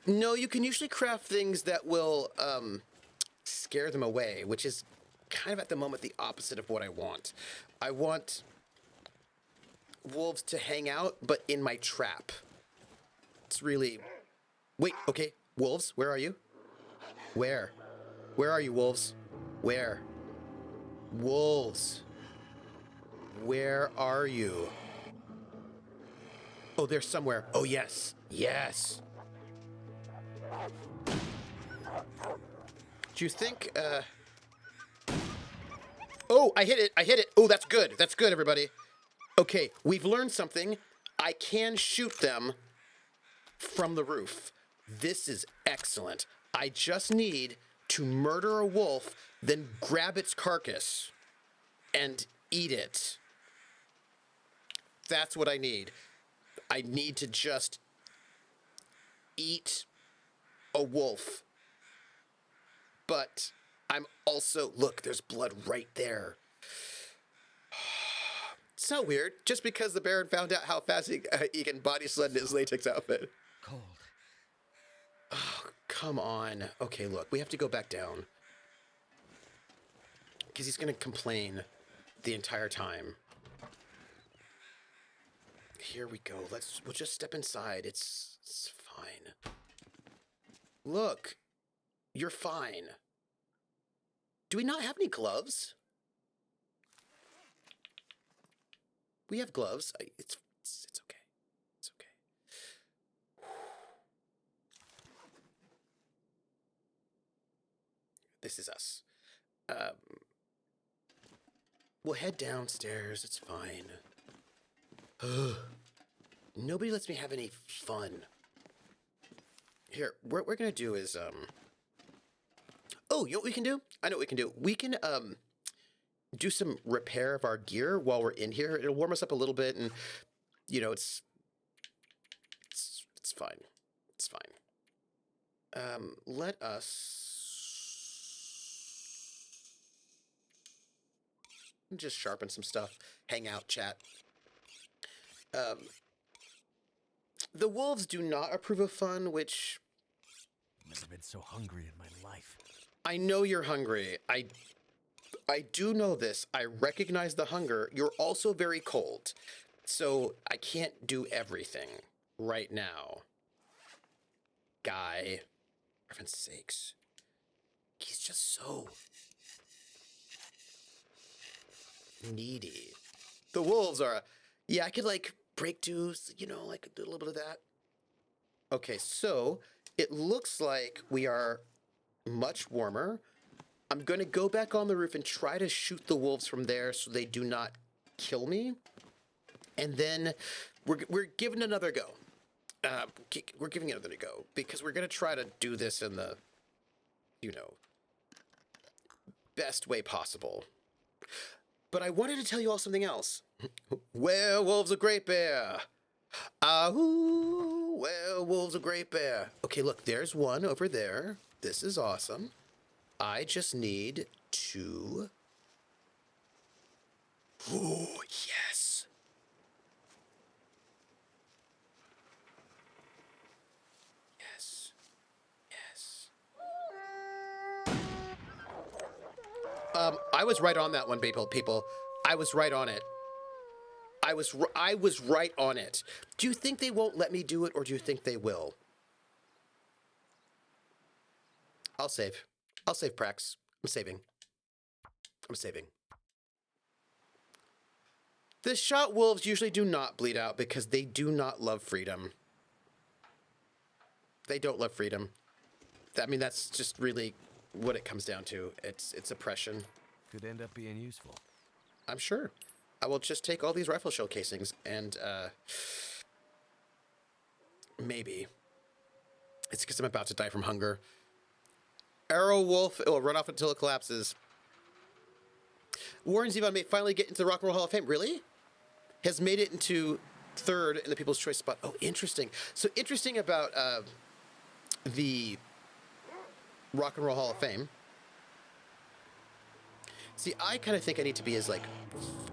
No, you can usually craft things that will scare them away, which is kind of at the moment the opposite of what I want. I want wolves to hang out, but in my trap. It's really... Wait, okay. Wolves, where are you? Where? Where are you, wolves? Where? Wolves. Where are you? Oh, they're somewhere. Oh, yes. Yes. Do you think, Oh, I hit it. I hit it. Oh, that's good. That's good, everybody. Okay, we've learned something. I can shoot them from the roof. This is excellent. I just need to murder a wolf, then grab its carcass and eat it. That's what I need. I need to just eat a wolf. But I'm also... Look, there's blood right there. It's not weird. Just because the Baron found out how fast he can body sled in his latex outfit.
Cold.
Oh, come on. Okay, look, we have to go back down. Because he's going to complain the entire time. Here we go. We'll just step inside. It's fine. Look, you're fine. Do we not have any gloves? We have gloves. It's okay. It's okay. This is us. We'll head downstairs. It's fine. Nobody lets me have any fun. Here, what we're gonna do is oh, you know what we can do? I know what we can do. We can do some repair of our gear while we're in here. It'll warm us up a little bit, and you know, it's fine. It's fine. Let us just sharpen some stuff. Hang out, chat. The wolves do not approve of fun, which...
Never been so hungry in my life.
I know you're hungry. I do know this. I recognize the hunger. You're also very cold. So I can't do everything right now. Guy. For heaven's sakes. He's just so... needy. The wolves are... Yeah, I could, like, break dues, you know, like, do a little bit of that. Okay, so it looks like we are much warmer. I'm going to go back on the roof and try to shoot the wolves from there so they do not kill me. And then we're giving another go. We're giving it another go because we're going to try to do this in the, you know, best way possible. But I wanted to tell you all something else. Werewolves of Great Bear. Ahoo, werewolves of Great Bear. Okay, look, there's one over there. This is awesome. I just need to... Ooh, yes. Yes. Yes. I was right on that one, people. I was right on it. I was right on it. Do you think they won't let me do it, or do you think they will? I'll save. I'll save Prax. I'm saving. The shot wolves usually do not bleed out because they do not love freedom. They don't love freedom. I mean, that's just really what it comes down to. It's oppression.
Could end up being useful.
I'm sure. I will just take all these rifle shell casings and, maybe. It's because I'm about to die from hunger. Arrow Wolf, it will run off until it collapses. Warren Zevon may finally get into the Rock and Roll Hall of Fame. Really? Has made it into third in the People's Choice spot. Oh, interesting. So interesting about, the Rock and Roll Hall of Fame. See, I kind of think I need to be as, like...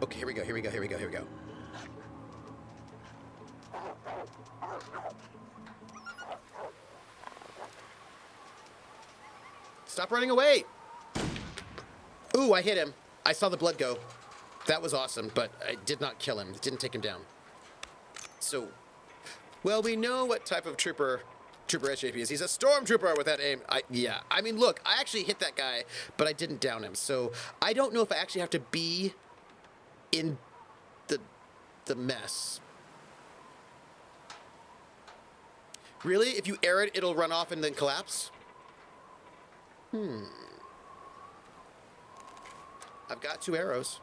Okay, here we go. Stop running away! Ooh, I hit him. I saw the blood go. That was awesome, but I did not kill him. It didn't take him down. So, well, we know what type of Trooper SJP is. He's a stormtrooper with that aim. Yeah. I mean, look, I actually hit that guy, but I didn't down him. So I don't know if I actually have to be in the mess. Really? If you air it, it'll run off and then collapse? I've got 2 arrows.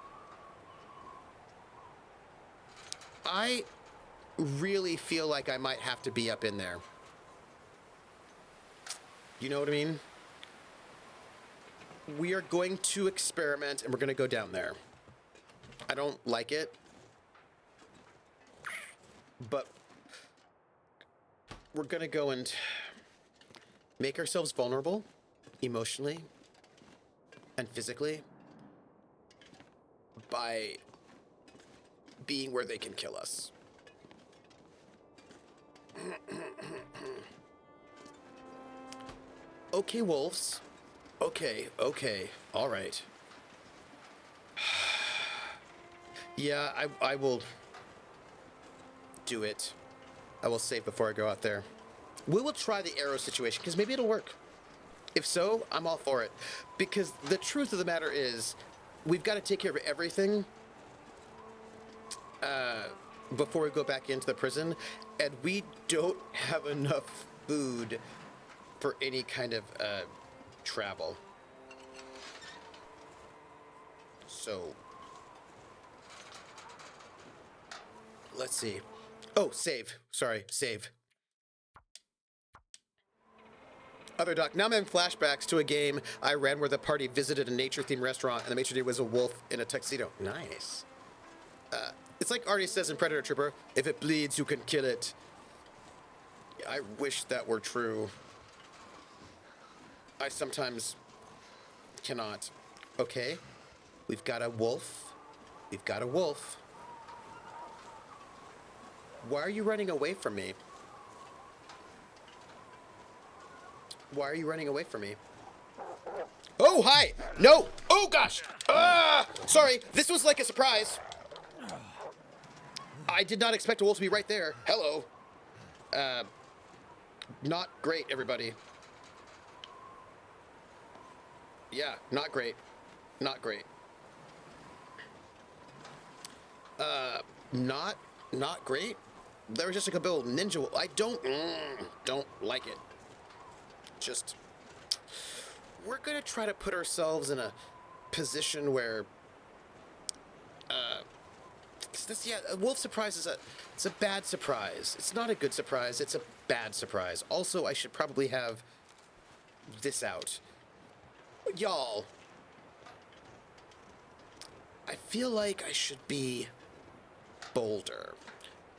I really feel like I might have to be up in there. You know what I mean? We are going to experiment and we're going to go down there. I don't like it. But we're going to go and make ourselves vulnerable emotionally and physically by being where they can kill us. Okay, wolves. Okay, all right. Yeah, I will do it. I will save before I go out there. We will try the arrow situation, because maybe it'll work. If so, I'm all for it. Because the truth of the matter is, we've got to take care of everything before we go back into the prison, and we don't have enough food for any kind of travel. So, let's see. Oh, save. Sorry, save. Other doc. Now I'm having flashbacks to a game I ran where the party visited a nature-themed restaurant and the maitre d' was a wolf in a tuxedo. Nice. It's like Artie says in Predator Trooper, if it bleeds, you can kill it. I wish that were true. I sometimes cannot. Okay. We've got a wolf. We've got a wolf. Why are you running away from me? Why are you running away from me? Oh, hi! No! Oh, gosh! Sorry, this was like a surprise. I did not expect a wolf to be right there. Hello. Not great, everybody. Yeah, not great. Not great. Not great? There was just like a little ninja wolf. I don't like it. Just, we're gonna try to put ourselves in a position where, a wolf surprise is it's a bad surprise. It's not a good surprise, it's a bad surprise. Also, I should probably have this out. Y'all, I feel like I should be bolder.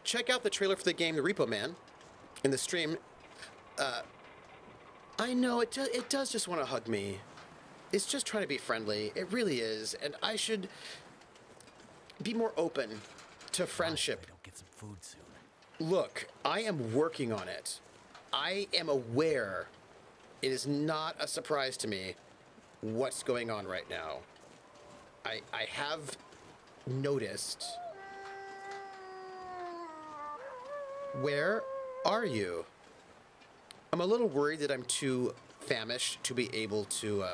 Check out the trailer for the game The Repo Man in the stream. I know, it does just want to hug me. It's just trying to be friendly. It really is. And I should be more open to friendship.
Don't get some food soon.
Look, I am working on it. I am aware. It is not a surprise to me what's going on right now. I have noticed. Where are you? I'm a little worried that I'm too famished to be able to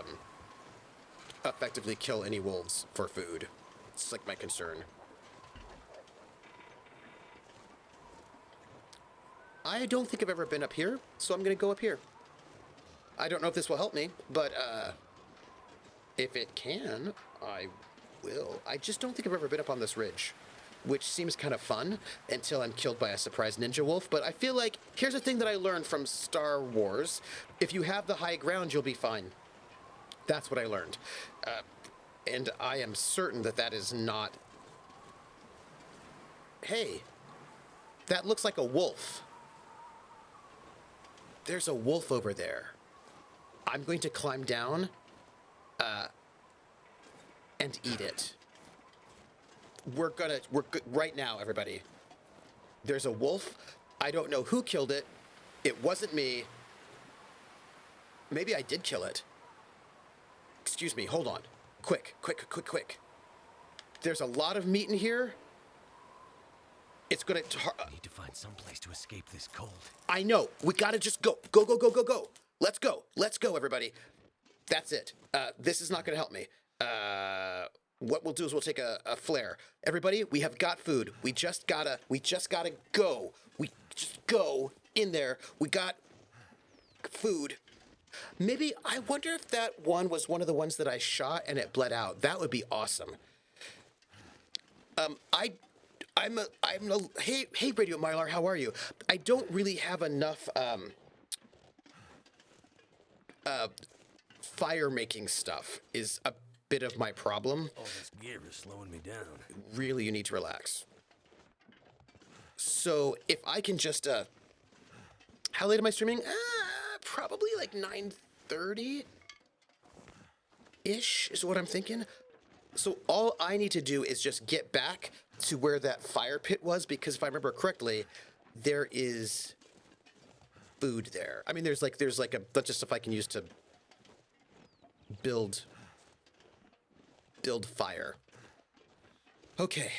effectively kill any wolves for food. It's like my concern. I don't think I've ever been up here, so I'm gonna go up here. I don't know if this will help me, but if it can, I will. I just don't think I've ever been up on this ridge, which seems kind of fun until I'm killed by a surprise ninja wolf. But I feel like, here's a thing that I learned from Star Wars. If you have the high ground, you'll be fine. That's what I learned. And I am certain that that is not... Hey, that looks like a wolf. There's a wolf over there. I'm going to climb down and eat it. We're right now, everybody. There's a wolf. I don't know who killed it. It wasn't me. Maybe I did kill it. Excuse me, hold on. Quick, quick, quick, quick. There's a lot of meat in here. It's gonna...
I need to find some place to escape this cold.
I know. We gotta just go. Go, go, go, go, go. Let's go. Let's go, everybody. That's it. This is not gonna help me. What we'll do is we'll take a flare. Everybody, we have got food. We just gotta go. We just go in there. We got food. Maybe, I wonder if that one was one of the ones that I shot and it bled out. That would be awesome. Hey, Radio Mylar, how are you? I don't really have enough, fire making stuff is a bit of my problem.
All this gear is slowing me down.
Really, you need to relax. So if I can just, how late am I streaming? Probably like 9:30-ish is what I'm thinking. So all I need to do is just get back to where that fire pit was, because if I remember correctly, there is food there. I mean, there's like a bunch of stuff I can use to build fire. Okay.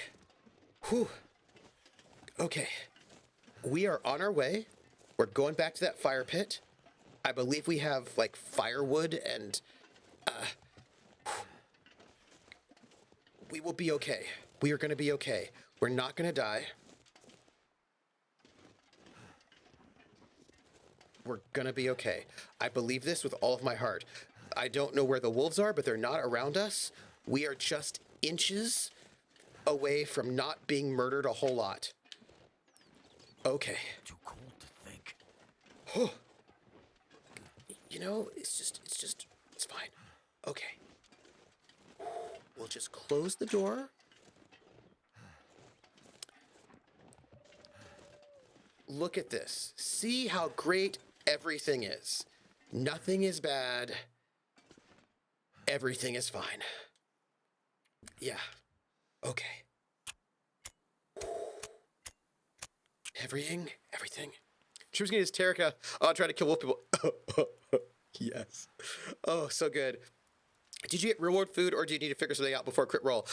Whew. Okay. We are on our way. We're going back to that fire pit. I believe we have like firewood and we will be okay. We are going to be okay. We're not going to die. We're going to be okay. I believe this with all of my heart. I don't know where the wolves are, but they're not around us. We are just inches away from not being murdered a whole lot. Okay.
Too cold to think.
You know, it's fine. Okay. We'll just close the door. Look at this. See how great everything is. Nothing is bad. Everything is fine. Yeah. Okay. Everything. Troop's gonna use Terrica. Oh, try to kill wolf people. Yes. Oh, so good. Did you get reward food, or do you need to figure something out before crit roll?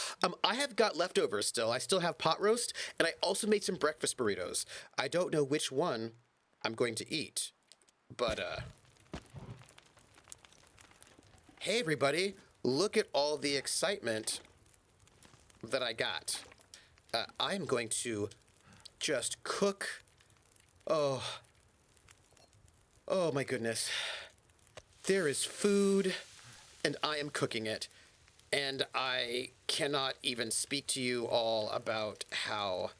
I have got leftovers still. I still have pot roast, and I also made some breakfast burritos. I don't know which one I'm going to eat, but hey everybody, look at all the excitement that I got. I'm going to just cook. Oh my goodness. There is food, and I am cooking it. And I cannot even speak to you all about how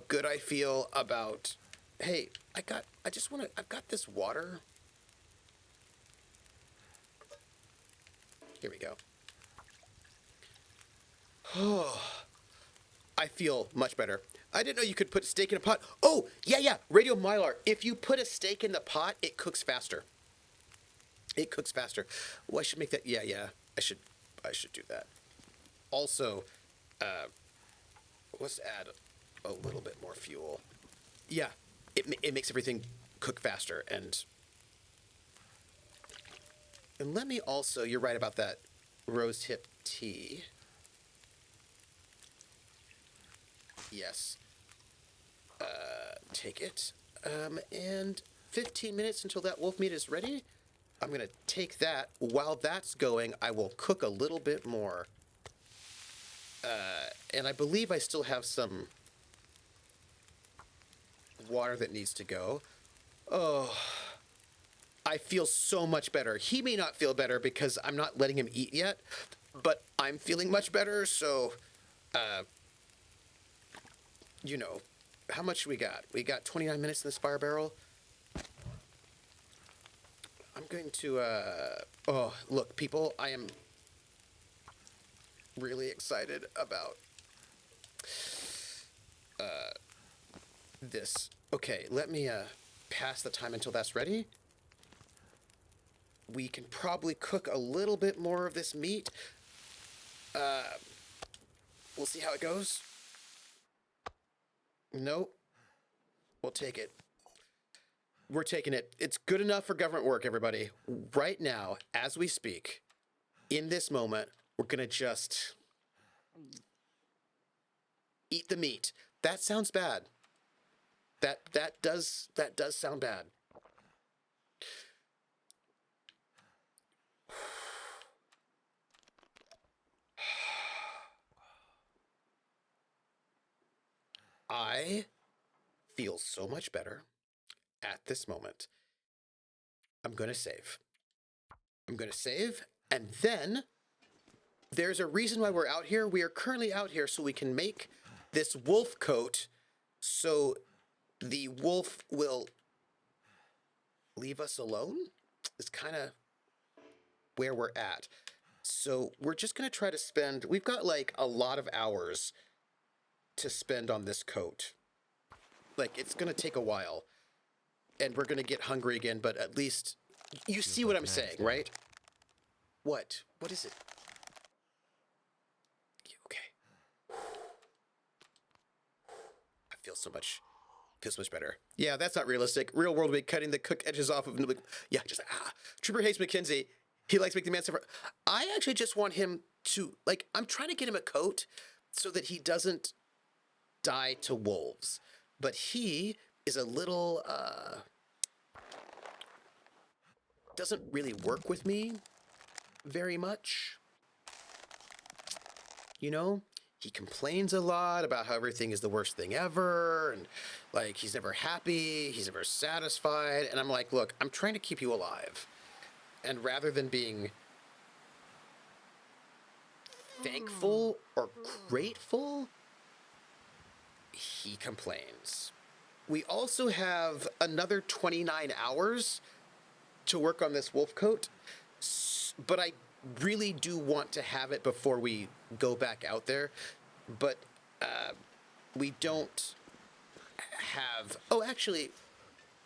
good I feel about, hey, I've got this water. Here we go. Oh, I feel much better. I didn't know you could put steak in a pot. Oh, yeah. Radio Mylar. If you put a steak in the pot, it cooks faster. It cooks faster. Oh, I should make that. Yeah. I should do that. Also, let's add a little bit more fuel. Yeah, it makes everything cook faster. And let me also, you're right about that rose hip tea. Yes. Take it. And 15 minutes until that wolf meat is ready. I'm going to take that. While that's going, I will cook a little bit more. And I believe I still have some water that needs to go. Oh, I feel so much better. He may not feel better because I'm not letting him eat yet, but I'm feeling much better. So, you know, how much we got? We got 29 minutes in this fire barrel. I'm going to, oh, look, people, I am really excited about this. Okay, let me pass the time until that's ready. We can probably cook a little bit more of this meat. We'll see how it goes. Nope. We'll take it. We're taking it. It's good enough for government work, everybody. Right now, as we speak, in this moment, we're gonna just eat the meat. That sounds bad. That does sound bad. I feel so much better at this moment. I'm gonna save. And then there's a reason why we're out here. We are currently out here so we can make this wolf coat so the wolf will leave us alone. Is kind of where we're at. So we're just gonna try to spend, we've got like a lot of hours to spend on this coat. Like, it's gonna take a while. And we're gonna get hungry again, but at least you see what I'm saying, right? What? What is it? Okay. I feel so much better. Yeah, that's not realistic. Real world would be cutting the cook edges off of, yeah, just, Trooper hates Mackenzie. He likes making the man suffer. I actually just want him to, like, I'm trying to get him a coat so that he doesn't die to wolves. But he is a little, doesn't really work with me very much. You know? He complains a lot about how everything is the worst thing ever, and like he's never happy, he's never satisfied, and I'm like, look, I'm trying to keep you alive. And rather than being thankful or grateful, he complains. We also have another 29 hours to work on this wolf coat, but I really do want to have it before we go back out there, but we don't have, oh, actually,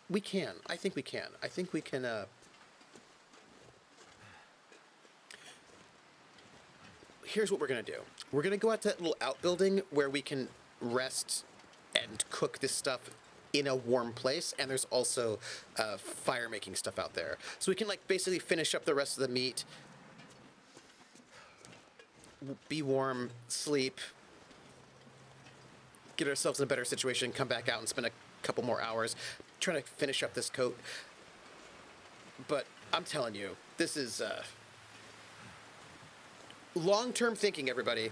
we can. I think we can. I think we can, here's what we're going to do. We're going to go out to that little outbuilding where we can rest and cook this stuff in a warm place, and there's also fire making stuff out there. So we can, like, basically finish up the rest of the meat, be warm, sleep, get ourselves in a better situation, come back out and spend a couple more hours trying to finish up this coat. But I'm telling you, this is long-term thinking, everybody.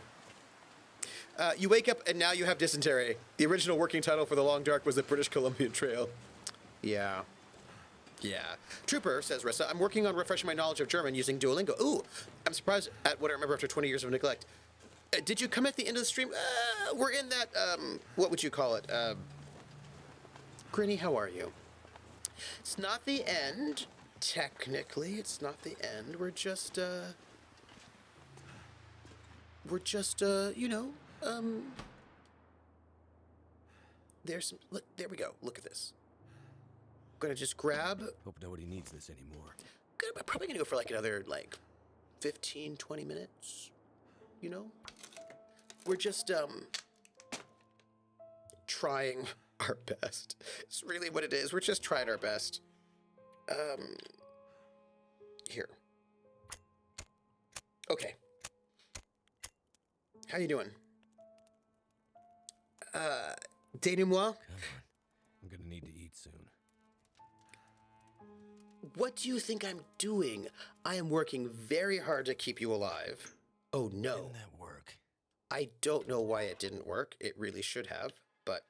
You wake up and now you have dysentery. The original working title for The Long Dark was the British Columbian Trail. Yeah. Yeah. Trooper, says Rissa, I'm working on refreshing my knowledge of German using Duolingo. Ooh, I'm surprised at what I remember after 20 years of neglect. Did you come at the end of the stream? We're in that, what would you call it? Grinny, how are you? It's not the end. Technically, it's not the end. We're just, you know, there's some, look, there we go. Look at this. I'm gonna just grab,
Hope nobody needs this anymore.
I'm probably gonna go for like another, like, 15, 20 minutes, you know? We're just, trying our best. It's really what it is. We're just trying our best. Here. Okay. How you doing? Denouement?
Come on. I'm gonna need to eat soon.
What do you think I'm doing? I am working very hard to keep you alive. Oh no.
Didn't that work?
I don't know why it didn't work. It really should have, but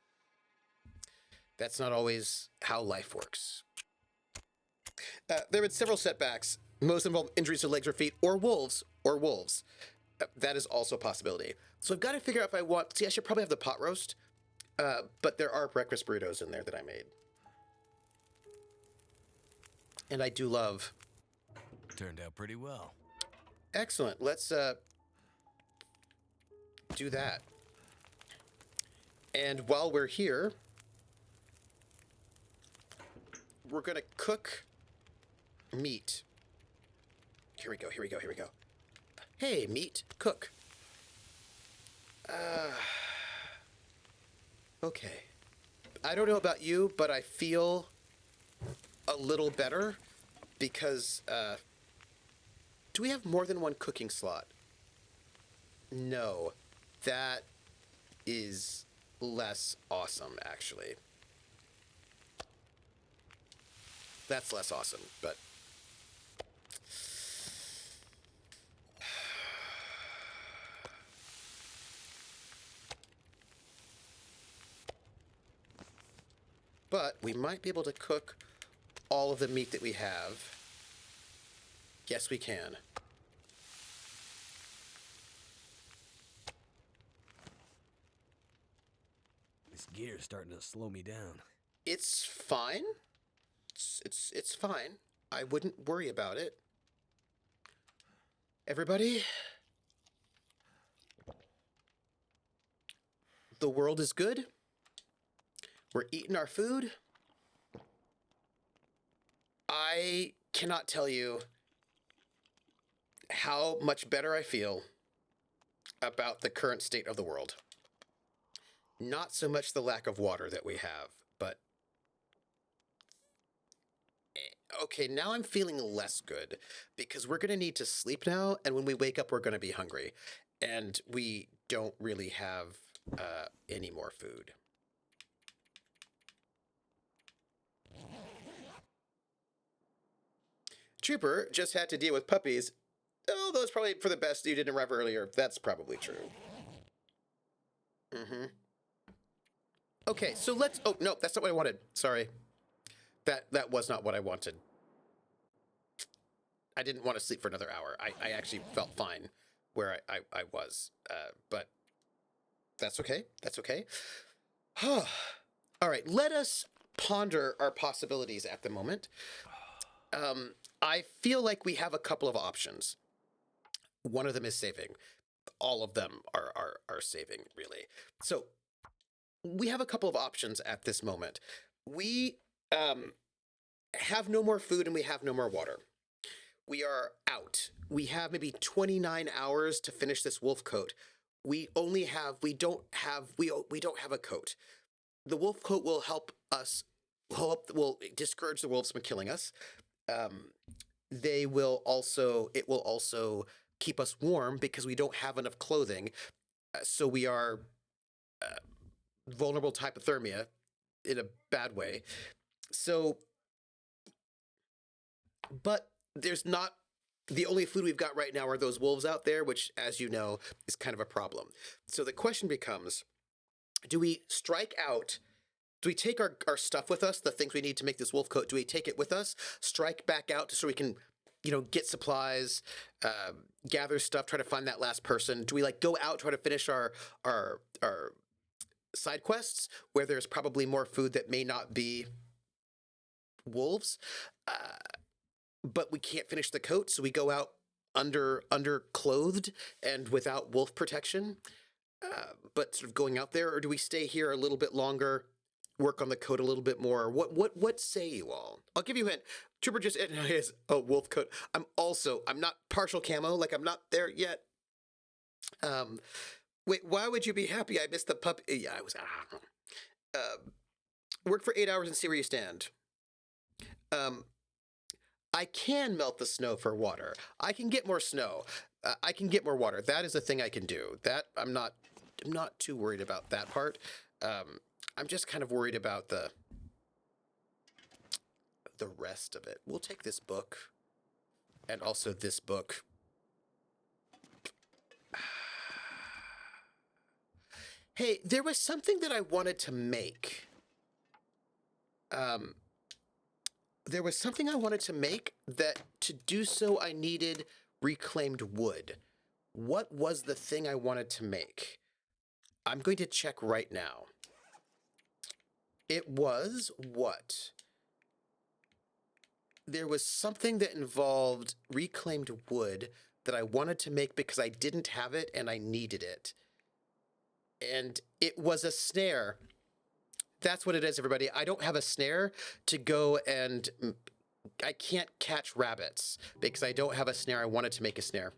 that's not always how life works. There have been several setbacks. Most involve injuries to legs or feet, or wolves, that is also a possibility. So I've got to figure out if I want, see, I should probably have the pot roast, but there are breakfast burritos in there that I made. And I do love.
Turned out pretty well.
Excellent. Let's do that. And while we're here, we're going to cook meat. Here we go. Hey, meat, cook. Okay. I don't know about you, but I feel a little better because Do we have more than one cooking slot? No. That is less awesome, actually. That's less awesome, but... But we might be able to cook all of the meat that we have. Yes, we can.
This gear's starting to slow me down.
It's fine. It's fine. I wouldn't worry about it. Everybody, the world is good. We're eating our food. I cannot tell you how much better I feel about the current state of the world. Not so much the lack of water that we have, but... Okay, now I'm feeling less good because we're going to need to sleep now, and when we wake up, we're going to be hungry. And we don't really have any more food. Trooper just had to deal with puppies. Oh, those probably for the best you didn't arrive earlier. That's probably true. Mm-hmm. Okay, so let's... Oh, no, that's not what I wanted. Sorry. That was not what I wanted. I didn't want to sleep for another hour. I actually felt fine where I was. But that's okay. That's okay. All right, let us ponder our possibilities at the moment. I feel like we have a couple of options. One of them is saving. All of them are saving, really. So we have a couple of options at this moment. We have no more food and we have no more water. We are out. We have maybe 29 hours to finish this wolf coat. We don't have a coat. The wolf coat will help us, will discourage the wolves from killing us. It will also keep us warm because we don't have enough clothing. So we are vulnerable to hypothermia in a bad way. So, but there's not, the only food we've got right now are those wolves out there, which, as you know, is kind of a problem. So the question becomes, do we strike out? Do we take our stuff with us, the things we need to make this wolf coat? Do we take it with us, strike back out so we can, get supplies, gather stuff, try to find that last person? Do we go out, try to finish our side quests where there's probably more food that may not be wolves, but we can't finish the coat, so we go out under clothed and without wolf protection, but sort of going out there? Or do we stay here a little bit longer, work on the coat a little bit more? What say you all? I'll give you a hint. Trooper just has a wolf coat. I'm not partial camo, I'm not there yet. Wait, why would you be happy? I missed the puppy. Yeah, I was. Work for 8 hours and see where you stand. I can melt the snow for water. I can get more snow. I can get more water. That is a thing I can do. That I'm not too worried about that part. I'm just kind of worried about the rest of it. We'll take this book and also this book. Hey, there was something that I wanted to make. There was something I wanted to make that to do so I needed reclaimed wood. What was the thing I wanted to make? I'm going to check right now. It was what? There was something that involved reclaimed wood that I wanted to make because I didn't have it and I needed it. And it was a snare. That's what it is, everybody. I don't have a snare to go and... I can't catch rabbits because I don't have a snare. I wanted to make a snare.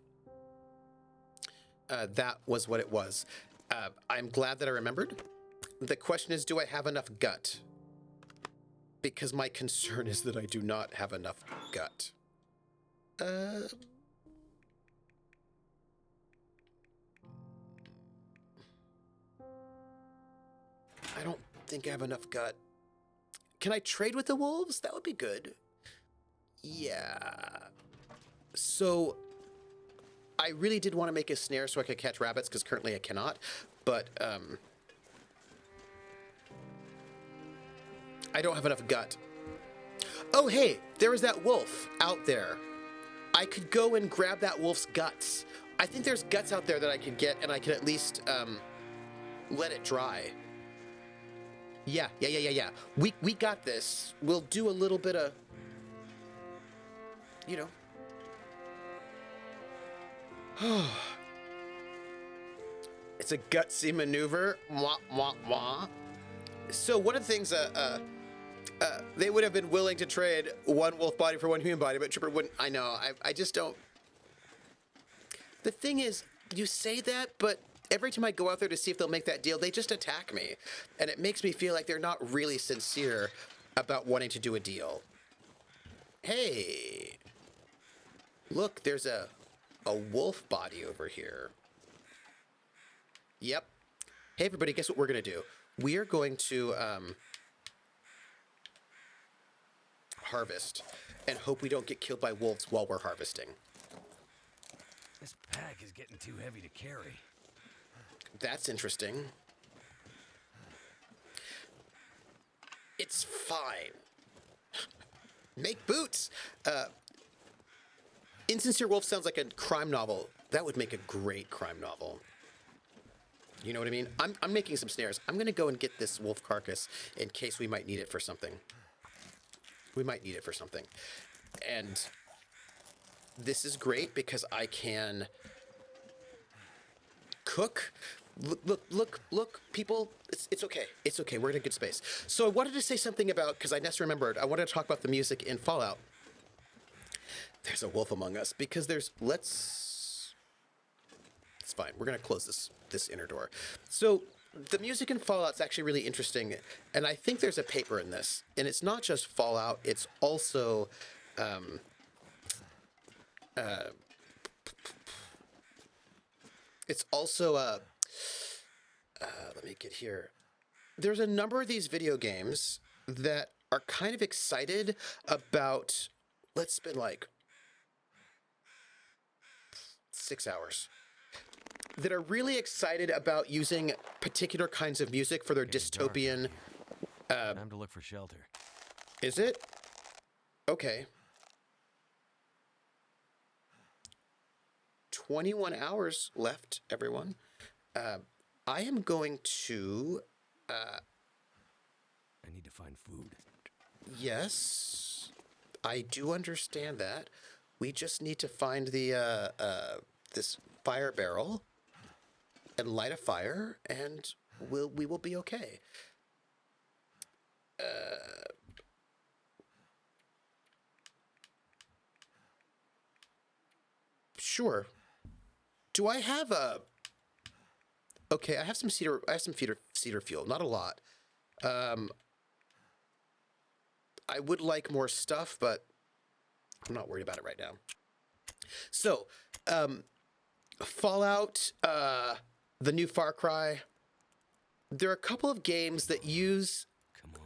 That was what it was. I'm glad that I remembered. The question is, do I have enough gut? Because my concern is that I do not have enough gut. think I have enough gut. Can I trade with the wolves? That would be good. Yeah. So I really did want to make a snare so I could catch rabbits, because currently I cannot. But I don't have enough gut. Oh, hey, there was that wolf out there. I could go and grab that wolf's guts. I think there's guts out there that I could get, and I could at least let it dry. Yeah. We got this. We'll do a little bit of, you know. It's a gutsy maneuver. Wah, wah, wah. So one of the things they would have been willing to trade one wolf body for one human body, but Tripper wouldn't. I know. I just don't. The thing is, you say that, but every time I go out there to see if they'll make that deal, they just attack me. And it makes me feel like they're not really sincere about wanting to do a deal. Hey. Look, there's a wolf body over here. Yep. Hey, everybody, guess what we're going to do? We are going to harvest and hope we don't get killed by wolves while we're harvesting.
This pack is getting too heavy to carry.
That's interesting. It's fine. Make boots. Insincere Wolf sounds like a crime novel. That would make a great crime novel. You know what I mean? I'm making some snares. I'm going to go and get this wolf carcass in case we might need it for something. We might need it for something. And this is great because I can cook. Look, people. It's okay. It's okay. We're in a good space. So I wanted to say something about, because I just remembered, I wanted to talk about the music in Fallout. There's a wolf among us because there's, it's fine. We're going to close this inner door. So the music in Fallout's actually really interesting. And I think there's a paper in this. And it's not just Fallout. It's also, let me get here. There's a number of these video games that are kind of excited about, let's spend like 6 hours, that are really excited about using particular kinds of music for their dystopian.
Time to look for shelter.
Is it? Okay. 21 hours left, everyone. I am going to...
I need to find food.
Yes, I do understand that. We just need to find the this fire barrel and light a fire, and we will be okay. Sure. Do I have a? Okay, I have some cedar. I have some cedar fuel. Not a lot. I would like more stuff, but I'm not worried about it right now. So, Fallout, the new Far Cry. There are a couple of games that use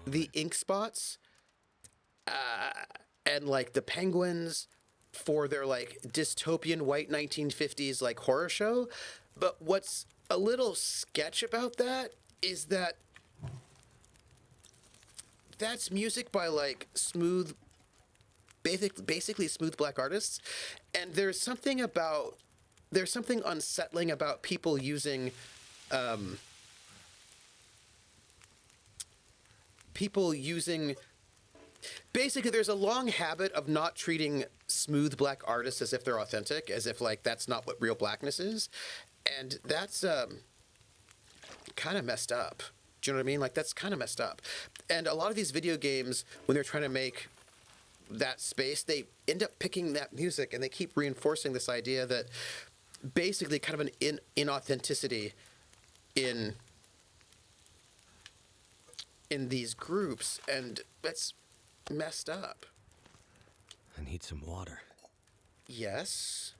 the ink spots and like the penguins for their like dystopian white 1950s like horror show. But what's a little sketch about that is that that's music by like smooth, basically smooth black artists. And there's something unsettling about people using, basically there's a long habit of not treating smooth black artists as if they're authentic, as if like that's not what real blackness is. And that's kind of messed up. Do you know what I mean? Like that's kind of messed up. And a lot of these video games, when they're trying to make that space, they end up picking that music and they keep reinforcing this idea that basically kind of an inauthenticity in these groups, and that's messed up.
I need some water.
Yes.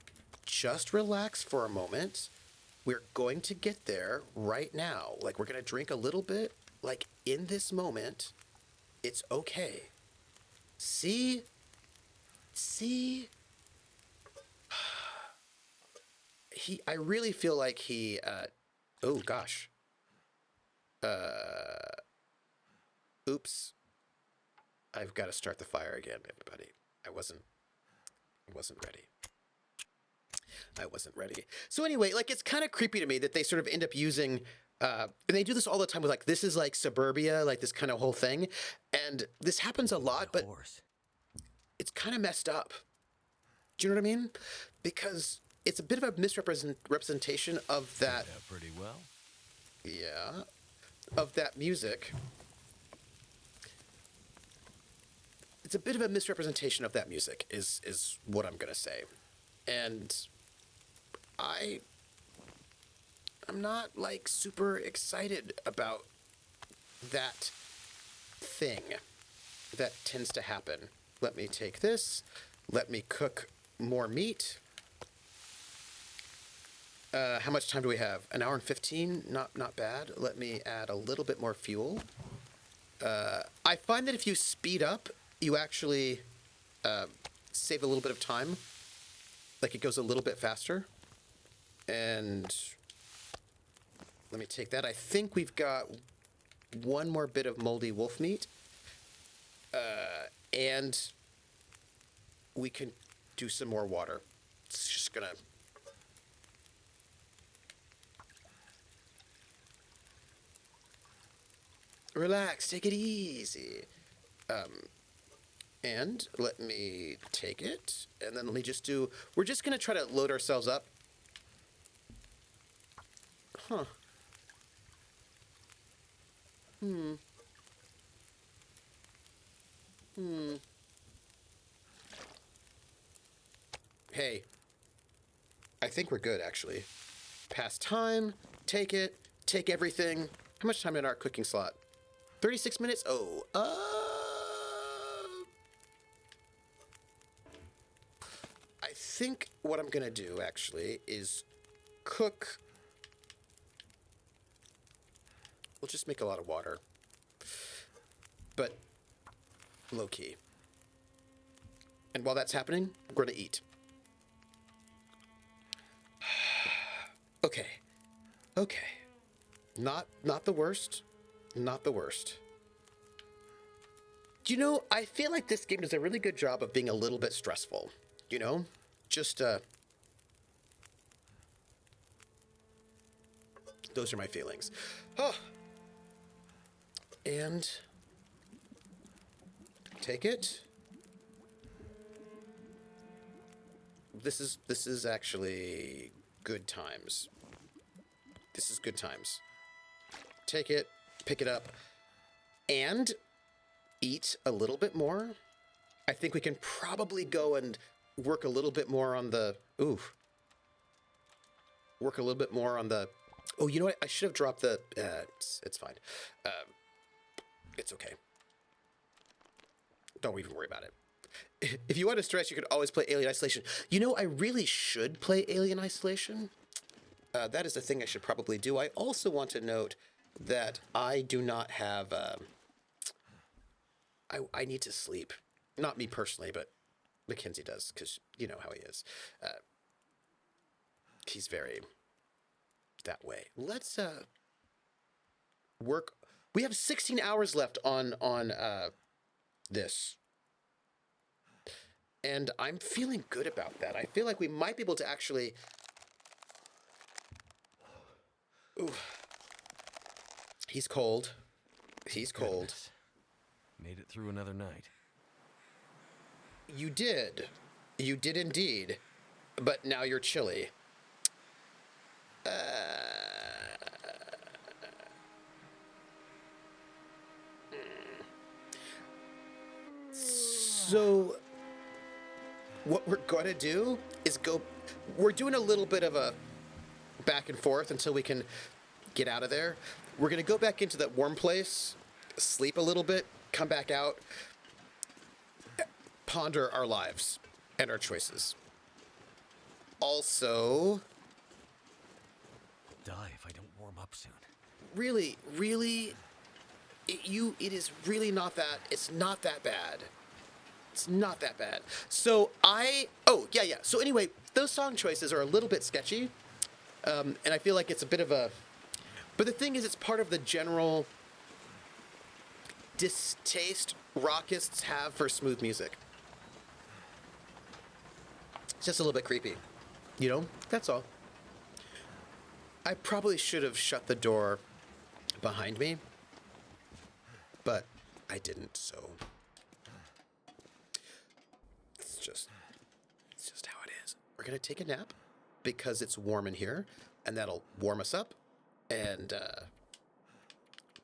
Just relax for a moment. We're going to get there right now. Like, we're going to drink a little bit, like, in this moment, it's okay. See? See? I really feel like oh gosh. Oops. I've got to start the fire again, everybody. I wasn't ready. I wasn't ready. So anyway, like, it's kind of creepy to me that they sort of end up using, and they do this all the time with, like, this is like suburbia, like this kind of whole thing. And this happens a lot, but
Horse.
it's kind of messed up. Do you know what I mean? Because it's a bit of a misrepresentation of that,
Yeah, pretty well.
yeah, of that music. It's a bit of a misrepresentation of that music, is what I'm gonna say. And I'm not like super excited about that thing that tends to happen. Let me take this. Let me cook more meat. How much time do we have? An hour and 15? Not bad. Let me add a little bit more fuel. I find that if you speed up, you actually save a little bit of time. Like, it goes a little bit faster. And let me take that. I think we've got one more bit of moldy wolf meat. And we can do some more water. It's just gonna... Relax, take it easy. And let me take it, and then let me just do... We're just gonna try to load ourselves up. Huh. Hey. I think we're good, actually. Pass time, take it, take everything. How much time in our cooking slot? 36 minutes? Oh, I think what I'm gonna do, actually, is cook... We'll just make a lot of water. But low-key. And while that's happening, we're gonna eat. Okay. Okay. Not the worst. Not the worst. You know, I feel like this game does a really good job of being a little bit stressful. You know? Just, those are my feelings. Oh. And... take it. This is actually good times. This is good times. Take it, pick it up, and eat a little bit more. I think we can probably go and work a little bit more on the... Ooh. Work a little bit more on the... Oh, you know what? I should have dropped the... it's fine. It's okay. Don't even worry about it. If you want to stress, you could always play Alien Isolation. You know, I really should play Alien Isolation. That is a thing I should probably do. I also want to note that I do not have... I need to sleep. Not me personally, but Mackenzie does, because you know how he is. He's very that way. Let's work. We have 16 hours left on this. And I'm feeling good about that. I feel like we might be able to actually... Ooh. He's cold. He's cold.
Goodness. Made it through another night.
You did. You did indeed. But now you're chilly. So, what we're gonna do is go... We're doing a little bit of a back and forth until we can get out of there. We're gonna go back into that warm place, sleep a little bit, come back out, ponder our lives and our choices. Also...
Die if I don't warm up soon.
Really, really, it is really not that. It's not that bad. It's not that bad. So oh yeah. So anyway, those song choices are a little bit sketchy, and I feel like it's a bit of a. But the thing is, it's part of the general distaste rockists have for smooth music. It's just a little bit creepy, you know. That's all. I probably should have shut the door behind me, but I didn't. So. It's just how it is. We're gonna take a nap because it's warm in here, and that'll warm us up, and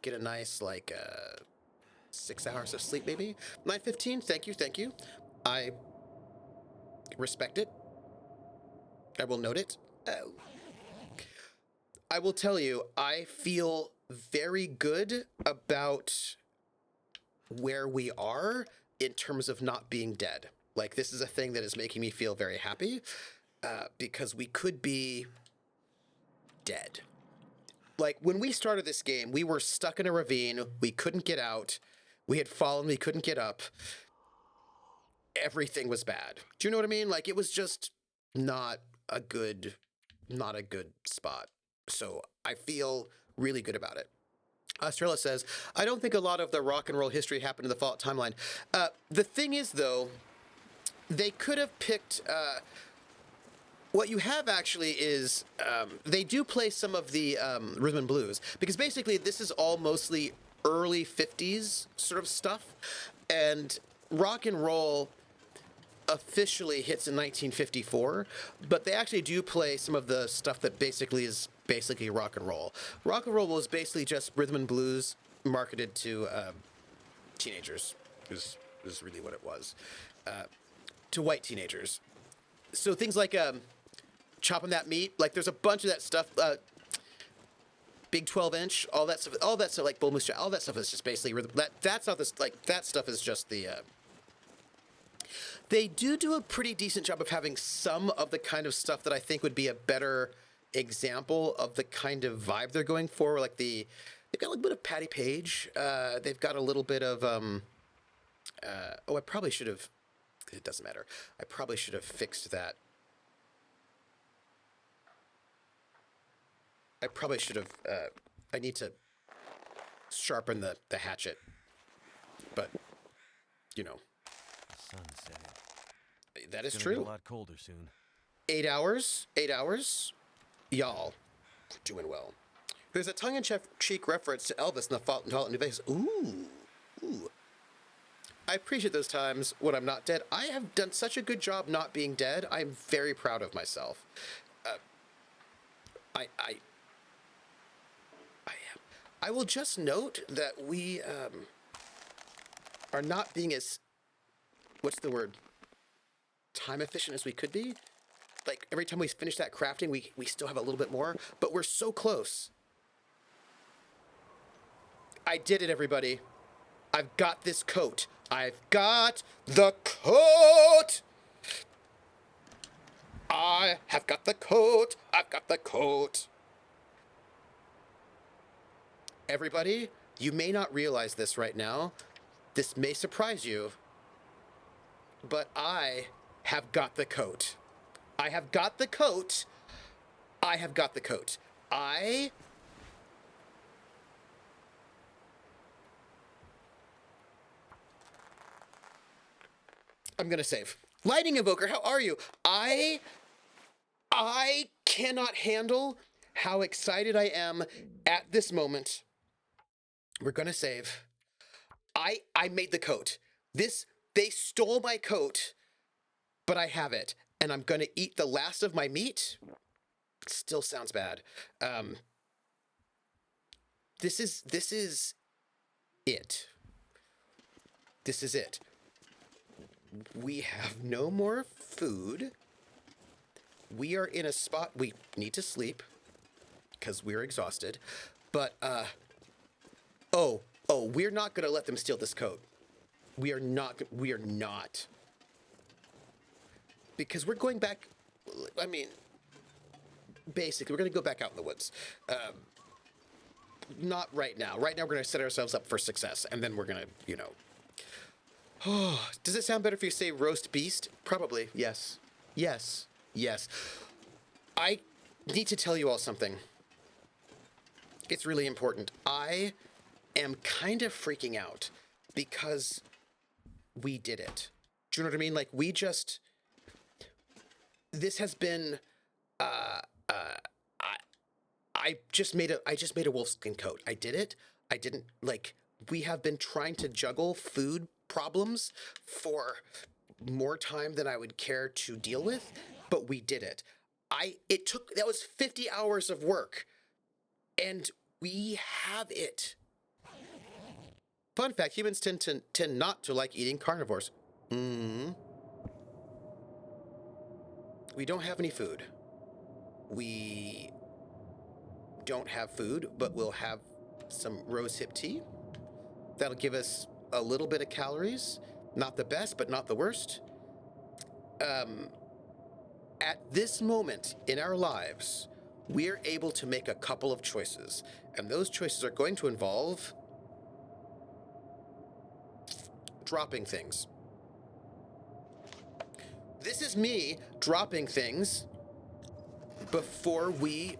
get a nice 6 hours of sleep, maybe 9:15. Thank you. I respect it. I will note it. I will tell you, I feel very good about where we are in terms of not being dead. Like, this is a thing that is making me feel very happy, because we could be dead. Like, when we started this game, we were stuck in a ravine. We couldn't get out. We had fallen. We couldn't get up. Everything was bad. Do you know what I mean? Like, it was just not a good spot. So I feel really good about it. Estrella says, I don't think a lot of the rock and roll history happened in the Fallout timeline. The thing is, though, they could have picked... what you have actually is they do play some of the rhythm and blues, because basically this is all mostly early 50s sort of stuff, and rock and roll officially hits in 1954, but they actually do play some of the stuff that basically is rock and roll. Rock and roll was basically just rhythm and blues marketed to teenagers, is really what it was, to white teenagers. So things like chopping that meat, like there's a bunch of that stuff, big 12-inch, all that stuff, like Bull Moose, all that stuff is just basically rhythm. That's not this, like, that stuff is just the. They do a pretty decent job of having some of the kind of stuff that I think would be a better example of the kind of vibe they're going for. Like they've got a little bit of Patty Page. They've got a little bit of I probably should have. It doesn't matter. I probably should have fixed that. I probably should have. I need to sharpen the hatchet, but you know.
The sun's setting.
That is
It's gonna
true.
get a lot colder soon.
8 hours. 8 hours. Y'all doing well. There's a tongue-in-cheek reference to Elvis in the Fallout New Vegas. Ooh. I appreciate those times when I'm not dead. I have done such a good job not being dead. I'm very proud of myself. I am. I will just note that we are not being as, what's the word, time efficient as we could be. Like, every time we finish that crafting, we still have a little bit more, but we're so close. I did it, everybody. I've got this coat. I've got the coat. I have got the coat. I've got the coat. Everybody, you may not realize this right now. This may surprise you, but I have got the coat. I have got the coat. I have got the coat. I'm gonna save. Lightning Invoker, how are you? I cannot handle how excited I am at this moment. We're gonna save. I made the coat. They stole my coat, but I have it, and I'm gonna eat the last of my meat. Still sounds bad. This is it. This is it. We have no more food. We are in a spot we need to sleep because we're exhausted. But we're not gonna let them steal this coat. We are not. Because we're going back. I mean, basically, we're gonna go back out in the woods. not right now. Right now, we're going to set ourselves up for success, and then we're going to, Oh, does it sound better if you say roast beast? Probably, yes. Yes. Yes. I need to tell you all something. It's really important. I am kind of freaking out because we did it. Do you know what I mean? Like, this has been, I just made a wolfskin coat. I did it. I didn't, like, we have been trying to juggle food problems for more time than I would care to deal with, but we did it. That was 50 hours of work, and we have it. Fun fact, humans tend not to like eating carnivores. We don't have any food. We don't have food, but we'll have some rosehip tea. That'll give us a little bit of calories. Not the best, but not the worst. At this moment in our lives, we're able to make a couple of choices, and those choices are going to involve dropping things. This is me dropping things before we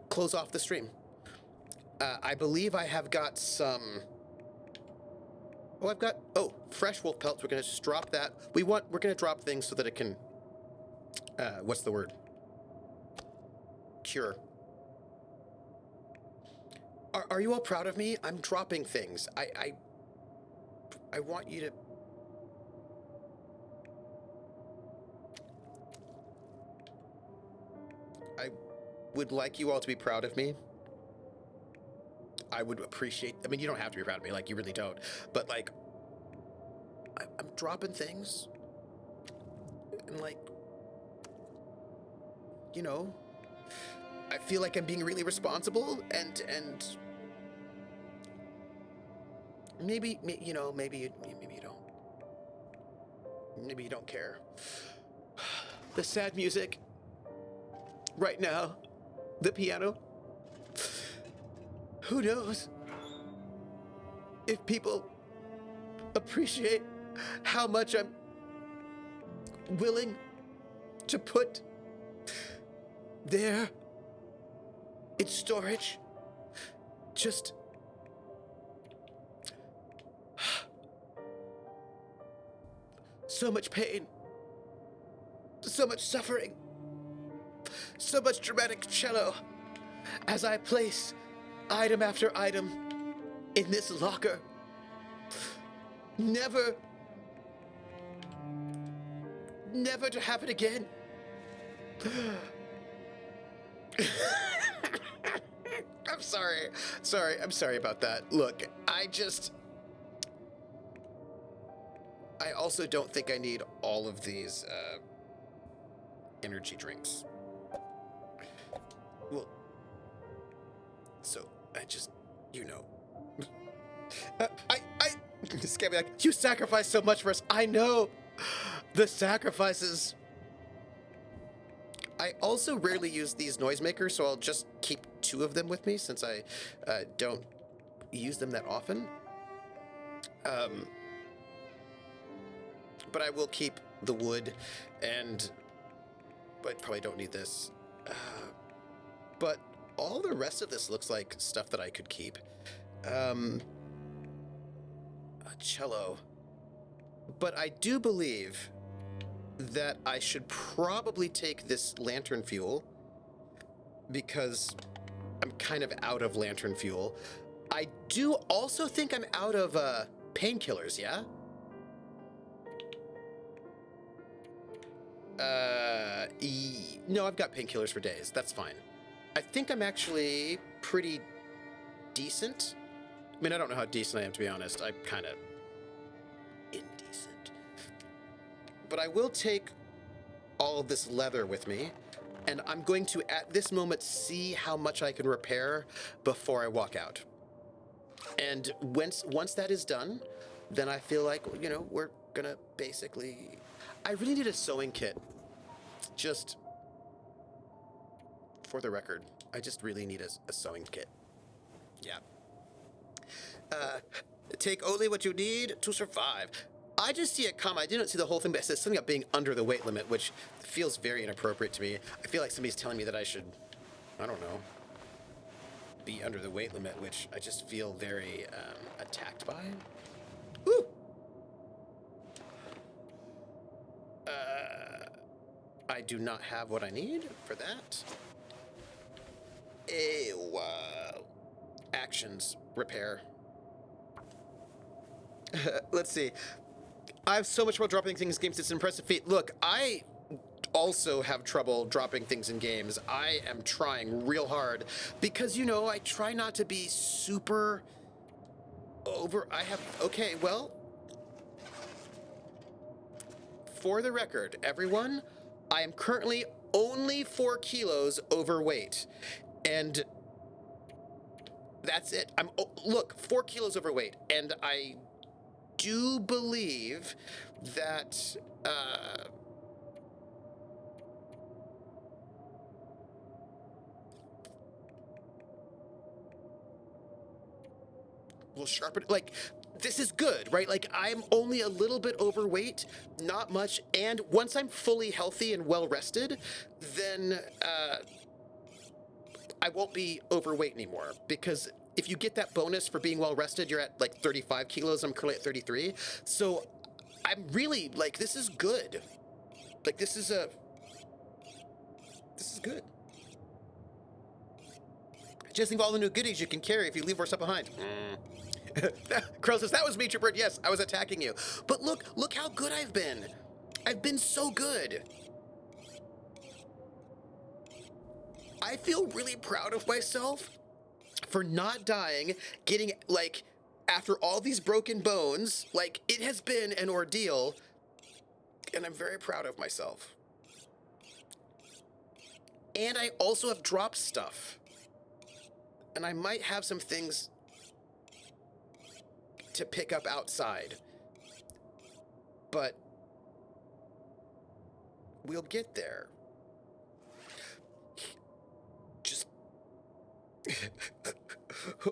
close off the stream. I believe I have got some... fresh wolf pelts. We're going to just drop that. We're going to drop things so that it can... what's the word? Cure. Are you all proud of me? I'm dropping things. I want you to... I would like you all to be proud of me. I would appreciate... I mean, you don't have to be proud of me. Like, you really don't. But, like, I'm dropping things. And, like, I feel like I'm being really responsible, and maybe you don't. Maybe you don't care. The sad music right now, the piano. Who knows if people appreciate how much I'm willing to put there in storage. Just so much pain, so much suffering, so much dramatic cello as I place item after item in this locker. Never to happen again. I'm sorry. I'm sorry about that. Look, I also don't think I need all of these energy drinks. Well, so I just, this guy be like, you sacrificed so much for us. I know the sacrifices. I also rarely use these noisemakers, so I'll just keep 2 of them with me since I don't use them that often. But I will keep the wood, and I probably don't need this. But all the rest of this looks like stuff that I could keep. A cello. But I do believe that I should probably take this lantern fuel because I'm kind of out of lantern fuel. I do also think I'm out of painkillers, yeah? No, I've got painkillers for days. That's fine. I think I'm actually pretty decent. I mean, I don't know how decent I am, to be honest. I'm kind of indecent. But I will take all of this leather with me, and I'm going to, at this moment, see how much I can repair before I walk out. And once that is done, then I feel like, we're gonna basically... I really need a sewing kit. Just for the record, I just really need a sewing kit. Yeah. Take only what you need to survive. I just see a comment. I didn't see the whole thing, but it says something about being under the weight limit, which feels very inappropriate to me. I feel like somebody's telling me that I should, I don't know, be under the weight limit, which I just feel very attacked by. Woo! I do not have what I need for that. Ew. Actions. Repair. Let's see. I have so much trouble dropping things in games. It's an impressive feat. Look, I also have trouble dropping things in games. I am trying real hard because, you know, I try not to be super over. Okay, well, for the record, everyone, I am currently only 4 kilos overweight. And that's it. Look, 4 kilos overweight. And I do believe that we'll sharpen, like, this is good, right? Like, I'm only a little bit overweight, not much, and once I'm fully healthy and well rested, then I won't be overweight anymore, because if you get that bonus for being well rested, you're at like 35 kilos. I'm currently at 33. So I'm really, like, this is good. Like, this is good. Just think of all the new goodies you can carry if you leave worse stuff behind. Crow says, that was me, Trooper. Yes, I was attacking you. But look how good I've been. I've been so good. I feel really proud of myself for not dying, getting, like, after all these broken bones. Like, it has been an ordeal, and I'm very proud of myself. And I also have dropped stuff. And I might have some things to pick up outside. But we'll get there. Just...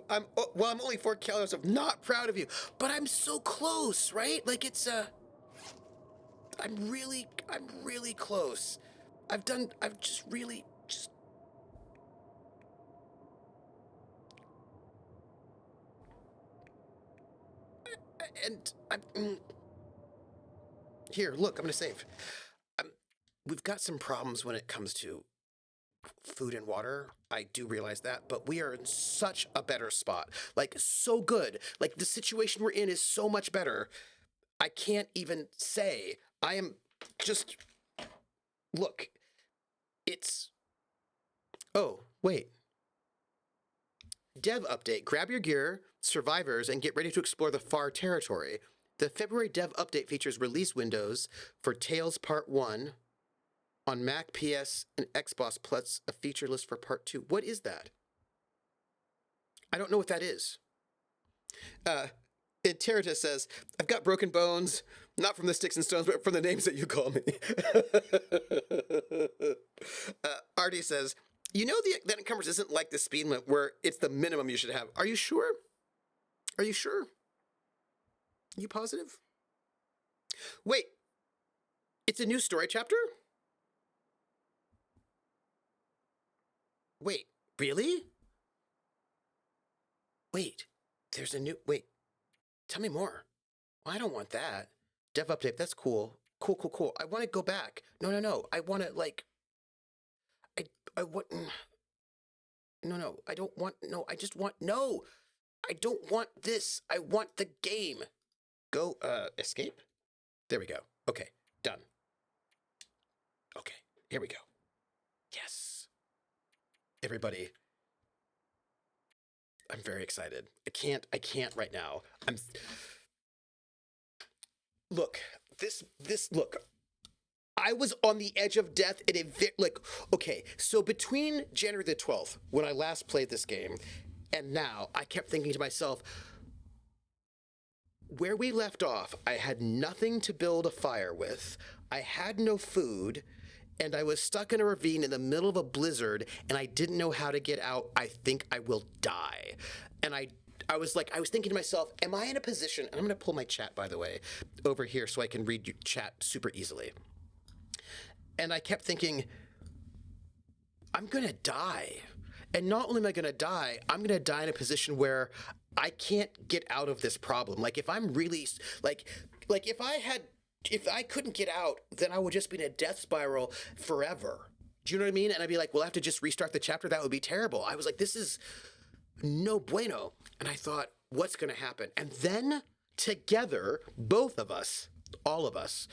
I'm only 4 calories. I'm not proud of you, but I'm so close, right? Like, it's I'm really close. I've just really and I'm here. Look, I'm gonna save. We've got some problems when it comes to food and water. I do realize that, but we are in such a better spot. Like, so good. Like, the situation we're in is so much better. I can't even say. I am just... Look, it's... Oh, wait. Dev update. Grab your gear, survivors, and get ready to explore the far territory. The February dev update features release windows for Tales Part 1 on Mac, PS, and Xbox, plus a feature list for Part 2. What is that? I don't know what that is. Terrata says, I've got broken bones, not from the sticks and stones, but from the names that you call me. Artie says, you know that encumbrance isn't like the speed limit where it's the minimum you should have. Are you sure? Are you sure? You positive? Wait, it's a new story chapter? Wait, really? Wait, there's a new... Wait, tell me more. I don't want that. Dev update, that's cool. Cool. I want to go back. No. I want to, like... I want... No, I don't want... No, I just want... No! I don't want this. I want the game. Go, escape? There we go. Okay, done. Okay, here we go. Yes. Everybody, I'm very excited. I can't right now. Look, look, I was on the edge of death in okay, so between January the 12th, when I last played this game, and now, I kept thinking to myself, where we left off, I had nothing to build a fire with, I had no food, and I was stuck in a ravine in the middle of a blizzard, and I didn't know how to get out. I think I will die. And I was thinking to myself, am I in a position, and I'm going to pull my chat, by the way, over here so I can read your chat super easily. And I kept thinking, I'm going to die. And not only am I going to die, I'm going to die in a position where I can't get out of this problem. Like if I'm really like if I couldn't get out, then I would just be in a death spiral forever. Do you know what I mean? And I'd be like, well, I have to just restart the chapter. That would be terrible. I was like, this is no bueno. And I thought, what's going to happen? And then together, both of us, all of us,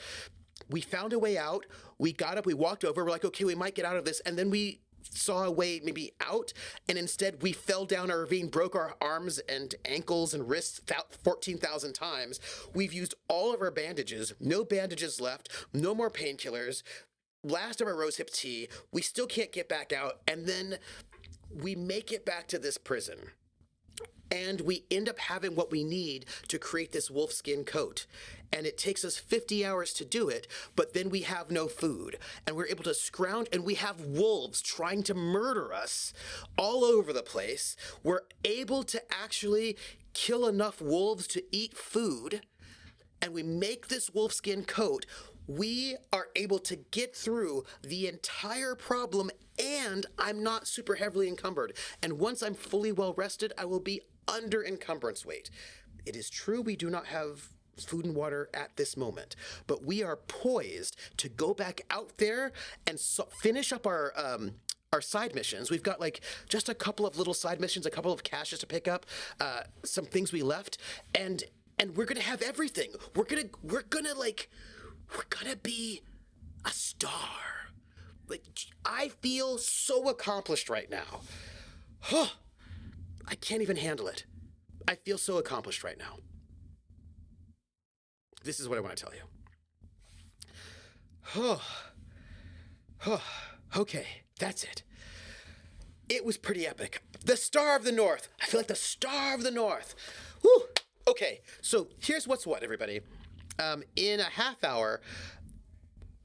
we found a way out. We got up, we walked over. We're like, okay, we might get out of this. And then we saw a way maybe out, and instead we fell down a ravine, broke our arms and ankles and wrists 14,000 times. We've used all of our bandages, no bandages left, no more painkillers, last of our rosehip tea. We still can't get back out, and then we make it back to this prison. And we end up having what we need to create this wolfskin coat. And it takes us 50 hours to do it, but then we have no food. And we're able to scrounge, and we have wolves trying to murder us all over the place. We're able to actually kill enough wolves to eat food, and we make this wolfskin coat. We are able to get through the entire problem, and I'm not super heavily encumbered. And once I'm fully well rested, I will be under encumbrance weight. It is true we do not have food and water at this moment, but we are poised to go back out there and finish up our side missions. We've got like just a couple of little side missions, a couple of caches to pick up, some things we left, and we're gonna have everything. We're gonna be a star. Like, I feel so accomplished right now. I can't even handle it. I feel so accomplished right now. This is what I want to tell you. Okay, that's it. It was pretty epic. The Star of the North. I feel like the Star of the North. Whew. Okay, so here's what's what, everybody. In a half hour,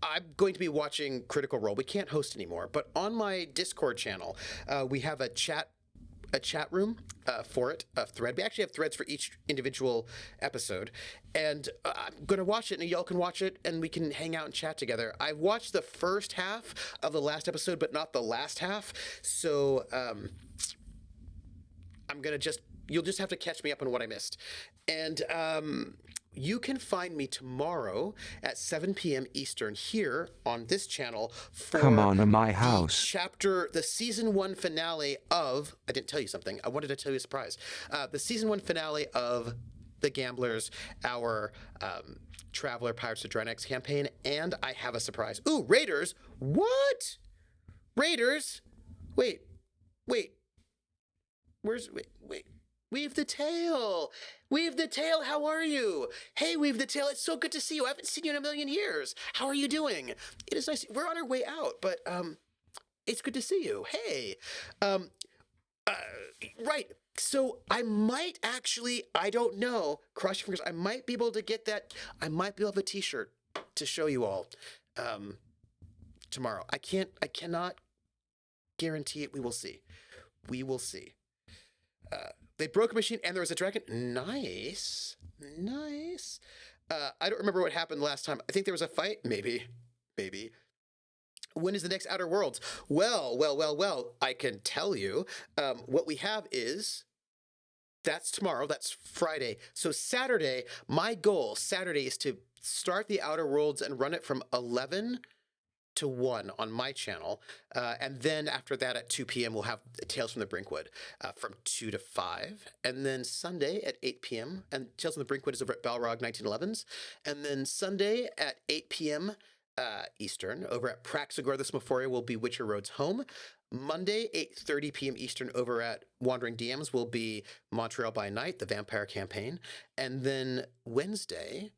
I'm going to be watching Critical Role. We can't host anymore, but on my Discord channel, we have a chat room for it, a thread. We actually have threads for each individual episode, and I'm going to watch it, and y'all can watch it, and we can hang out and chat together. I watched the first half of the last episode, but not the last half, so you'll just have to catch me up on what I missed. And you can find me tomorrow at 7 p.m. Eastern here on this channel for
Come on to my house.
the season 1 finale of, I didn't tell you something. I wanted to tell you a surprise. The season 1 finale of The Gamblers, our Traveler Pirates of Draenix campaign, and I have a surprise. Ooh, Raiders. What? Raiders? Wait. Wait. Weave the Tail. Weave the Tail, how are you? Hey, Weave the Tail, it's so good to see you. I haven't seen you in a million years. How are you doing? It is nice. We're on our way out, but it's good to see you. Hey. Right. So I might actually, I don't know, cross your fingers, I might be able to get that. I might be able to have a t-shirt to show you all tomorrow. I cannot guarantee it. We will see. They broke a machine and there was a dragon. Nice. I don't remember what happened last time. I think there was a fight. Maybe. When is the next Outer Worlds? Well, I can tell you. What we have is, that's tomorrow. That's Friday. So Saturday, my goal Saturday is to start the Outer Worlds and run it from 11 to 1 on my channel. And then after that at 2 p.m. we'll have Tales from the Brinkwood from 2 to 5. And then Sunday at 8 p.m. And Tales from the Brinkwood is over at Balrog 1911s. And then Sunday at 8 p.m. Eastern over at Praxagor the Symphoria will be Witcher Road's Home. Monday, 8:30 p.m. Eastern over at Wandering DMs will be Montreal by Night, the Vampire Campaign. And then Wednesday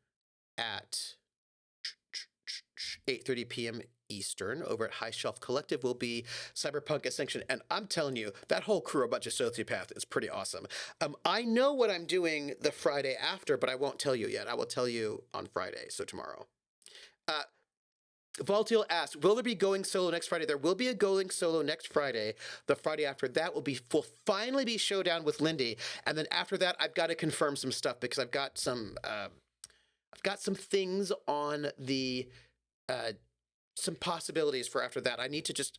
at 8:30 p.m. Eastern over at High Shelf Collective will be Cyberpunk Ascension. And I'm telling you, that whole crew are a bunch of sociopaths. Is pretty awesome. I know what I'm doing the Friday after, but I won't tell you yet. I will tell you on Friday, so tomorrow. Voltiel asked, will there be going solo next Friday? There will be a going solo next Friday. The Friday after that will finally be Showdown with Lindy. And then after that, I've got to confirm some stuff because I've got some things on the some possibilities for after that. I need to just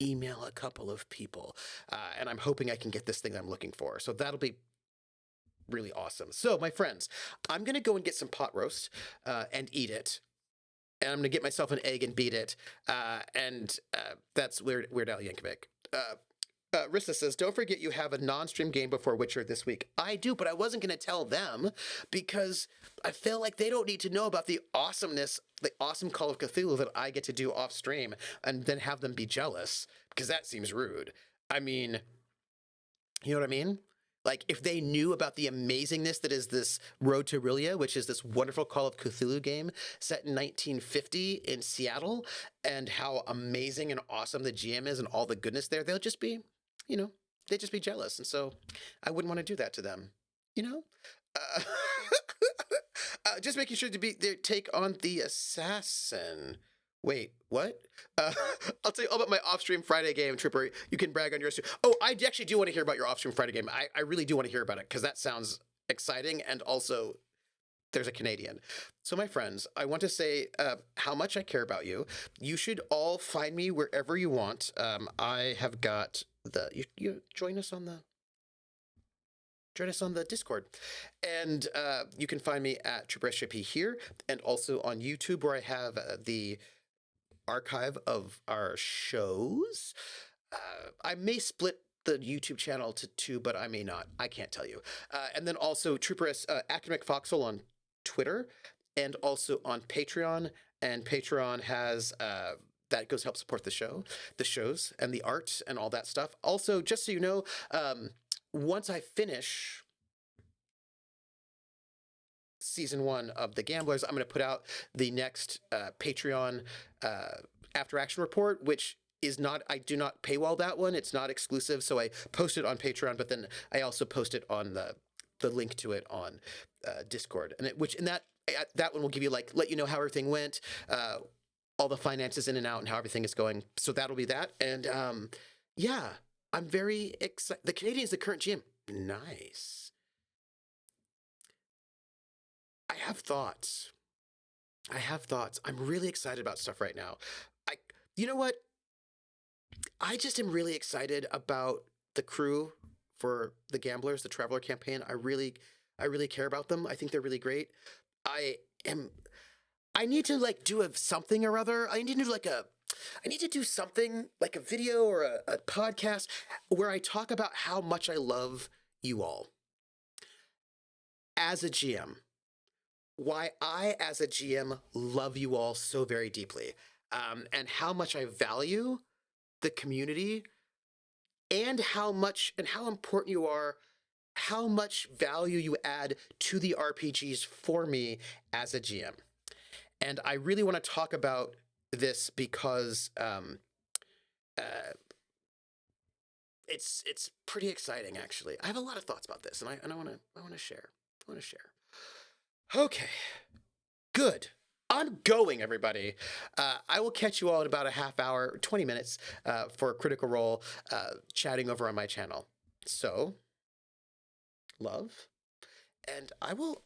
email a couple of people, and I'm hoping I can get this thing I'm looking for. So that'll be really awesome. So my friends, I'm gonna go and get some pot roast and eat it. And I'm gonna get myself an egg and beat it. That's Weird Al Yankovic. Rissa says, don't forget you have a non-stream game before Witcher this week. I do, but I wasn't going to tell them because I feel like they don't need to know about the awesomeness, the awesome Call of Cthulhu that I get to do off stream and then have them be jealous because that seems rude. I mean, you know what I mean? Like, if they knew about the amazingness that is this Road to Aurelia, which is this wonderful Call of Cthulhu game set in 1950 in Seattle, and how amazing and awesome the GM is and all the goodness there, they'll just be, you know, they'd just be jealous. And so I wouldn't want to do that to them, you know? Just making sure to be their take on the assassin. Wait, what? I'll tell you all about my off-stream Friday game, Tripper. You can brag on yours too. Oh, I actually do want to hear about your off-stream Friday game. I really do want to hear about it because that sounds exciting, and also there's a Canadian. So my friends, I want to say how much I care about you. You should all find me wherever you want. I have got you join us on the Discord. And you can find me at TripperSJP here, and also on YouTube, where I have the archive of our shows. I may split the YouTube channel to two, but I may not. I can't tell you. And then also Academic Foxhole on Twitter, and also on Patreon. And Patreon has that goes to help support the shows, and the art and all that stuff. Also, just so you know, once I finish season 1 of The Gamblers, I'm going to put out the next Patreon after action report, which is not, I do not paywall that one. It's not exclusive. So I post it on Patreon, but then I also post it on the link to it on Discord. And that one will give you, like, let you know how everything went, all the finances in and out and how everything is going. So that'll be that. And yeah, I'm very excited. The Canadian is the current GM. Nice. I have thoughts. I'm really excited about stuff right now. You know what? I just am really excited about the crew for The Gamblers, the Traveler campaign. I really care about them. I think they're really great. I need to, like, do something or other. I need to do something like a video or a podcast where I talk about how much I love you all as a GM. Why I, as a GM, love you all so very deeply, and how much I value the community, and how important you are, how much value you add to the RPGs for me as a GM. And I really want to talk about this because it's pretty exciting, actually. I have a lot of thoughts about this, and I want to share. Okay, good. I'm going, everybody. I will catch you all in about a half hour, 20 minutes for Critical Role, chatting over on my channel. So, love, and I will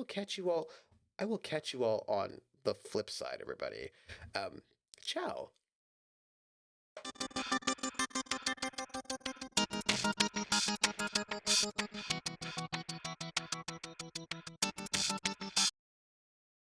catch you all. I will catch you all on the flip side, everybody. Ciao.